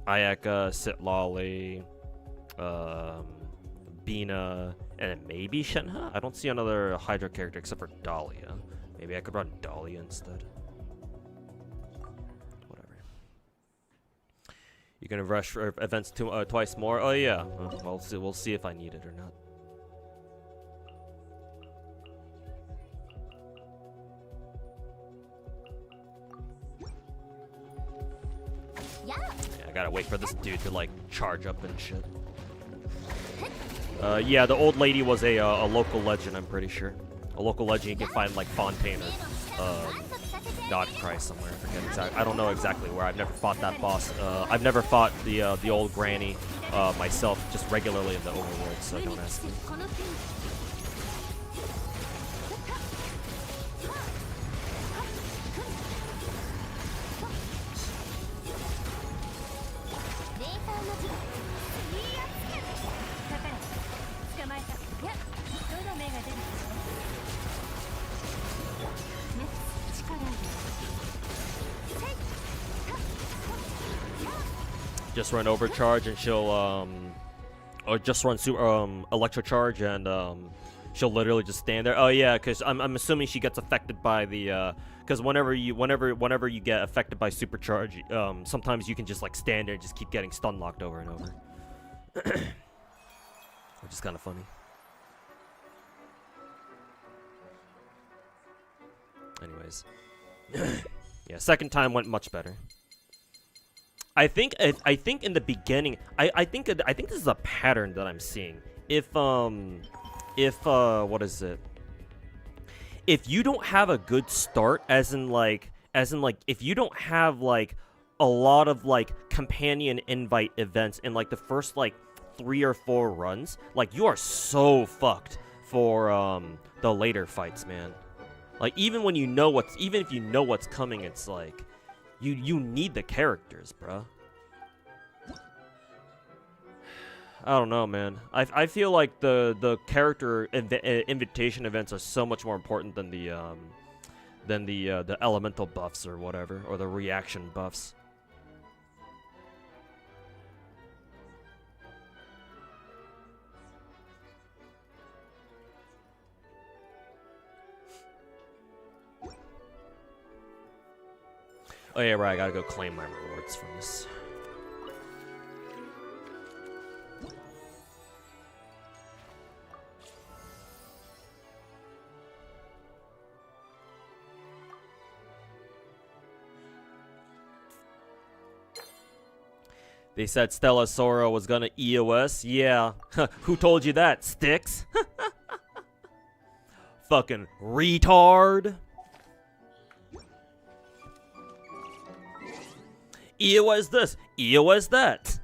Ayaka, Sit Lale, Bina, and then maybe Shenhe. I don't see another Hydra character except for Dahlia. Maybe I could run Dahlia instead. You gonna rush for events twice more? Oh yeah. Well, we'll see if I need it or not. Yeah, I gotta wait for this dude to like charge up and shit. Yeah, the old lady was a local legend. I'm pretty sure. A local legend you can find like Fontaine or God Christ somewhere. I forget exactly. I don't know exactly where. I've never fought that boss. I've never fought the old granny myself, just regularly in the overworld. So don't ask me. Just run overcharge and she'll or just run electro charge and she'll literally just stand there. Oh yeah, because I'm assuming she gets affected by the because whenever you get affected by supercharge, sometimes you can just like stand there and just keep getting stun locked over and over, which is kind of funny. Anyways, yeah, second time went much better. I think in the beginning, I think this is a pattern that I'm seeing. If what is it? If you don't have a good start, as in like if you don't have like a lot of like companion invite events in like the first like 3 or 4 runs, like you are so fucked for the later fights, man. Like even if you know what's coming, it's like you need the characters, bro. I don't know, man. I feel like the character invitation events are so much more important than the elemental buffs or whatever, or the reaction buffs. Oh yeah, right, I gotta go claim my rewards from this. They said Stella Sora was gonna EOS. Yeah. Who told you that, Sticks? Fucking retard. EOS this, EOS that.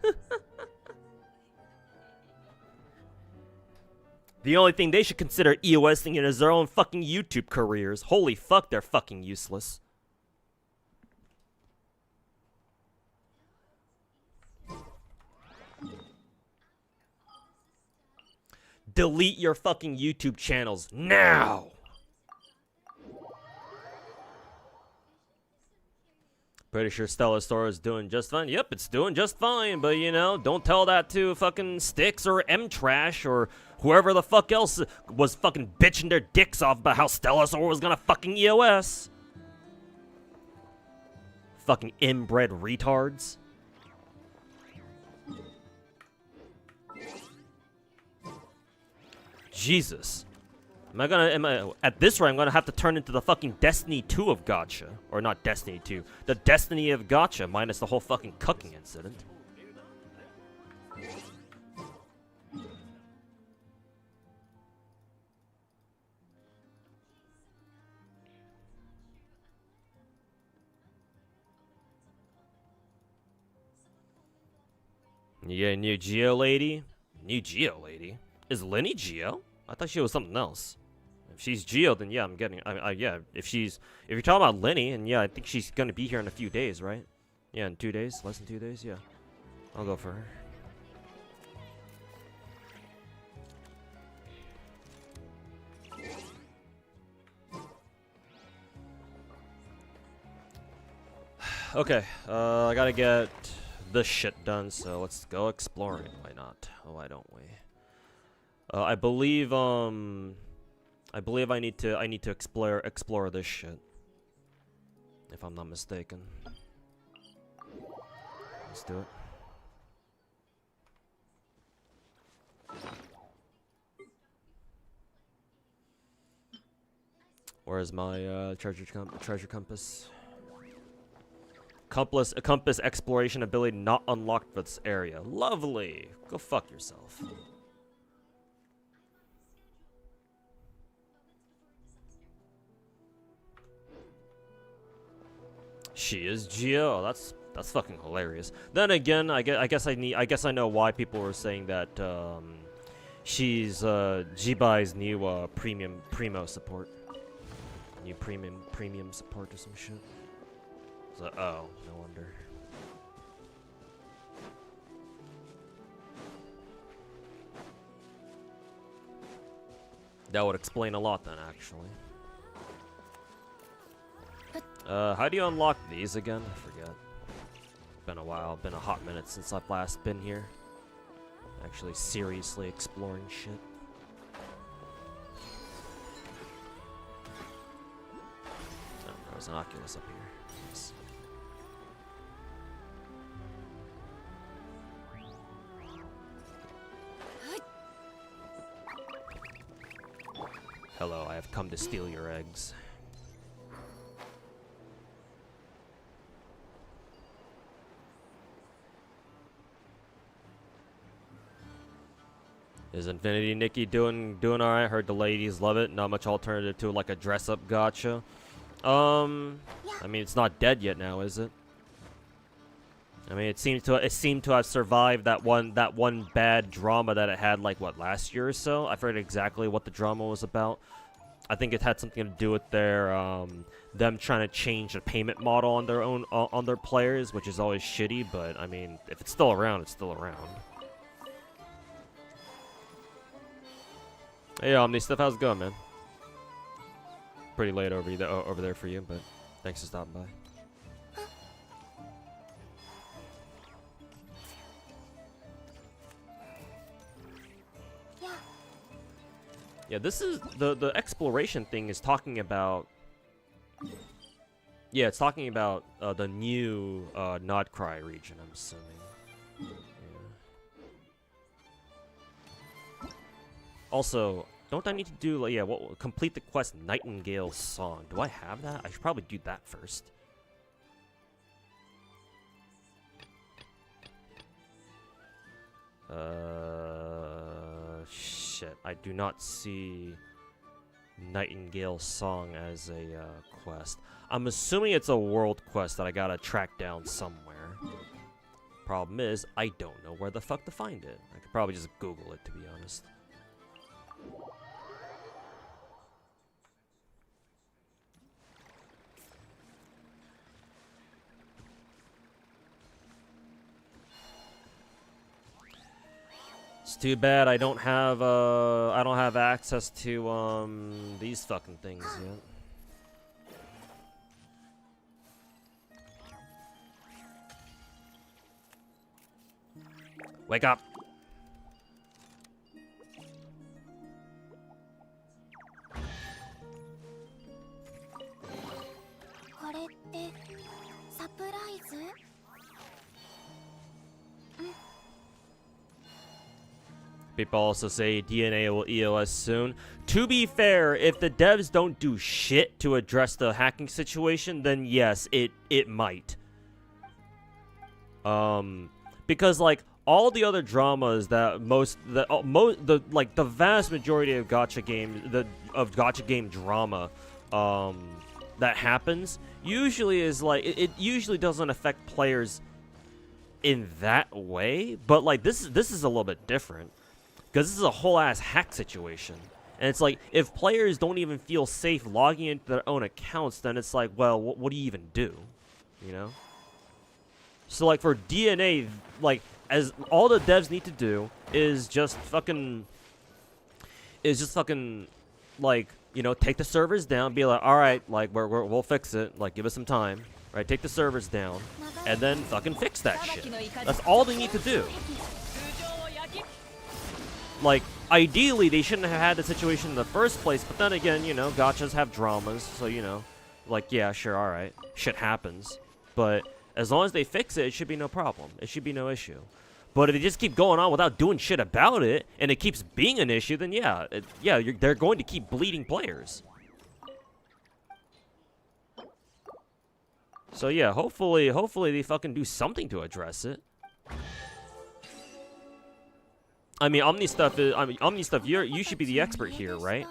The only thing they should consider EOSing it is their own fucking YouTube careers. Holy fuck, they're fucking useless. Delete your fucking YouTube channels now. Pretty sure Stella Sora is doing just fine. Yep, it's doing just fine, but you know, don't tell that to fucking Sticks or M-Trash or whoever the fuck else was fucking bitching their dicks off about how Stella Sora was gonna fucking EOS. Fucking inbred retards. Jesus. At this rate, I'm gonna have to turn into the fucking Destiny 2 of Gacha. Or not Destiny 2. The Destiny of Gacha, minus the whole fucking cucking incident. Yeah, new Geo lady? New Geo lady? Is Lenny Geo? I thought she was something else. If she's Geo, then yeah, I'm getting. Yeah. If you're talking about Lenny, and yeah, I think she's gonna be here in a few days, right? Yeah, in 2 days, less than 2 days. Yeah, I'll go for her. Okay, I gotta get this shit done, so let's go exploring. Why not? Why don't we? I believe I need to explore this shit. If I'm not mistaken. Let's do it. Where's my treasure compass? Compass exploration ability not unlocked for this area. Lovely. Go fuck yourself. She is Geo. That's fucking hilarious. Then again, I guess I know why people were saying that she's Jibai's new primo support. New premium support or some shit. So, oh, no wonder. That would explain a lot then, actually. How do you unlock these again? I forget. Been a while, been a hot minute since I've last been here. Actually seriously exploring shit. Oh, there's an Oculus up here. Nice. Hello, I have come to steal your eggs. Is Infinity Nikki doing alright? Heard the ladies love it. Not much alternative to like a dress-up gacha. I mean, it's not dead yet now, is it? I mean, it seemed to have survived that one bad drama that it had like what, last year or so. I forget exactly what the drama was about. I think it had something to do with their them trying to change the payment model on their own on their players, which is always shitty. But I mean, if it's still around, it's still around. Hey, Omni stuff, how's it going, man? Pretty late over there for you, but thanks for stopping by. Yeah, this is the exploration thing is talking about. Yeah, it's talking about the new Nodcry region, I'm assuming. Yeah. Also, don't I need to do like complete the quest Nightingale Song? Do I have that? I should probably do that first. Shit, I do not see Nightingale Song as a quest. I'm assuming it's a world quest that I gotta track down somewhere. Problem is, I don't know where the fuck to find it. I could probably just Google it, to be honest. It's too bad I don't have access to these fucking things yet. Wake up. People also say DNA will EOS soon. To be fair, if the devs don't do shit to address the hacking situation, then yes, it might. Because like all the other dramas that the vast majority of gacha games, gacha game drama, that happens usually is like it usually doesn't affect players in that way, but like this is a little bit different because this is a whole ass hack situation, and it's like if players don't even feel safe logging into their own accounts, then it's like, well, what do you even do, you know? So like for DNA, like as all the devs need to do is just fucking like, you know, take the servers down, be like, all right, like we'll fix it, like give us some time, right? Take the servers down, and then fucking fix that shit. That's all they need to do. Like ideally, they shouldn't have had the situation in the first place, but then again, you know, gachas have dramas, so you know, like yeah, sure, all right, shit happens, but as long as they fix it, it should be no problem. It should be no issue. But if they just keep going on without doing shit about it, and it keeps being an issue, then yeah, they're going to keep bleeding players. So yeah, hopefully they fucking do something to address it. I mean, Omni stuff, you should be the expert here, right?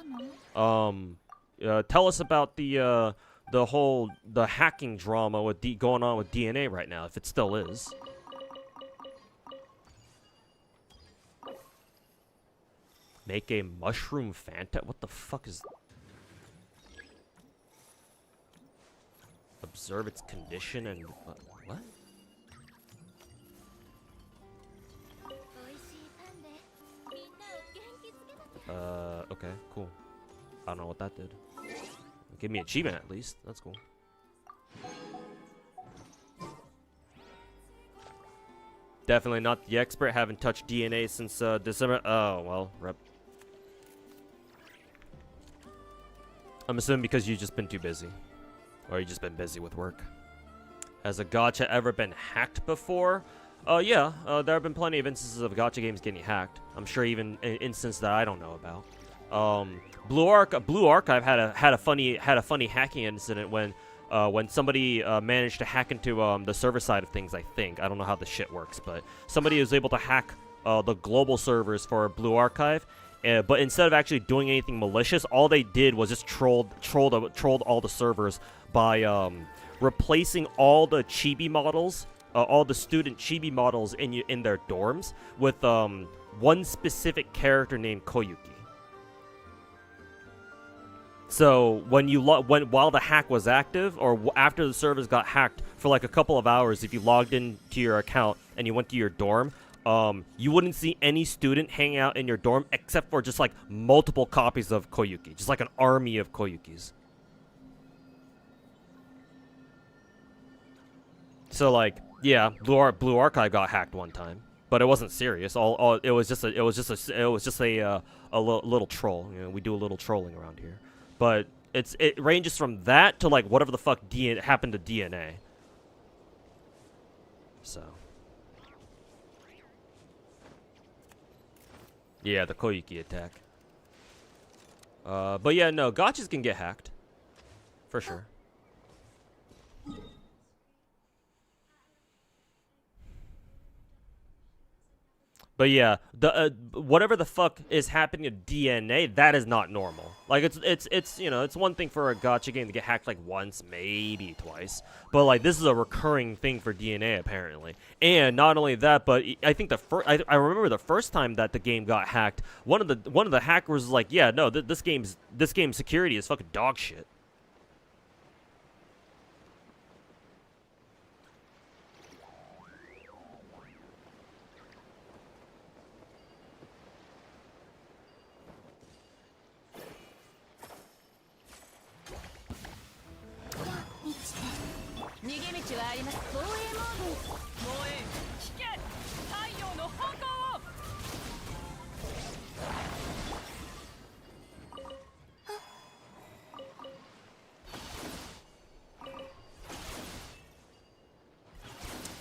Tell us about the hacking drama with going on with DNA right now, if it still is. Make a mushroom Fanta? What the fuck is... Observe its condition and... what? Okay, cool. I don't know what that did. Give me an achievement at least. That's cool. Definitely not the expert. Haven't touched DNA since December. Oh, well, rep. I'm assuming because you've just been too busy. Or you've just been busy with work. Has a gacha ever been hacked before? Yeah. There have been plenty of instances of gacha games getting hacked. I'm sure even an instance that I don't know about. Blue Archive had a funny hacking incident when somebody managed to hack into the server side of things. I think I don't know how the shit works, but somebody was able to hack the global servers for Blue Archive. But instead of actually doing anything malicious, all they did was just trolled all the servers by replacing all the chibi models, all the student chibi models in their dorms with one specific character named Koyuki. So while the hack was active, or after the servers got hacked for like a couple of hours, if you logged into your account and you went to your dorm, you wouldn't see any student hanging out in your dorm except for just like multiple copies of Koyuki, just like an army of Koyukis. So like, yeah, Blue Archive got hacked one time, but it wasn't serious. It was just a little troll. You know, we do a little trolling around here, but it ranges from that to like whatever the fuck happened to DNA. So. Yeah, the Koyuki attack. But yeah, no, gachas can get hacked. For sure. But yeah, the whatever the fuck is happening to DNA, that is not normal. Like it's you know, it's one thing for a gacha game to get hacked like once, maybe twice, but like this is a recurring thing for DNA apparently. And not only that, but I think I remember the first time that the game got hacked, one of the hackers was like, yeah, no, this game's security is fucking dog shit.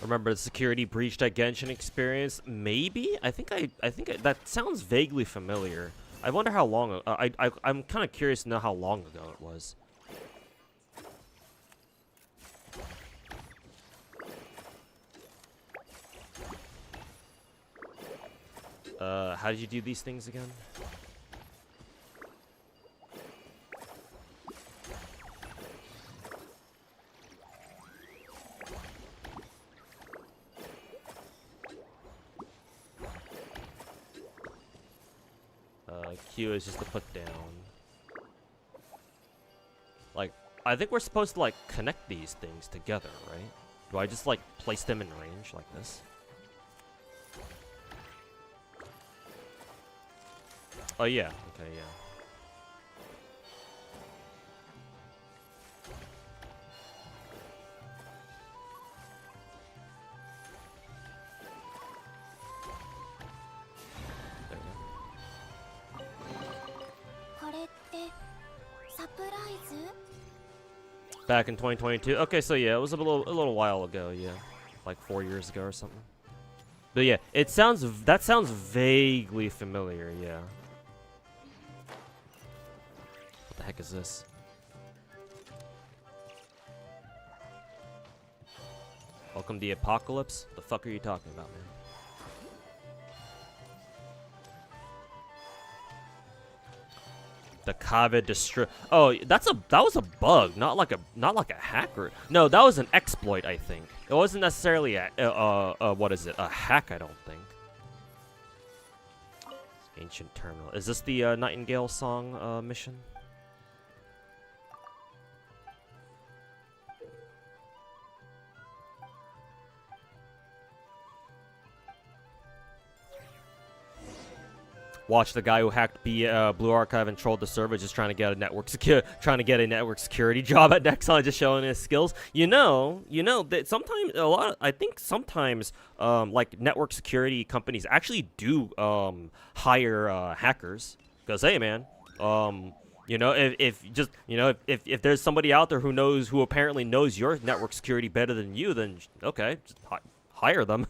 Remember the security breached at Genshin experience? Maybe? I think that sounds vaguely familiar. I wonder how long. I'm kind of curious to know how long ago it was. How did you do these things again? Q is just to put down. Like, I think we're supposed to, like, connect these things together, right? Do I just, like, place them in range like this? Oh, yeah. Okay, yeah. There we go.
これってサプライズ？
Back in 2022. Okay, so yeah, it was a little while ago, yeah. Like 4 years ago or something. But yeah, that sounds vaguely familiar, yeah. What the heck is this? Welcome to the apocalypse? The fuck are you talking about, man? The Kaveh destroy. Oh, that was a bug, not like a hacker. No, that was an exploit, I think. It wasn't necessarily a what is it? A hack, I don't think. Ancient terminal. Is this the Nightingale song mission? Watch the guy who hacked Blue Archive and trolled the server, just trying to get a network security job at Nexon, just showing his skills. You know that sometimes like network security companies actually do hire hackers, because hey man, you know, if there's somebody out there who apparently knows your network security better than you, then okay, just hire them.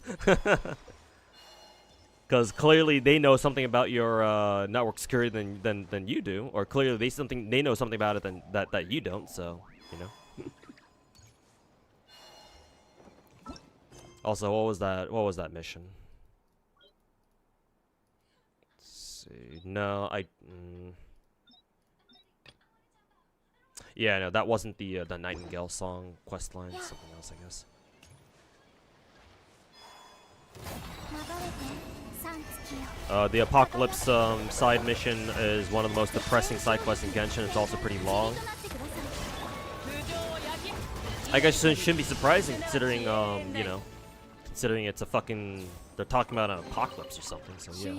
Because clearly they know something about your network security than you do, or clearly they know something about it that you don't. So you know. Also, what was that mission? Let's see. No, yeah, no, that wasn't the Nightingale song quest line. Something else, I guess. The Apocalypse side mission is one of the most depressing side quests in Genshin. It's also pretty long. I guess it shouldn't be surprising considering, you know, considering it's a fucking... They're talking about an apocalypse or something, so yeah.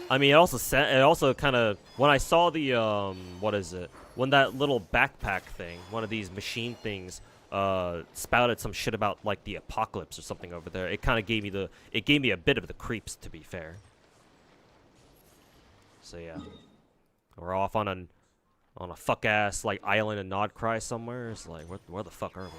I mean, it also kind of... When I saw the, what is it? When that little backpack thing, one of these machine things... spouted some shit about like the apocalypse or something over there. It kind of gave me a bit of the creeps, to be fair. So yeah, we're off on a fuck ass like island in Nodcry somewhere. It's like where the fuck are we?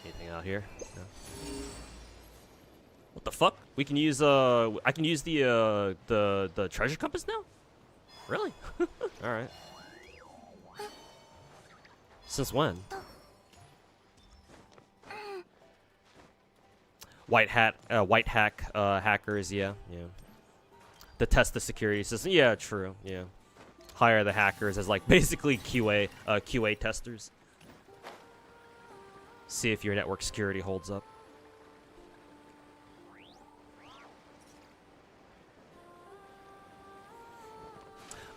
Anything out here? No. What the fuck? We can use I can use the treasure compass now? Really? All right. Since when? White hack hackers, yeah. To test the security system. Yeah, true. Yeah. Hire the hackers as like basically QA testers. See if your network security holds up.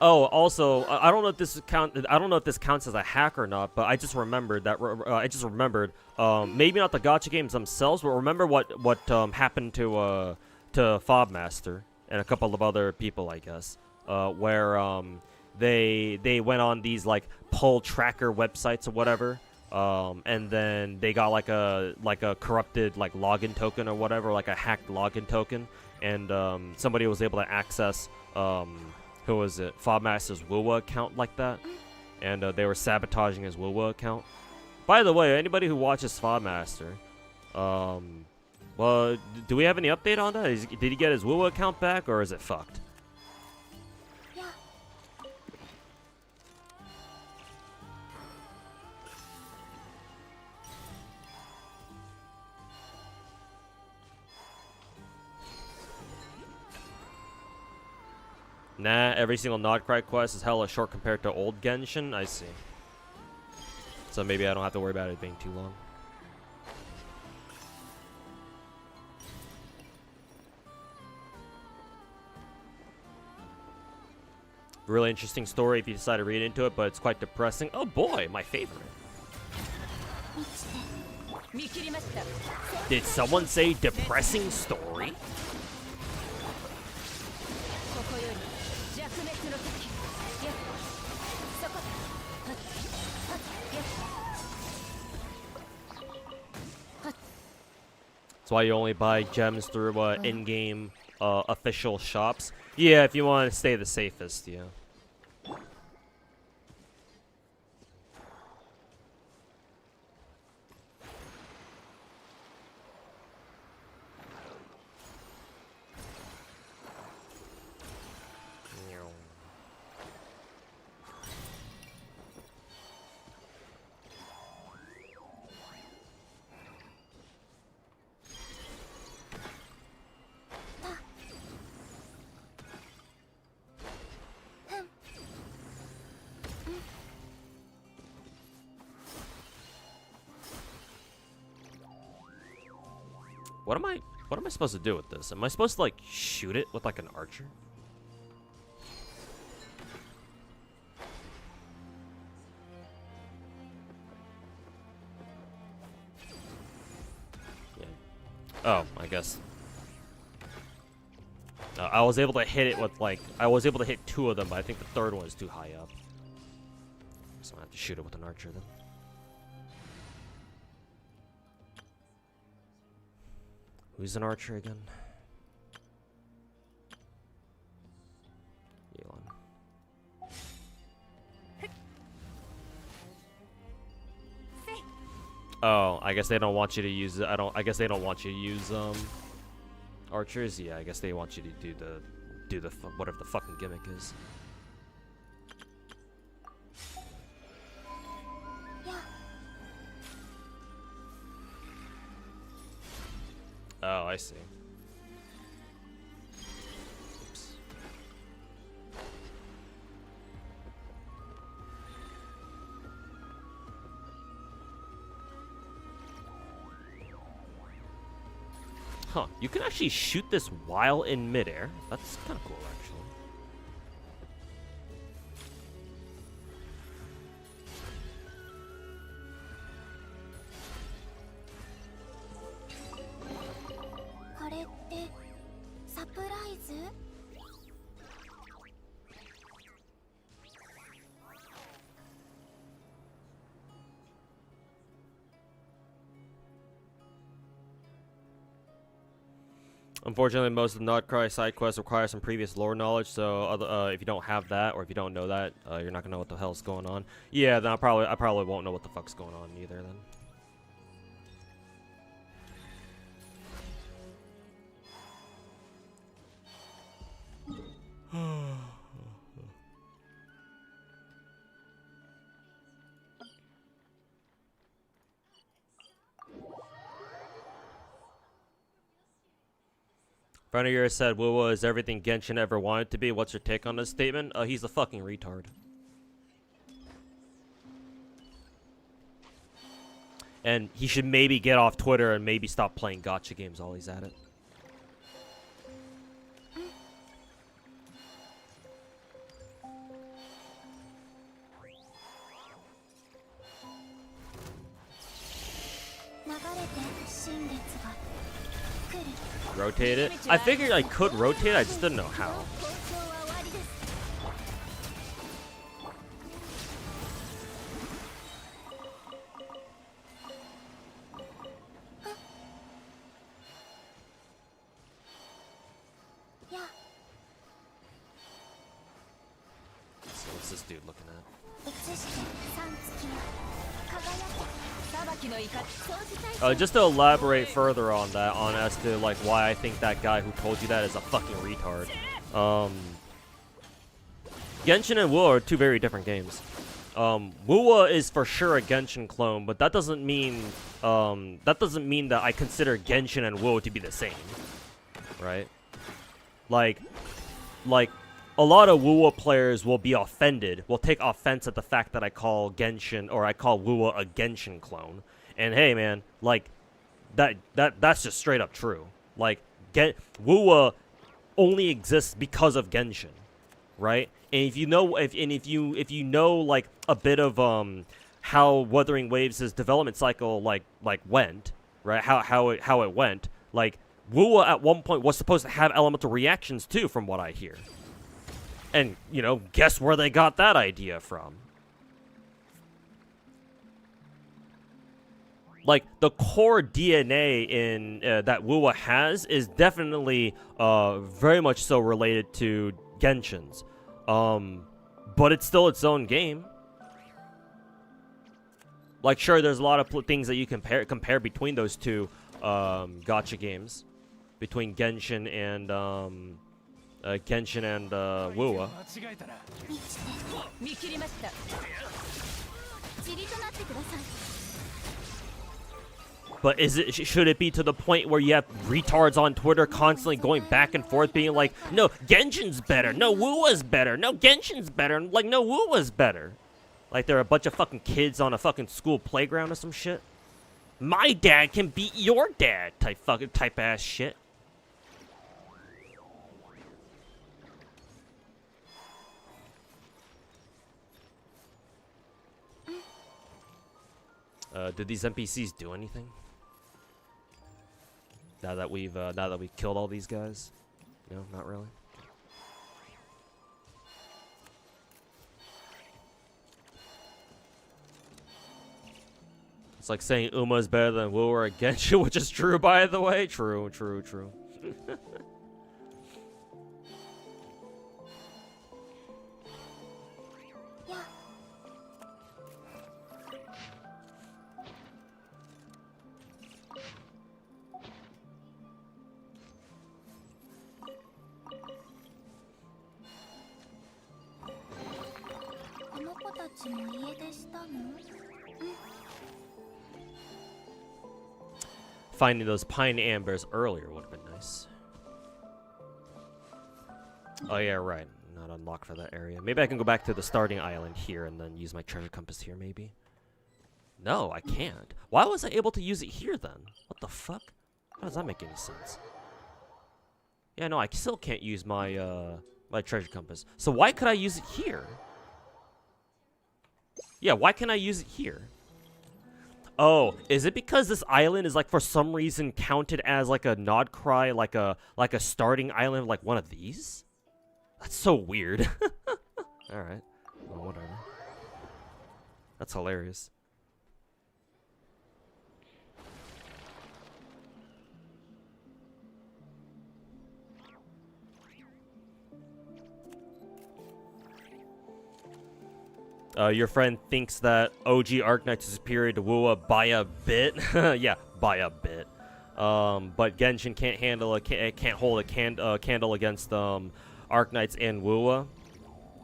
Oh, also, I don't know if this counts as a hack or not, but I just remembered that. Maybe not the gacha games themselves, but remember what happened to Fobmaster and a couple of other people, I guess, where they went on these like poll tracker websites or whatever, and then they got like a corrupted like login token or whatever, like a hacked login token, and somebody was able to access who was it, Fobmaster's Wuwa account like that, and they were sabotaging his Wuwa account. By the way, anybody who watches Fobmaster, well, do we have any update on that? Did he get his Wuwa account back, or is it fucked?
Yeah.
Nah, every single Nodcry quest is hella short compared to old Genshin. I see. So maybe I don't have to worry about it being too long. Really interesting story if you decide to read into it, but it's quite depressing. Oh boy, my favorite. Did someone say depressing story? That's why you only buy gems through in-game official shops. Yeah, if you want to stay the safest, yeah. What am I supposed to do with this? Am I supposed to like shoot it with like an archer? Yeah. Oh, I guess. I was able to hit it with like I was able to hit 2 of them, but I think the third one is too high up. So I have to shoot it with an archer then. Who's an archer again? Elon. Oh, I guess they don't want you to use. I guess they don't want you to use archers. Yeah, I guess they want you to do the whatever the fucking gimmick is. Oh, I see. Oops. Huh, you can actually shoot this while in midair. That's kind of cool, actually. Unfortunately, most of the Nodcry side quests require some previous lore knowledge, so if you don't have that, or if you don't know that, you're not gonna know what the hell's going on. Yeah, then I probably won't know what the fuck's going on either then. Friend of yours said, Wuwa is everything Genshin ever wanted to be. What's your take on this statement? He's a fucking retard. And he should maybe get off Twitter and maybe stop playing gacha games while he's at it. Rotate it? I figured I could rotate, I just didn't know how. dude looking at?
映して三月よ輝け裁きの怒り掃除対
Just to elaborate further on that, on as to like why I think that guy who told you that is a fucking retard. Genshin and Wuwa are two very different games. Wuwa is for sure a Genshin clone, but that doesn't mean that I consider Genshin and Wuwa to be the same, right? Like a lot of Wuwa players will be offended, will take offense at the fact that I call Genshin or I call Wuwa a Genshin clone. And hey, man, like that's just straight up true. Like Wuwa only exists because of Genshin, right? And if you know like a bit of how Wuthering Waves' development cycle like went, right? How it went, like Wuwa at one point was supposed to have elemental reactions too, from what I hear. And, you know, guess where they got that idea from? Like, the core DNA in that Wuwa has is definitely very much so related to Genshin's. But it's still its own game. Like, sure, there's a lot of things that you compare between those two gacha games. Between Genshin and Wuwa.
見切りました塵となってください
But should it be to the point where you have retards on Twitter constantly going back and forth being like, no, Genshin's better, no, Wuwa's better, no, Genshin's better, like, no, Wuwa's better. Like they're a bunch of fucking kids on a fucking school playground or some shit. My dad can beat your dad type ass shit. Did these NPCs do anything? Now that we've killed all these guys? No, not really. It's like saying Uma is better than Wu or Genshin, which is true, by the way. True.
この子たちも家出したの
Finding those pine ambers earlier would have been nice. Oh yeah, right. Not unlocked for that area. Maybe I can go back to the starting island here and then use my treasure compass here, maybe? No, I can't. Why was I able to use it here then? What the fuck? How does that make any sense? Yeah, no, I still can't use my my treasure compass. So why could I use it here? Yeah, why can't I use it here? Oh, is it because this island is like for some reason counted as like a nod cry, like a starting island, like one of these? That's so weird. All right, well, whatever. That's hilarious. Your friend thinks that OG Arknights is superior to Wuwa by a bit. Yeah, by a bit. But Genshin can't hold a candle against Arknights and Wuwa.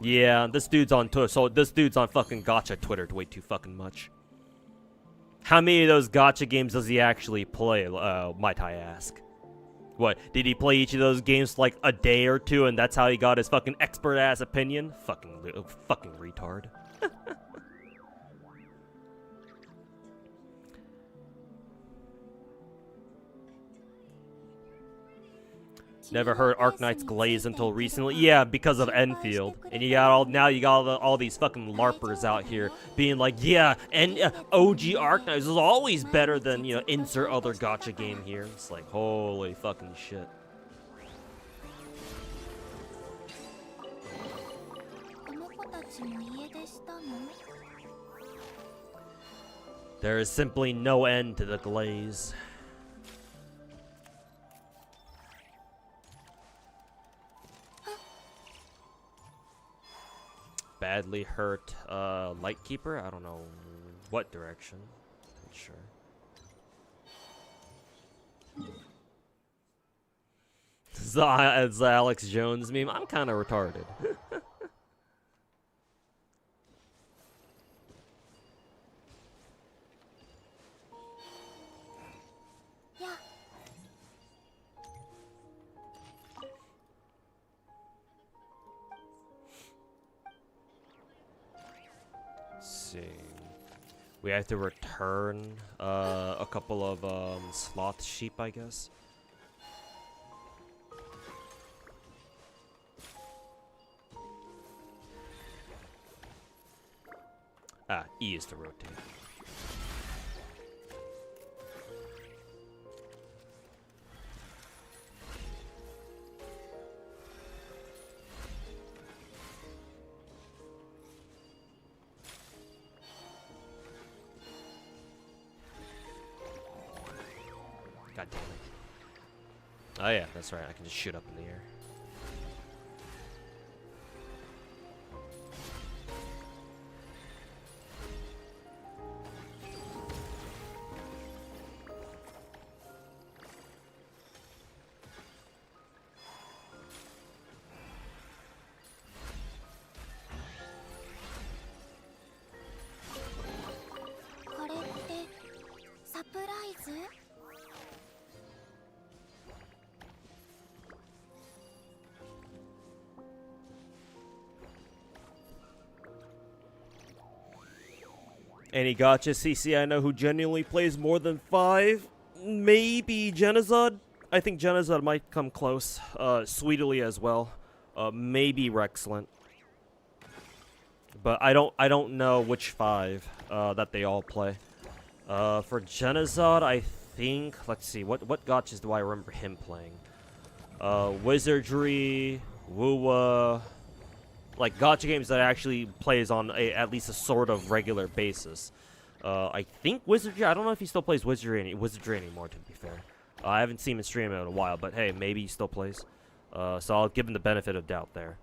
Yeah, this dude's on fucking gacha Twitter way too fucking much. How many of those gacha games does he actually play? Might I ask? What, did he play each of those games like a day or two, and that's how he got his fucking expert ass opinion? Fucking retard. Never heard Arknights glaze until recently. Yeah, because of Enfield. And you got all these fucking LARPers out here being like, yeah, and OG Arknights is always better than, you know, insert other gacha game here. It's like, holy fucking shit. There is simply no end to the glaze. badly hurt Lightkeeper. I don't know what direction. Not sure. It's the Alex Jones meme. I'm kind of retarded.
Yeah.
Let's see. We have to return a couple of sloth sheep, I guess. Ah, E is to rotate. God damn it. Oh yeah, that's right. I can just shoot up in the air. Any gacha CC I know who genuinely plays more than 5? Maybe Genazod. I think Genazod might come close. Sweetly as well. Maybe Rexlent. But I don't know which 5 that they all play. For Genazod, I think, let's see, what gachas do I remember him playing? Wizardry, Wuwa, like gacha games that actually plays on at least a sort of regular basis. I think Wizardry. I don't know if he still plays Wizardry anymore. To be fair, I haven't seen him stream it in a while, but hey, maybe he still plays. So I'll give him the benefit of doubt there.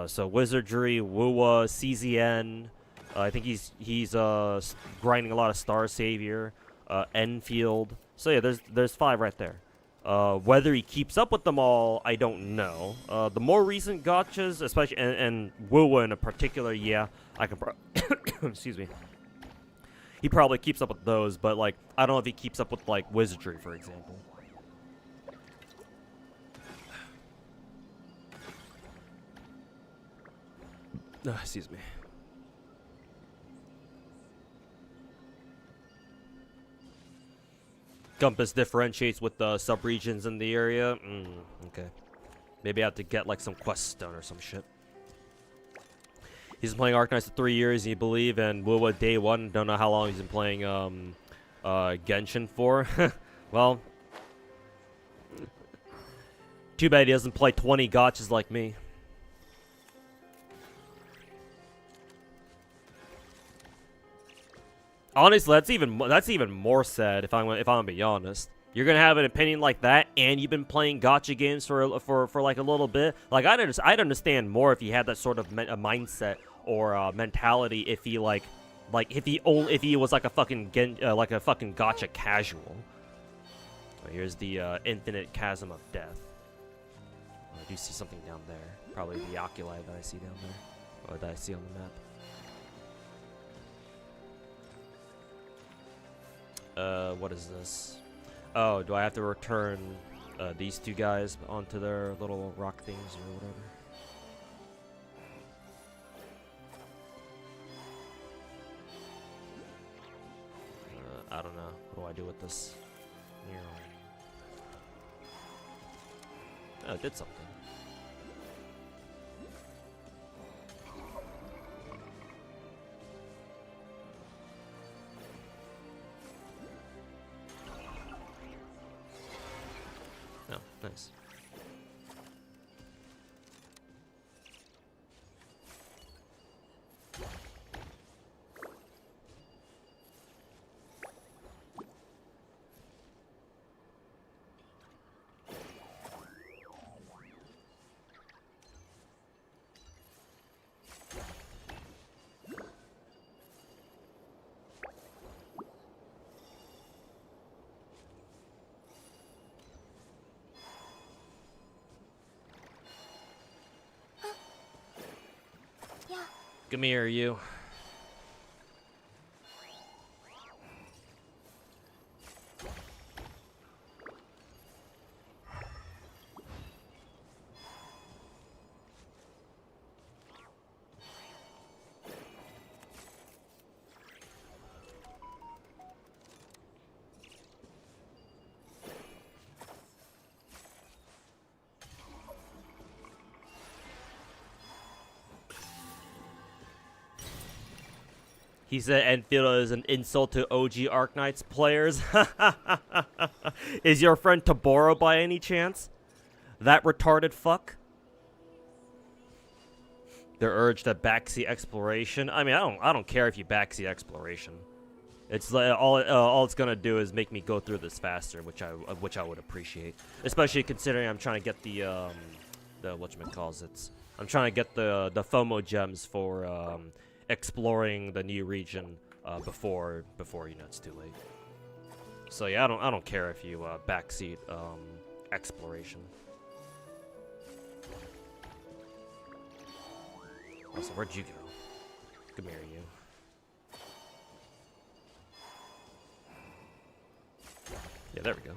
So Wizardry, Wuwa, CZN. I think he's grinding a lot of Star Savior, Enfield. So yeah, there's 5 right there. Whether he keeps up with them all, I don't know. The more recent gachas, especially and Wuwa in a particular, yeah, I can. Excuse me. He probably keeps up with those, but like I don't know if he keeps up with like Wizardry, for example. Excuse me. Compass differentiates with the sub-regions in the area. Okay. Maybe I have to get like some quest stone or some shit. He's been playing Arknights for 3 years, you believe, and Wuwa day 1. Don't know how long he's been playing Genshin for. Well, too bad he doesn't play 20 gachas like me. Honestly, that's even more sad if I'm gonna be honest. You're gonna have an opinion like that, and you've been playing gacha games for like a little bit. Like I'd understand more if he had that sort of a mindset or mentality if he if he was like a fucking gacha casual. Here's the infinite chasm of death. I do see something down there. Probably the oculi that I see down there, or that I see on the map. What is this? Oh, do I have to return these 2 guys onto their little rock things or whatever? I don't know. What do I do with this? Oh, it did something. Oh, nice. Come here, you. He said Enfield is an insult to OG Arknights players. Is your friend Taboro by any chance? That retarded fuck? They're urged at backseat exploration. I mean, I don't care if you backseat exploration. It's like all it's gonna do is make me go through this faster, which I would appreciate. Especially considering I'm trying to get the whatchamacallit. I'm trying to get the FOMO gems for exploring the new region before it's too late. So yeah, I don't care if you backseat exploration. Also, where'd you go? Come here, you. Yeah, there we go.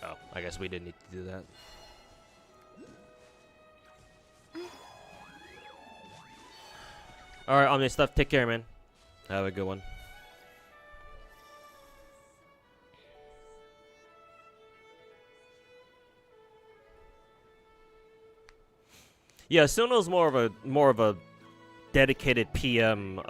Oh, I guess we didn't need to do that. Alright, Omni Stuff, take care, man. Have a good one. Yeah, Suno's more of a dedicated PM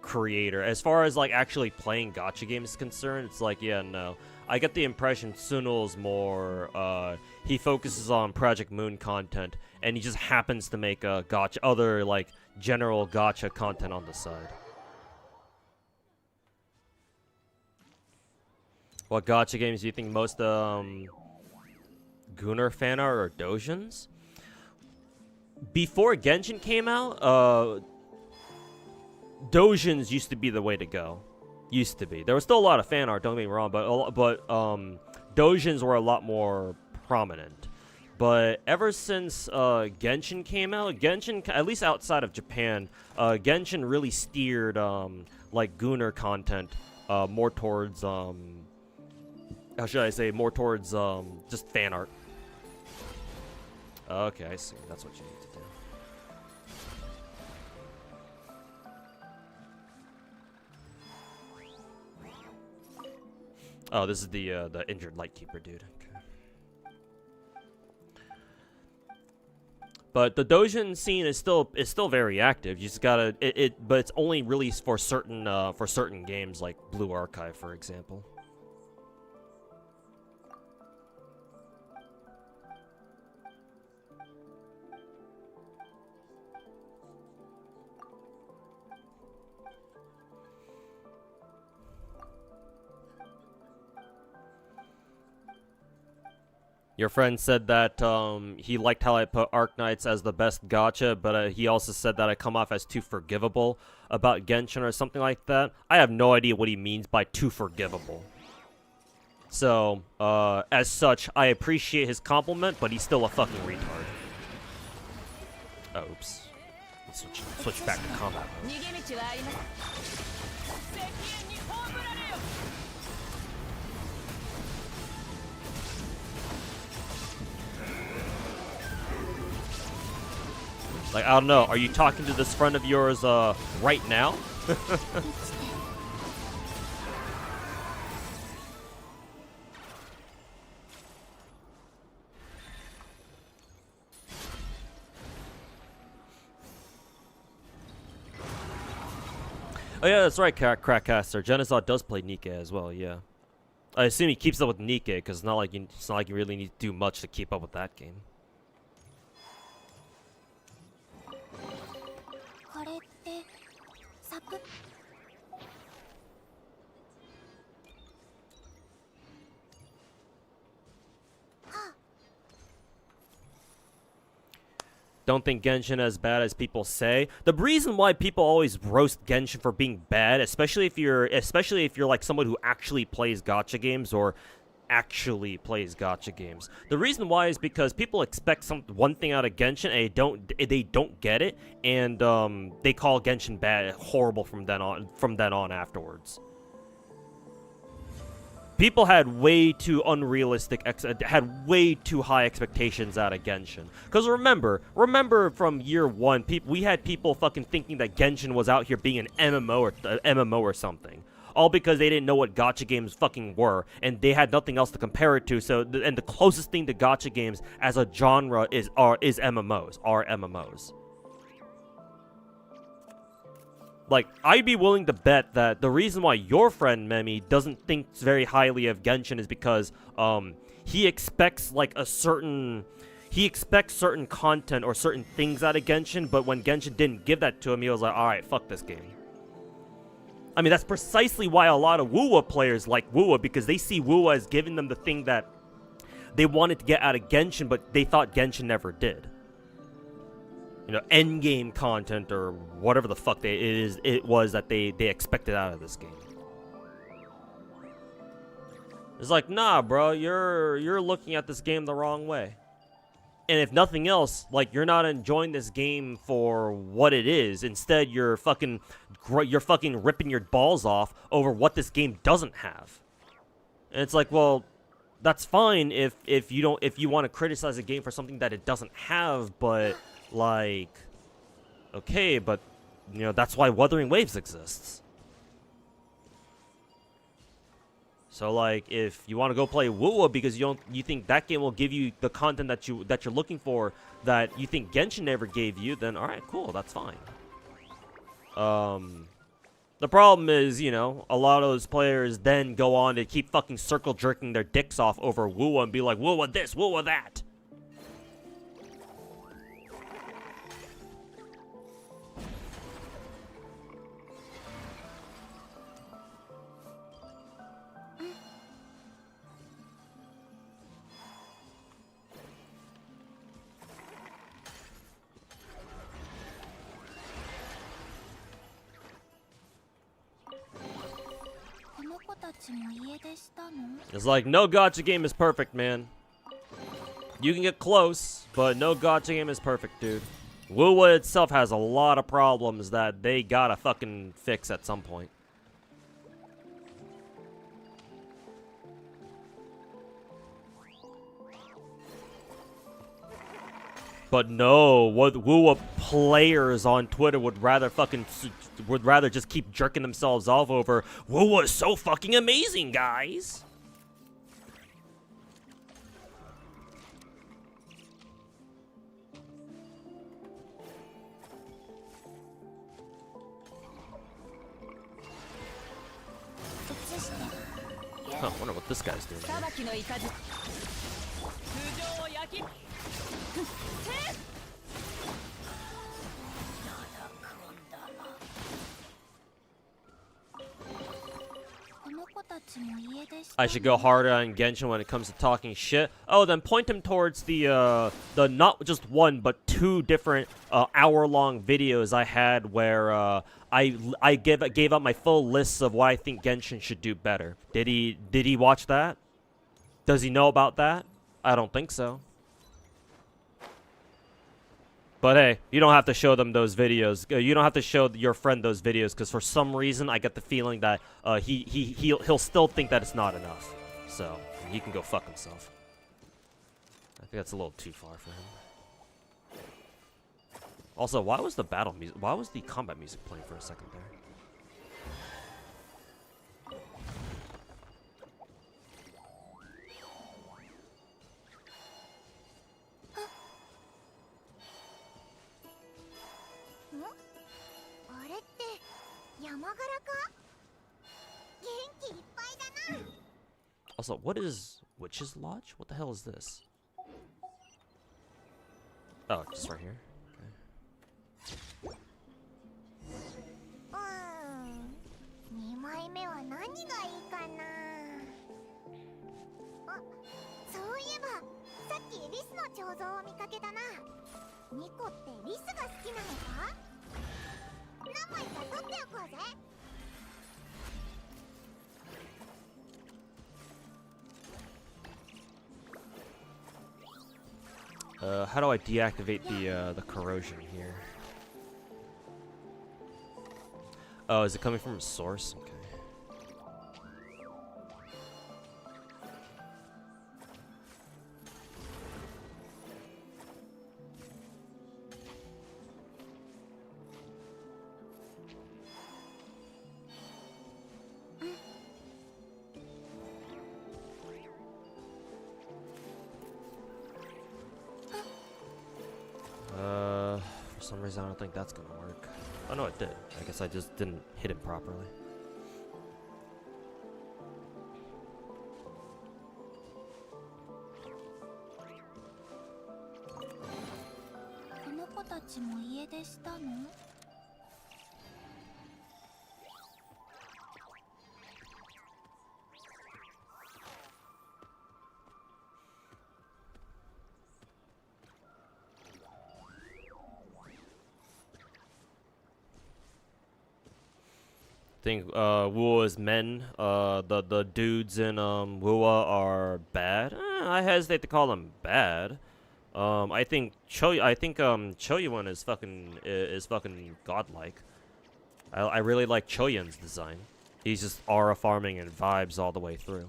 creator. As far as like actually playing gacha games is concerned, it's like, yeah, no. I get the impression Suno's more he focuses on Project Moon content, and he just happens to make gacha other like general gacha content on the side. What gacha games do you think most Gunnar fan art or Dojins? Before Genshin came out, Dojins used to be the way to go. Used to be. There was still a lot of fan art, don't get me wrong, but Dojins were a lot more prominent. But ever since Genshin came out, Genshin, at least outside of Japan, Genshin really steered like Gunnar content more towards how should I say, more towards just fan art. Okay, I see. That's what you need to do. Oh, this is the injured Lightkeeper dude. Okay. But the Dojin scene is still very active. You just gotta but it's only released for certain games like Blue Archive, for example. Your friend said that he liked how I put Arknights as the best gacha, but he also said that I come off as too forgivable about Genshin or something like that. I have no idea what he means by too forgivable. So, as such, I appreciate his compliment, but he's still a fucking retard. Oh, oops. Let's switch back to combat mode. Like, I don't know, are you talking to this friend of yours, right now? Oh yeah, that's right, Crackcaster. Genesaw does play Nika as well, yeah. I assume he keeps up with Nikke, because it's not like you really need to do much to keep up with that game.
これってサプ
Don't think Genshin as bad as people say. The reason why people always roast Genshin for being bad, especially if you're like someone who actually plays gacha games or actually plays gacha games. The reason why is because people expect one thing out of Genshin and they don't get it, and they call Genshin bad, horrible from then on afterwards. People had way too had way too high expectations out of Genshin. Because remember from year one, we had people fucking thinking that Genshin was out here being an MMO or something. All because they didn't know what gacha games fucking were, and they had nothing else to compare it to. So, and the closest thing to gacha games as a genre is MMOs. Like, I'd be willing to bet that the reason why your friend Memi doesn't think very highly of Genshin is because he expects certain content or certain things out of Genshin, but when Genshin didn't give that to him, he was like, alright, fuck this game. I mean, that's precisely why a lot of WoWa players like WoWa, because they see WoWa as giving them the thing that they wanted to get out of Genshin, but they thought Genshin never did. You know, endgame content or whatever the fuck it was that they expected out of this game. It's like, nah, bro, you're looking at this game the wrong way. And if nothing else, like, you're not enjoying this game for what it is. Instead, you're fucking ripping your balls off over what this game doesn't have. And it's like, well, that's fine if you want to criticize a game for something that it doesn't have, but like, okay, but you know, that's why Wuthering Waves exists. So like, if you want to go play WoWa because you think that game will give you the content that you're looking for that you think Genshin never gave you, then all right, cool, that's fine. The problem is, you know, a lot of those players then go on to keep fucking circle jerking their dicks off over WoWa and be like, WoWa this, WoWa that. It's like, no gacha game is perfect, man. You can get close, but no gacha game is perfect, dude. WoWa itself has a lot of problems that they gotta fucking fix at some point. But no, what WoWa players on Twitter would rather just keep jerking themselves off over, WoWa is so fucking amazing, guys. Huh, I wonder what this guy's doing here. I should go harder on Genshin when it comes to talking shit. Oh, then point him towards the not just one but two different hour-long videos I had where I gave out my full lists of what I think Genshin should do better. Did he watch that? Does he know about that? I don't think so. But hey, you don't have to show them those videos. You don't have to show your friend those videos because for some reason I get the feeling that he'll still think that it's not enough. So he can go fuck himself. I think that's a little too far for him. Also, why was the combat music playing for a second there? Also, what is Witch's Lodge? What the hell is this? Oh, just right here. Okay.
2枚目は何がいいかな。あ、そういえばさっきリスの彫像を見かけたな。ニコってリスが好きなのか？何枚か取っておこうぜ。
How do I deactivate the corrosion here? Oh, is it coming from a source? Okay. For some reason I don't think that's gonna work. Oh no, it did. I guess I just didn't hit it properly.
この子たちも家出したの
I think Wua's men, the dudes in Wua are bad. I hesitate to call them bad. I think Choyuan is fucking godlike. I really like Choyuan's design. He's just aura farming and vibes all the way through.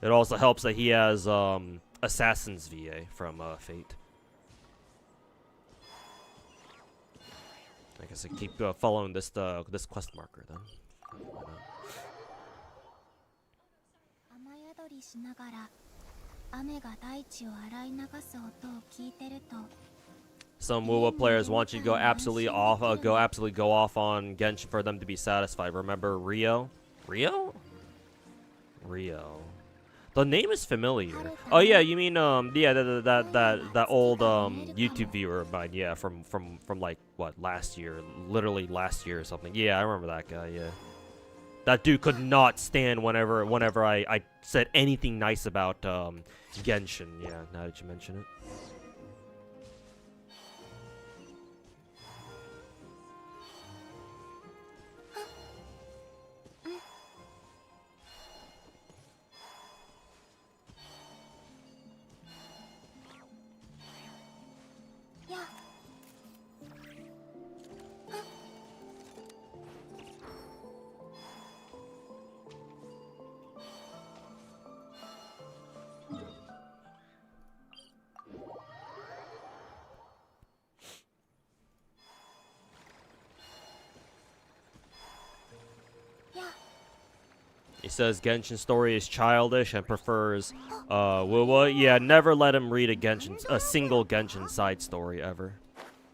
It also helps that he has Assassin's VA from Fate. I guess I keep following this quest marker then. Why not?
雨宿りしながら雨が大地を洗い流す音を聞いてると
Some WoW players want you to go absolutely off on Genshin for them to be satisfied. Remember Rio? Rio? The name is familiar. Oh yeah, you mean yeah, that old YouTube viewer of mine, yeah, from like what, last year, literally last year or something. Yeah, I remember that guy, yeah. That dude could not stand whenever I said anything nice about Genshin. Yeah, now that you mention it. He says Genshin story is childish and prefers Wuwa. Yeah, never let him read a single Genshin side story ever.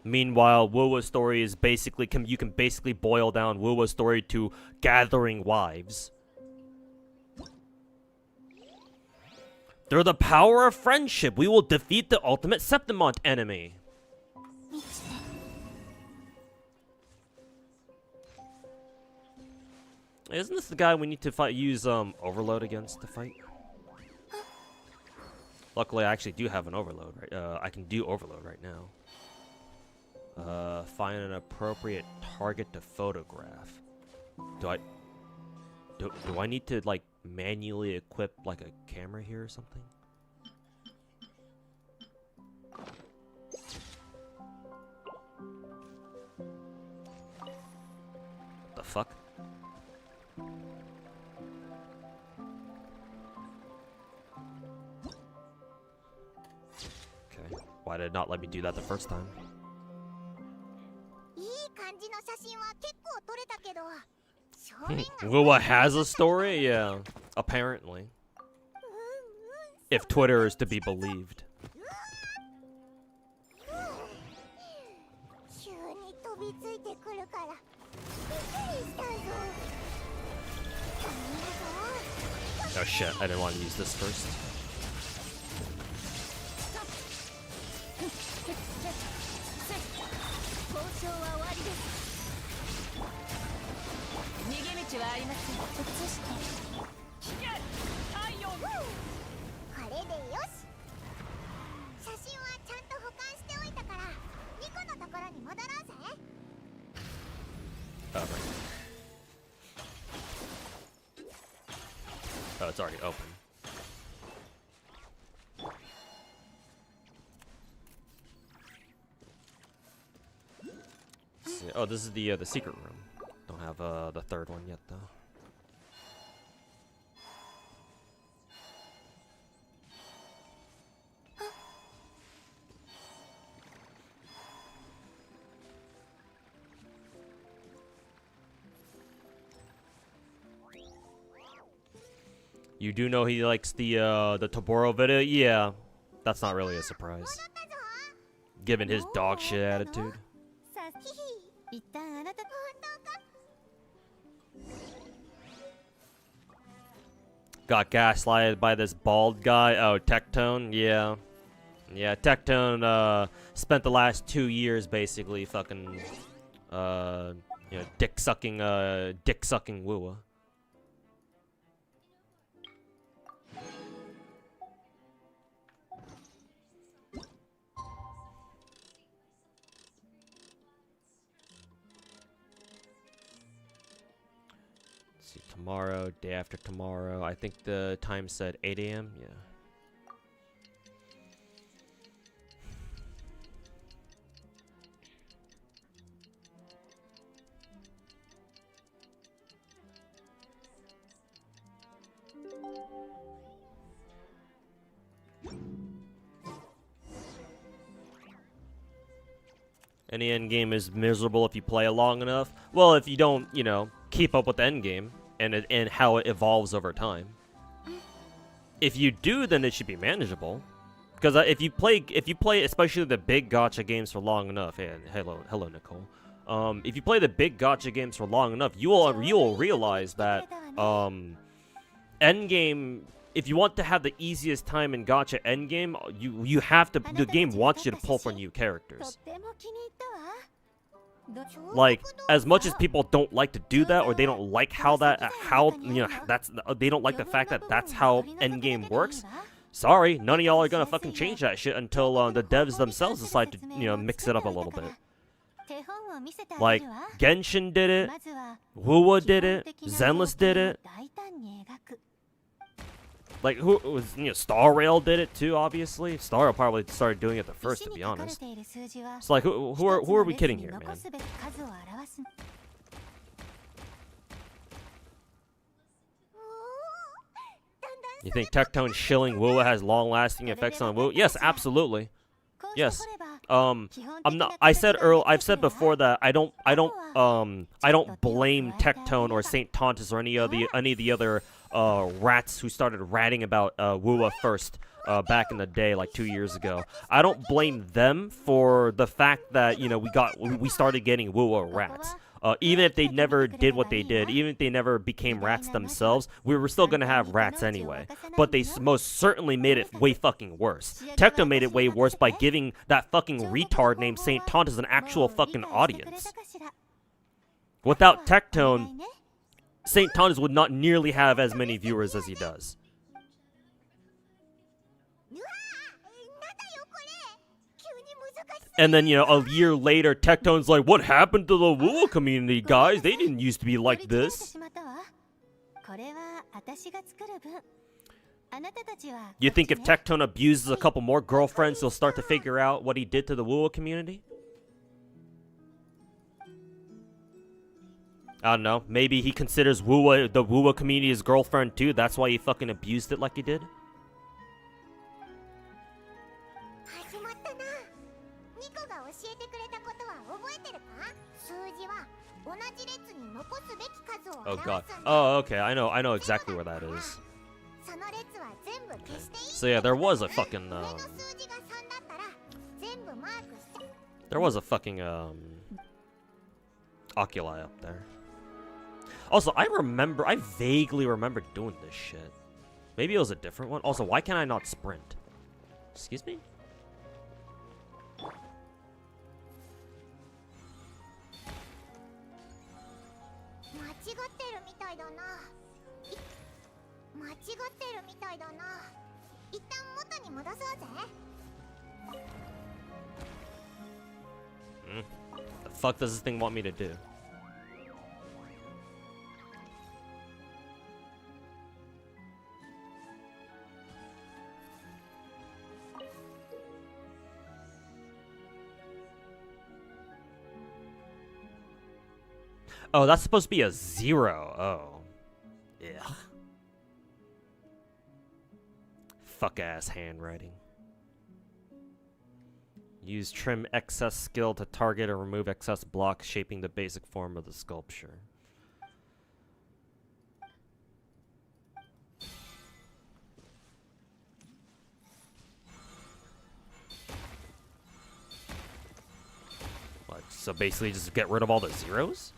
Meanwhile, Wuwa's story is basically you can basically boil down Wuwa's story to gathering wives. Through the power of friendship, we will defeat the ultimate Septimont enemy. Isn't this the guy we need to use overload against to fight? Luckily, I actually do have an overload. Right, I can do overload right now. Find an appropriate target to photograph. Do I need to like manually equip like a camera here or something? What the fuck? Okay. Why did it not let me do that the first time? Wuwa has a story? Yeah, apparently. If Twitter is to be believed. Oh shit, I didn't want to use this first.
交渉は終わりです。逃げ道はありません。移して聞け太陽。これでよし。写真はちゃんと保管しておいたからニコのところに戻ろうぜ。
Oh, right. Oh, it's already open. See, oh, this is the secret room. Don't have the third one yet though. You do know he likes the Toboro video? Yeah, that's not really a surprise, given his dog shit attitude. Got gaslighted by this bald guy. Oh, Tectone? Yeah. Yeah, Tectone, spent the last 2 years basically fucking, you know, dick-sucking Wua. Tomorrow, day after tomorrow. I think the time said 8 a.m. Yeah. Any endgame is miserable if you play it long enough. Well, if you don't, you know, keep up with the endgame. And how it evolves over time. If you do, then it should be manageable. Because if you play, especially the big gacha games for long enough, and hello, Nicole. If you play the big gacha games for long enough, you will realize that endgame. If you want to have the easiest time in gacha endgame, you have to. The game wants you to pull for new characters. Like, as much as people don't like to do that, or they don't like how you know, they don't like the fact that that's how endgame works. Sorry, none of y'all are gonna fucking change that shit until the devs themselves decide to, you know, mix it up a little bit. Like, Genshin did it, Wuwa did it, Zenless did it. Like, who was, you know, Star Rail did it too, obviously. Star Rail probably started doing it the first, to be honest. It's like, who are we kidding here, man? You think Tectone shilling Wuwa has long-lasting effects on Wuwa? Yes, absolutely. Yes. I'm not. I've said before that I don't blame Tectone or Saint Tontus or any of the other rats who started ratting about Wuwa first back in the day, like 2 years ago. I don't blame them for the fact that, you know, we started getting Wuwa rats. Even if they never did what they did, even if they never became rats themselves, we were still gonna have rats anyway. But they most certainly made it way fucking worse. Tectone made it way worse by giving that fucking retard named Saint Tontus an actual fucking audience. Without Tectone, Saint Tontus would not nearly have as many viewers as he does. And then, you know, a year later, Tectone's like, what happened to the Wuwa community, guys? They didn't used to be like this. You think if Tectone abuses a couple more girlfriends, he'll start to figure out what he did to the Wuwa community? I don't know. Maybe he considers the Wuwa community his girlfriend too. That's why he fucking abused it like he did. Oh god. Oh, okay. I know exactly where that is. Okay. So yeah, there was a fucking oculi up there. Also, I vaguely remember doing this shit. Maybe it was a different one. Also, why can't I not sprint? Excuse me?
間違ってるみたいだな。間違ってるみたいだな。一旦元に戻そうぜ。
The fuck does this thing want me to do? Oh, that's supposed to be a 0. Oh. Yeah. Fuck ass handwriting. Use trim excess skill to target or remove excess blocks, shaping the basic form of the sculpture. What, so basically just get rid of all the zeros?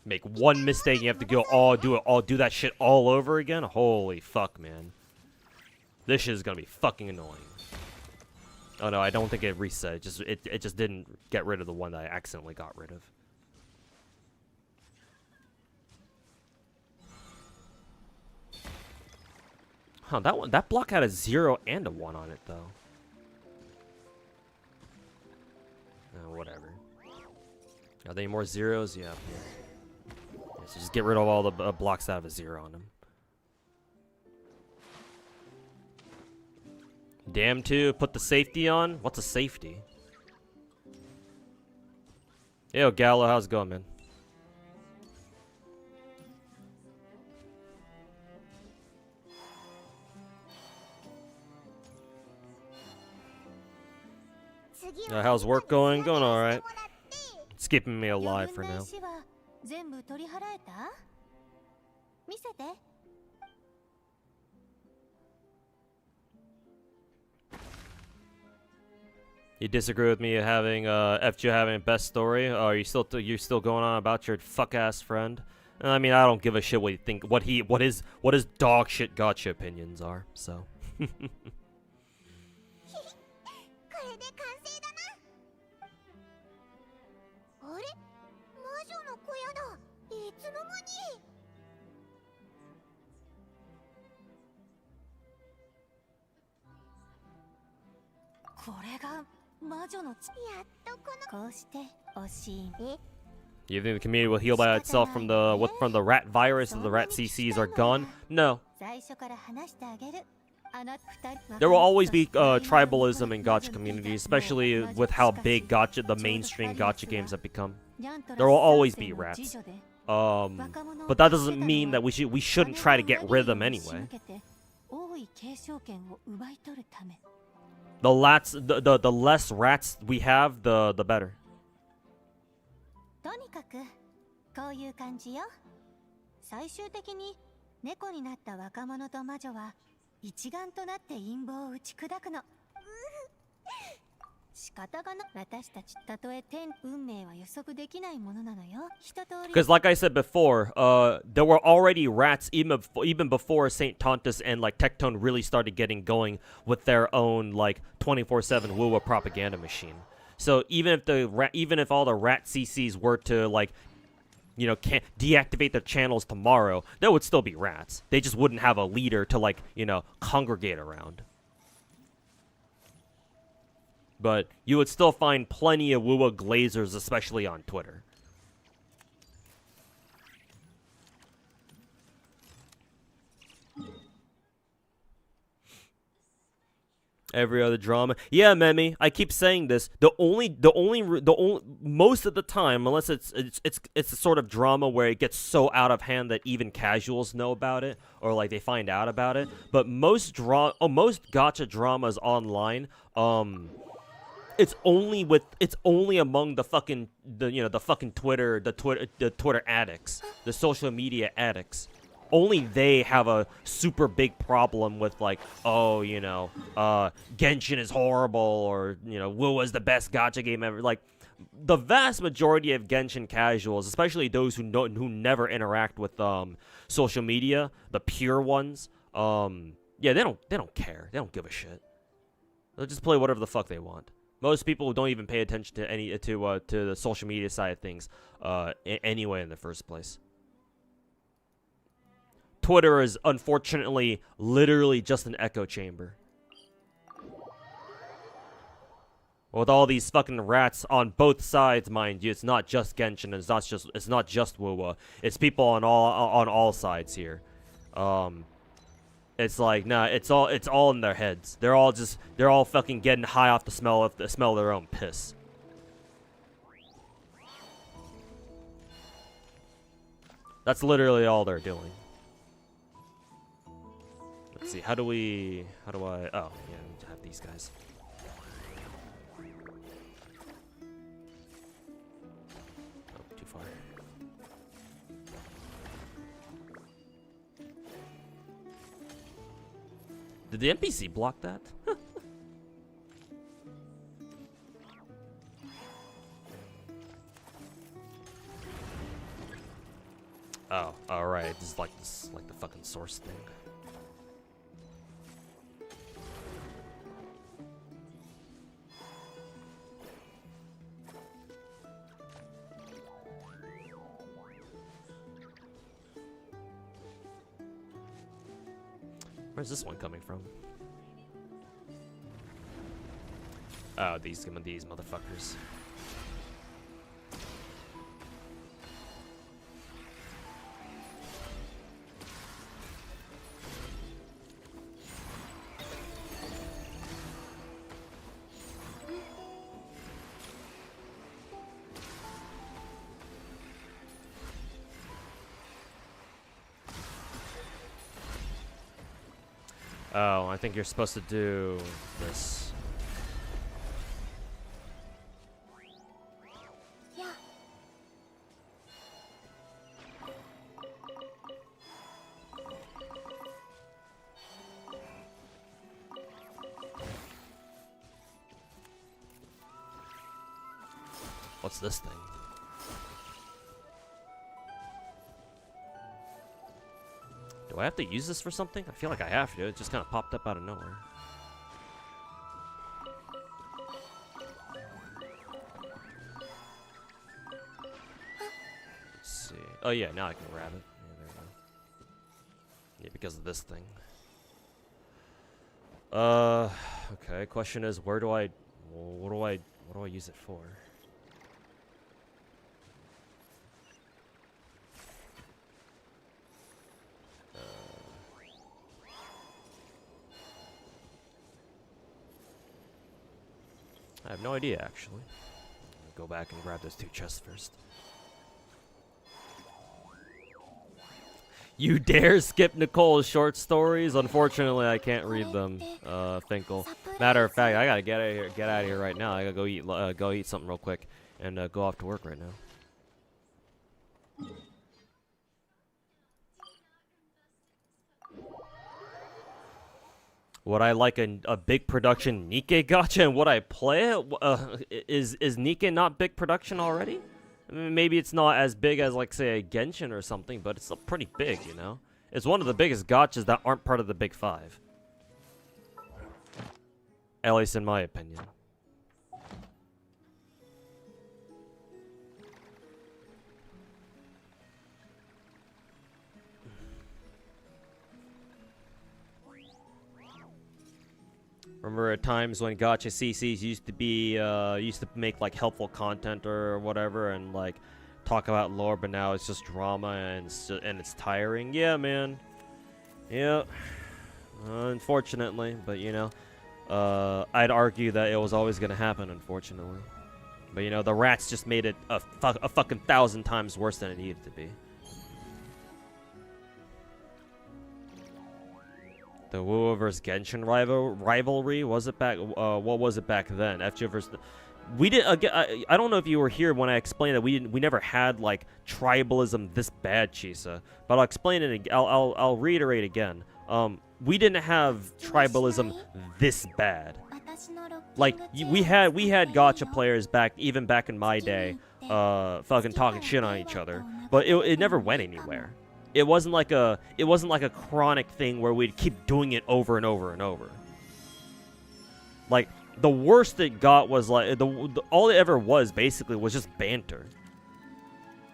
Make one mistake, you have to go do that shit all over again. Holy fuck, man. This shit is gonna be fucking annoying. Oh no, I don't think it reset. It just didn't get rid of the one that I accidentally got rid of. Huh, that block had a 0 and a 1 on it though. Whatever. Are there any more zeros? Yeah. So just get rid of all the blocks that have a 0 on them. Damn too, put the safety on? What's a safety? Yo, Gallo, how's it going, man? How's work going? Going alright. It's keeping me alive for now. You disagree with me having FG having best story? Oh, you're still going on about your fuck ass friend? I mean, I don't give a shit what you think, what his dog shit gotcha opinions are. So. You think the community will heal by itself from the rat virus or the rat CCs are gone? No. There will always be tribalism in gacha community, especially with how big the mainstream gacha games have become. There will always be rats. But that doesn't mean that we shouldn't try to get rid of them anyway. The less rats we have, the better. Because like I said before, there were already rats even before St. Tontus and like Tectone really started getting going with their own like 24/7 Wuwa propaganda machine. So even if all the rat CCs were to like, you know, can't deactivate their channels tomorrow, there would still be rats. They just wouldn't have a leader to like, you know, congregate around. But you would still find plenty of Wuwa glazers, especially on Twitter. Every other drama. Yeah, Memi, I keep saying this. Most of the time, unless it's a sort of drama where it gets so out of hand that even casuals know about it or like they find out about it. But most gacha dramas online, it's only among the fucking Twitter addicts, the social media addicts. Only they have a super big problem with like, oh, Genshin is horrible, or WoW is the best gacha game ever. Like, the vast majority of Genshin casuals, especially those who never interact with social media, the pure ones, yeah, they don't care. They don't give a shit. They'll just play whatever the fuck they want. Most people don't even pay attention to the social media side of things anyway in the first place. Twitter is unfortunately literally just an echo chamber. With all these fucking rats on both sides, mind you, it's not just Genshin, it's not just WoW. It's people on all sides here. It's like, nah, it's all in their heads. They're all fucking getting high off the smell of their own piss. That's literally all they're doing. Let's see, how do I, oh, yeah, I need to have these guys. Oh, too far. Did the NPC block that? Oh, alright, this is like the fucking source thing. Where's this one coming from? Oh, these motherfuckers. Oh, I think you're supposed to do this.
Yeah.
What's this thing? Do I have to use this for something? I feel like I have to. It just kind of popped up out of nowhere. Let's see. Oh yeah, now I can grab it. Yeah, there we go. Yeah, because of this thing. Okay. Question is, what do I use it for? I have no idea, actually. I'll go back and grab those two chests first. You dare skip Nicole's short stories? Unfortunately, I can't read them, Finkel. Matter of fact, I gotta get out of here right now. I gotta go eat something real quick and go off to work right now. Would I like a big production Nikke gacha, and would I play it? Is Nikke not big production already? I mean, maybe it's not as big as, like, say, a Genshin or something, but it's still pretty big, you know? It's one of the biggest gachas that aren't part of the Big Five. At least in my opinion. Remember at times when gacha CCs used to make like helpful content or whatever and like talk about lore, but now it's just drama and it's tiring. Yeah, man. Yeah. Unfortunately, but you know, I'd argue that it was always gonna happen, unfortunately. But you know, the rats just made it a fucking 1,000 times worse than it needed to be. The WoW versus Genshin rivalry, was it back? What was it back then? FGO versus. We did. I don't know if you were here when I explained that we never had like tribalism this bad, Chisa. But I'll explain it. I'll reiterate again. We didn't have tribalism this bad. Like we had gacha players even back in my day, fucking talking shit on each other, but it never went anywhere. It wasn't like a chronic thing where we'd keep doing it over and over and over. Like the worst it got was like all it ever was basically was just banter.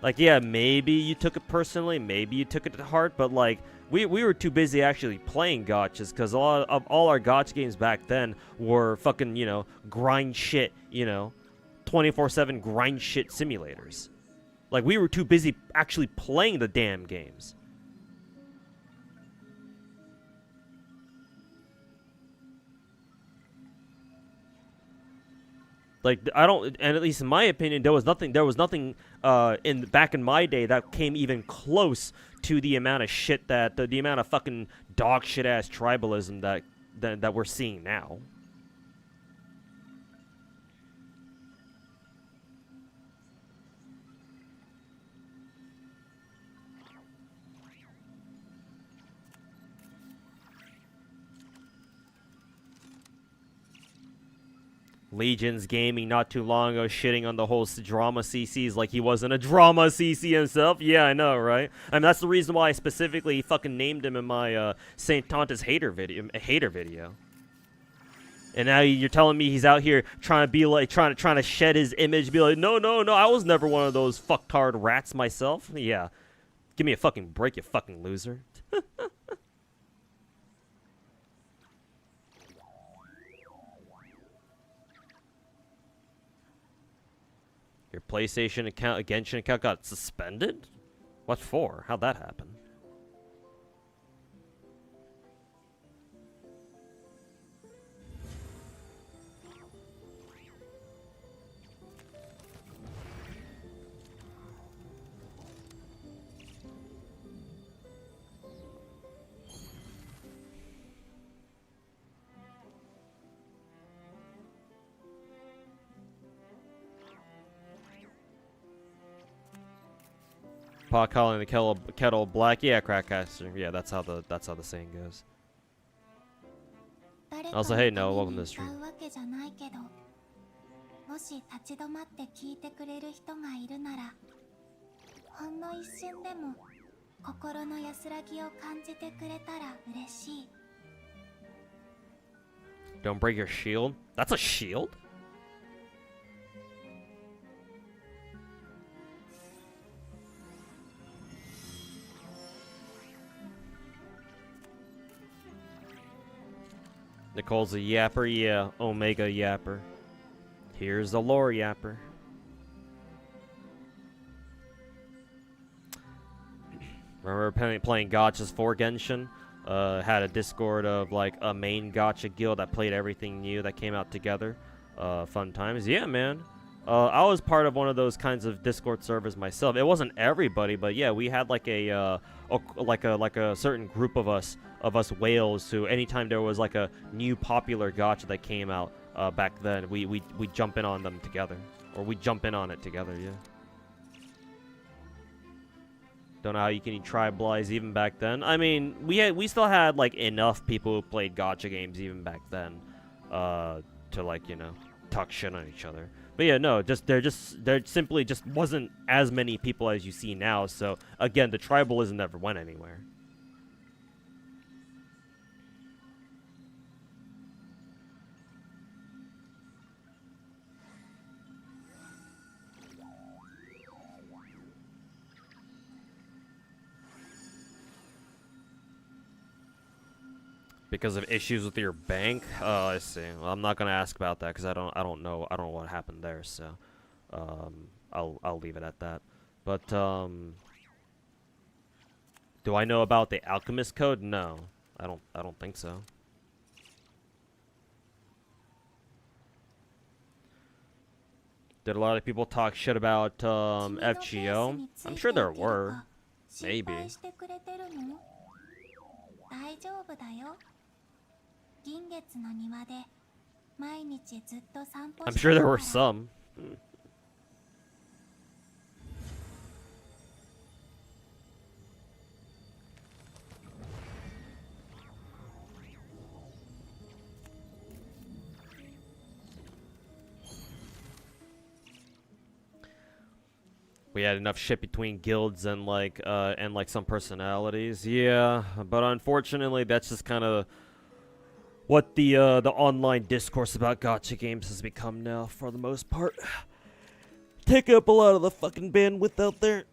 Like yeah, maybe you took it personally, maybe you took it to heart, but like we were too busy actually playing gachas because all our gacha games back then were fucking, you know, grind shit, you know, 24/7 grind shit simulators. Like we were too busy actually playing the damn games. Like I don't, and at least in my opinion, there was nothing back in my day that came even close to the amount of shit that the amount of fucking dog shit ass tribalism that we're seeing now. Legion's Gaming not too long ago shitting on the whole drama CCs like he wasn't a drama CC himself. Yeah, I know, right? I mean, that's the reason why I specifically fucking named him in my Saint Tanta's hater video. And now you're telling me he's out here trying to be like trying to shed his image, be like, no, I was never one of those fucktard rats myself. Yeah, give me a fucking break, you fucking loser. Your PlayStation account, Genshin account got suspended? What for? How'd that happen? Pot calling the kettle black. Yeah, Crackcaster. Yeah, that's how the saying goes. Also, hey, Noah, welcome to the stream.
もし立ち止まって聞いてくれる人がいるなら、ほんの一瞬でも心の安らぎを感じてくれたら嬉しい。
Don't break your shield? That's a shield? Nicole's a yapper, yeah, Omega yapper. Here's the lore yapper. Remember playing gachas for Genshin? Had a Discord of like a main gacha guild that played everything new that came out together. Fun times, yeah, man. I was part of one of those kinds of Discord servers myself. It wasn't everybody, but yeah, we had like a certain group of us whales who, anytime there was like a new popular gacha that came out back then, we jump in on them together, or we jump in on it together. Yeah. Don't know how you can tribalize even back then. I mean, we still had like enough people who played gacha games even back then, to like, you know, talk shit on each other. But yeah, no, there simply just wasn't as many people as you see now. So again, the tribalism never went anywhere. Because of issues with your bank? Oh, I see. Well, I'm not gonna ask about that because I don't know what happened there. So, I'll leave it at that. But do I know about the Alchemist code? No, I don't think so. Did a lot of people talk shit about FGO? I'm sure there were. Maybe. I'm sure there were some. We had enough shit between guilds and like some personalities. Yeah, but unfortunately that's just kind of what the online discourse about gacha games has become now for the most part. Take up a lot of the fucking bandwidth out there.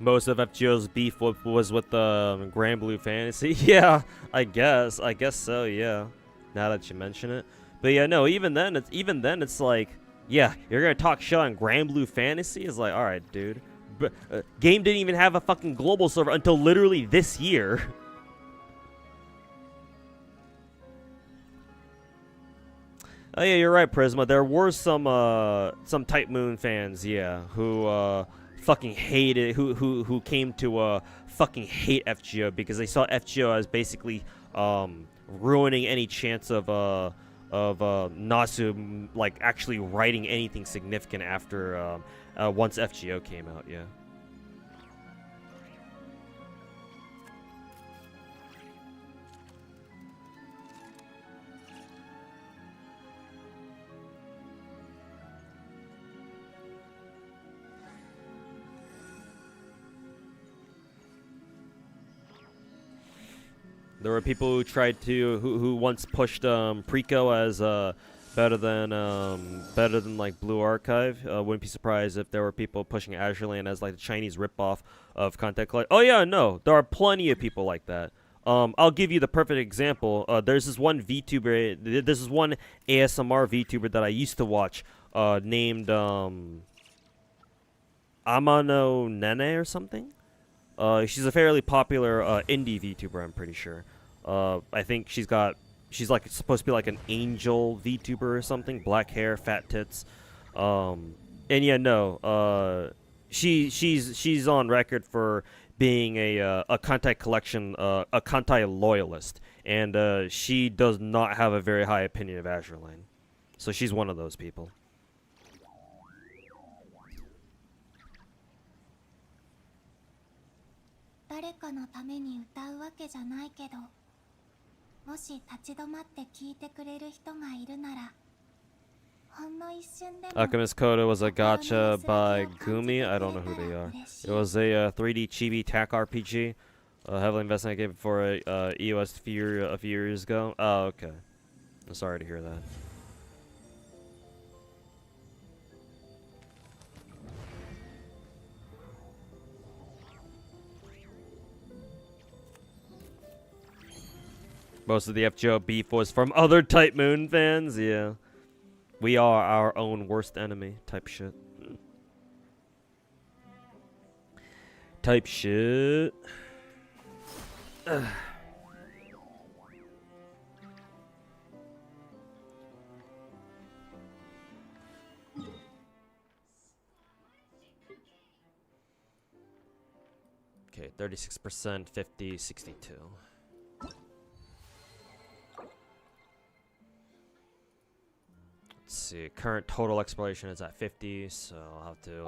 Most of FGO's beef was with the Grand Blue Fantasy. Yeah, I guess so. Yeah, now that you mention it. But yeah, no. Even then, it's like, yeah, you're gonna talk shit on Grand Blue Fantasy. It's like, all right, dude. But, game didn't even have a fucking global server until literally this year. Oh yeah, you're right, Prisma. There were some Type Moon fans, yeah, who fucking hated, who came to fucking hate FGO because they saw FGO as basically ruining any chance of Nasu like actually writing anything significant after once FGO came out. Yeah. There were people who tried to who once pushed Preco as better than like Blue Archive. Wouldn't be surprised if there were people pushing Azurland as like the Chinese ripoff of Content Collect. Oh yeah, no, there are plenty of people like that. I'll give you the perfect example. There's this one VTuber, this is one ASMR VTuber that I used to watch, named Amano Nene or something. She's a fairly popular indie VTuber, I'm pretty sure. I think she's like supposed to be like an angel VTuber or something. Black hair, fat tits. And yeah, no. She's on record for being a Kantai collection, a Kantai loyalist, and she does not have a very high opinion of Azurland. So she's one of those people.
誰かのために歌うわけじゃないけど、もし立ち止まって聴いてくれる人がいるなら、ほんの一瞬でも
Alchemist Coda was a gacha by Gumi. I don't know who they are. It was a 3D chibi tac RPG. Heavily invested in that game for EOS a few years ago. Oh, okay. I'm sorry to hear that. Most of the FGO beef was from other Type Moon fans, yeah. We are our own worst enemy, type shit. Type shit. Ugh. Okay, 36%, 50, 62. Let's see. Current total exploration is at 50, so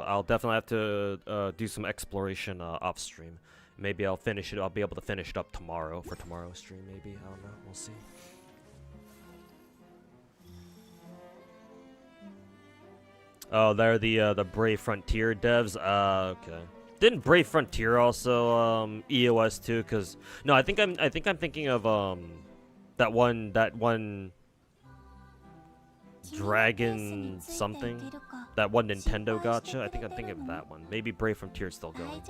I'll definitely have to do some exploration off stream. Maybe I'll finish it. I'll be able to finish it up tomorrow for tomorrow's stream. Maybe, I don't know. We'll see. Oh, they're the Brave Frontier devs. Okay. Didn't Brave Frontier also EOS too? Cause no, I think I'm thinking of that one Dragon something, that one Nintendo gacha. I think I'm thinking of that one. Maybe Brave Frontier's still going.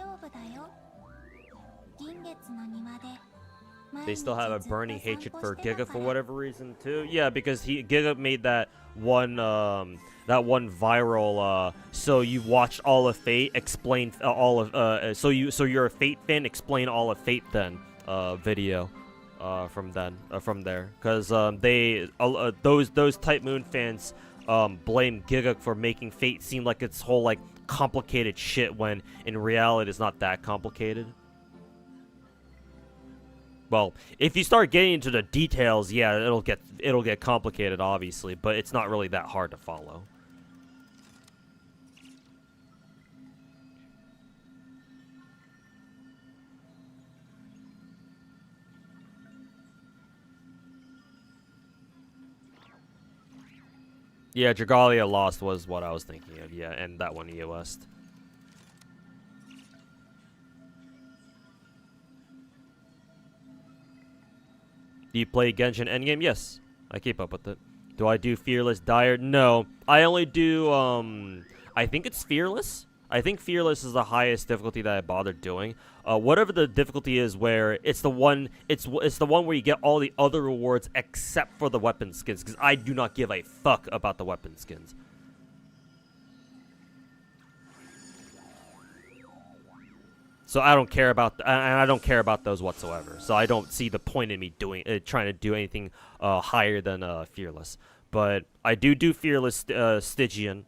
They still have a burning hatred for Giga for whatever reason too. Yeah, because Giga made that that one viral so you watched all of Fate, explain all of so you're a Fate fan, explain all of Fate then video from there, because those Type Moon fans blame Giga for making Fate seem like it's whole like complicated shit when in reality it's not that complicated. Well, if you start getting into the details, yeah, it'll get complicated, obviously, but it's not really that hard to follow. Yeah, Dragalia Lost was what I was thinking of, yeah, and that one EOS. Do you play Genshin Endgame? Yes, I keep up with it. Do I do Fearless Dire? No, I only do, I think it's Fearless. I think Fearless is the highest difficulty that I bothered doing. Whatever the difficulty is, where it's the one, it's the one where you get all the other rewards except for the weapon skins, because I do not give a fuck about the weapon skins. So I don't care about, and I don't care about those whatsoever. So I don't see the point in me doing, trying to do anything higher than Fearless. But I do Fearless Stygian.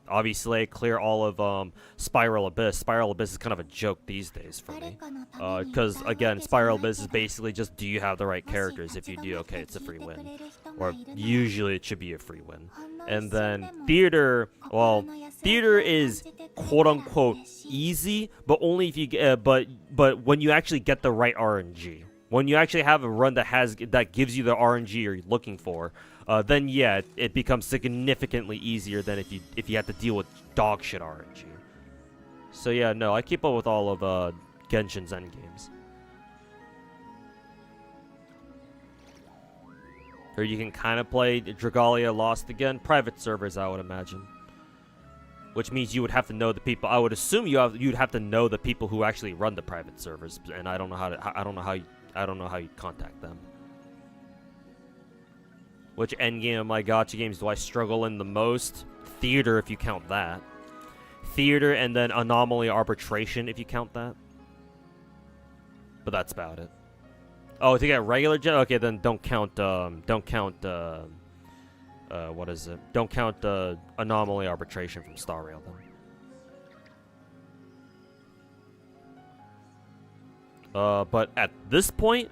Obviously I clear all of Spiral Abyss. Spiral Abyss is kind of a joke these days for me. Because again, Spiral Abyss is basically just, do you have the right characters? If you do, okay, it's a free win. Or usually it should be a free win. And then Theater, well, Theater is quote-unquote easy, but only if you get, but when you actually get the right RNG. When you actually have a run that gives you the RNG you're looking for, then yeah, it becomes significantly easier than if you have to deal with dog shit RNG. So yeah, no, I keep up with all of Genshin's endgames. Or you can kind of play Dragalia Lost again, private servers, I would imagine. Which means you would have to know the people. I would assume you'd have to know the people who actually run the private servers, and I don't know how you contact them. Which endgame of my gacha games do I struggle in the most? Theater, if you count that. Theater, and then Anomaly Arbitration, if you count that. But that's about it. Oh, to get regular gen? Okay, then don't count, what is it? Don't count Anomaly Arbitration from Star Rail, then. But at this point,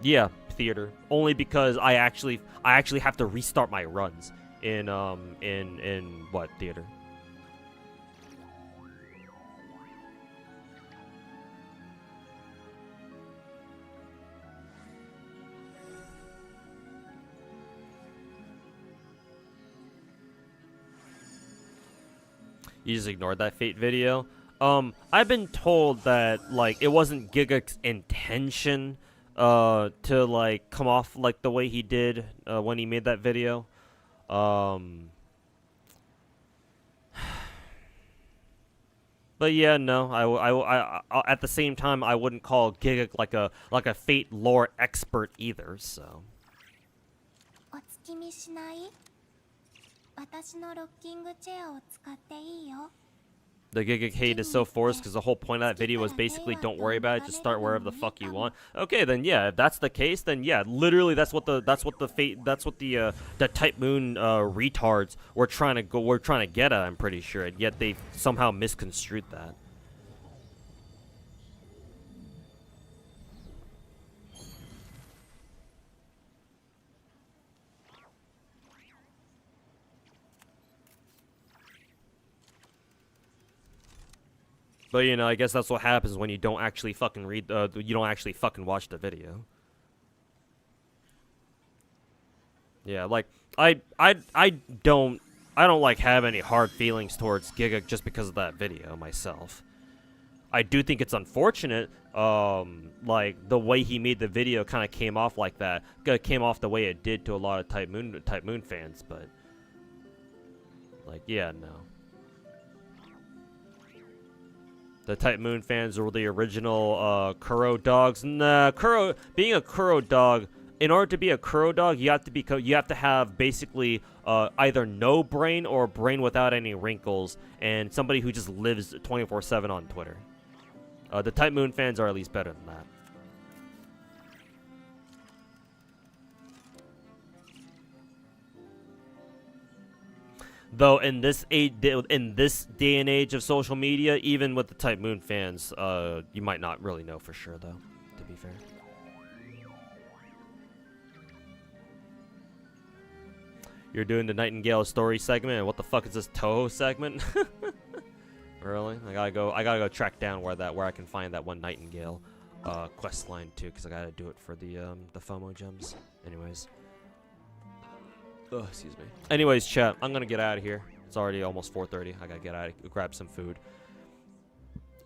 yeah, Theater. Only because I actually have to restart my runs in what, Theater? You just ignored that Fate video? I've been told that, like, it wasn't Giga's intention to, like, come off, like, the way he did when he made that video. But yeah, no, I at the same time, I wouldn't call Giga like a Fate lore expert either, so. The Giga hate is so forced because the whole point of that video was basically don't worry about it, just start wherever the fuck you want. Okay, then yeah, if that's the case, then yeah, literally that's what the Type Moon retards were trying to get at, I'm pretty sure, and yet they somehow misconstrued that. But, you know, I guess that's what happens when you don't actually fucking read, you don't actually fucking watch the video. Yeah, like, I don't like have any hard feelings towards Giga just because of that video myself. I do think it's unfortunate, like, the way he made the video kind of came off like that. Came off the way it did to a lot of Type Moon fans, but, like, yeah, no. The Type Moon fans were the original Kuro dogs. Nah, being a Kuro dog in order to be a Kuro dog, you have to have basically either no brain or a brain without any wrinkles, and somebody who just lives 24/7 on Twitter. The Type Moon fans are at least better than that. Though in this day and age of social media, even with the Type Moon fans, you might not really know for sure, though, to be fair. You're doing the Nightingale story segment, and what the fuck is this Toho segment? Really? I gotta go track down where I can find that one Nightingale quest line too, because I gotta do it for the FOMO gems. Anyways. Oh, excuse me. Anyways, chat, I'm gonna get out of here. It's already almost 4:30. I gotta get out, grab some food,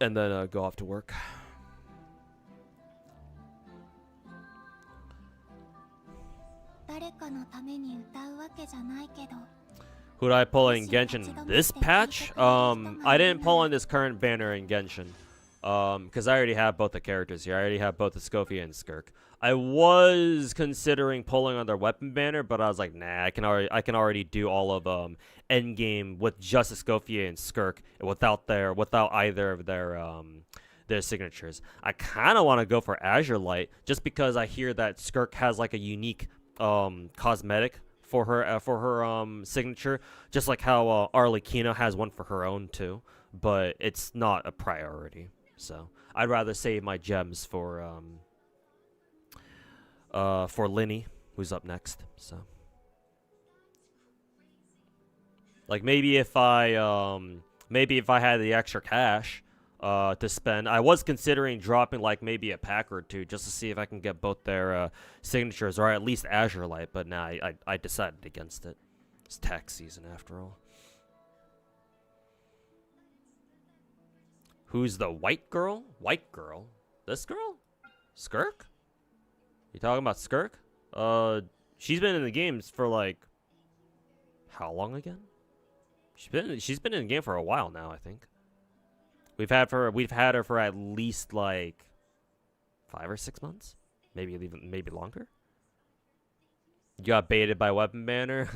and then go off to work. Who did I pull in Genshin this patch? I didn't pull in this current banner in Genshin, because I already have both the characters here. I already have both the Escoffier and Skirk. I was considering pulling on their weapon banner, but I was like, nah, I can already do all of endgame with just Escoffier and Skirk without either of their signatures. I kind of want to go for Azure Light just because I hear that Skirk has like a unique cosmetic for her signature, just like how Arlecchino has one for her own too, but it's not a priority. So I'd rather save my gems for Linny, who's up next. So like maybe if I had the extra cash to spend, I was considering dropping like maybe a pack or two just to see if I can get both their signatures or at least Azure Light, but nah, I decided against it. It's tax season after all. Who's the white girl? White girl? This girl? Skirk? You talking about Skirk? She's been in the games for like how long again? She's been in the game for a while now, I think. We've had her for at least like 5 or 6 months, maybe longer. You got baited by weapon banner.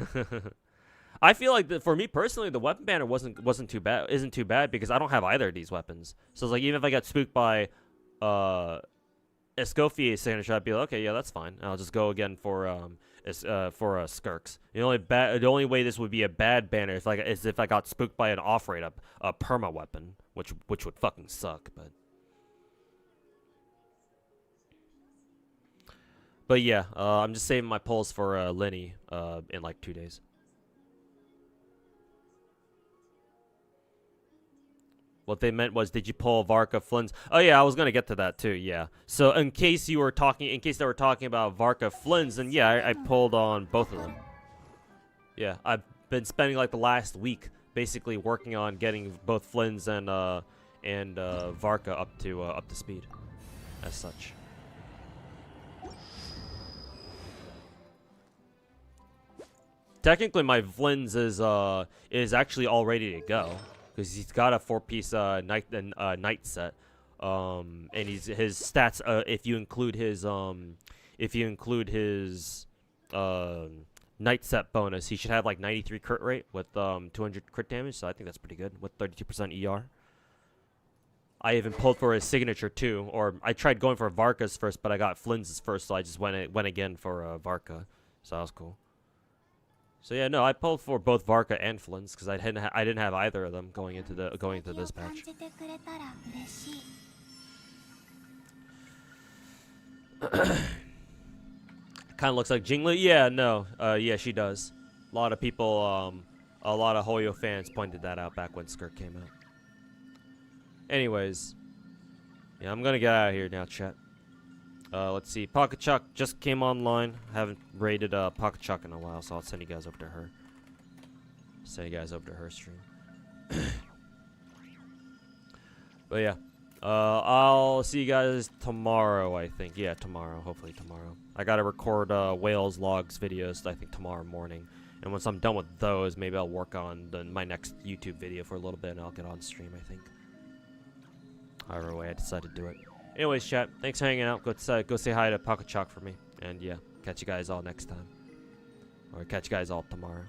I feel like for me personally, the weapon banner isn't too bad because I don't have either of these weapons. So it's like even if I got spooked by Escoffier's signature, I'd be like, okay, yeah, that's fine. And I'll just go again for Skirk's. The only way this would be a bad banner is if I got spooked by an off rate, a perma weapon, which would fucking suck. But yeah, I'm just saving my pulls for Linny in like 2 days. What they meant was, did you pull Varka Flynn's? Oh yeah, I was gonna get to that too. Yeah. So in case they were talking about Varka Flynn's, then yeah, I pulled on both of them. Yeah, I've been spending like the last week basically working on getting both Flynn's and Varka up to speed, as such. Technically, my Flynn's is actually all ready to go. Because he's got a 4-piece night set, and his stats. If you include his night set bonus, he should have like 93 crit rate with 200 crit damage. So I think that's pretty good with 32% ER. I even pulled for his signature too, or I tried going for Varka's first, but I got Flynn's first, so I just went again for Varka. So that was cool. So yeah, no, I pulled for both Varka and Flynn's because I didn't have either of them going into this patch. Kind of looks like Jingli. Yeah, no, yeah, she does. A lot of people, a lot of Hoyo fans pointed that out back when Skirk came out. Anyways, yeah, I'm gonna get out of here now, chat. Let's see. Pocket Chuck just came online. I haven't raided Pocket Chuck in a while, so I'll send you guys over to her. Send you guys over to her stream. But yeah, I'll see you guys tomorrow. I think. Yeah, tomorrow. Hopefully tomorrow. I gotta record Whales Logs videos. I think tomorrow morning. And once I'm done with those, maybe I'll work on my next YouTube video for a little bit, and I'll get on stream. I think. However way I decide to do it. Anyways, chat, thanks for hanging out. Go say hi to Pocket Chalk for me. And yeah, catch you guys all next time. Or catch you guys all tomorrow.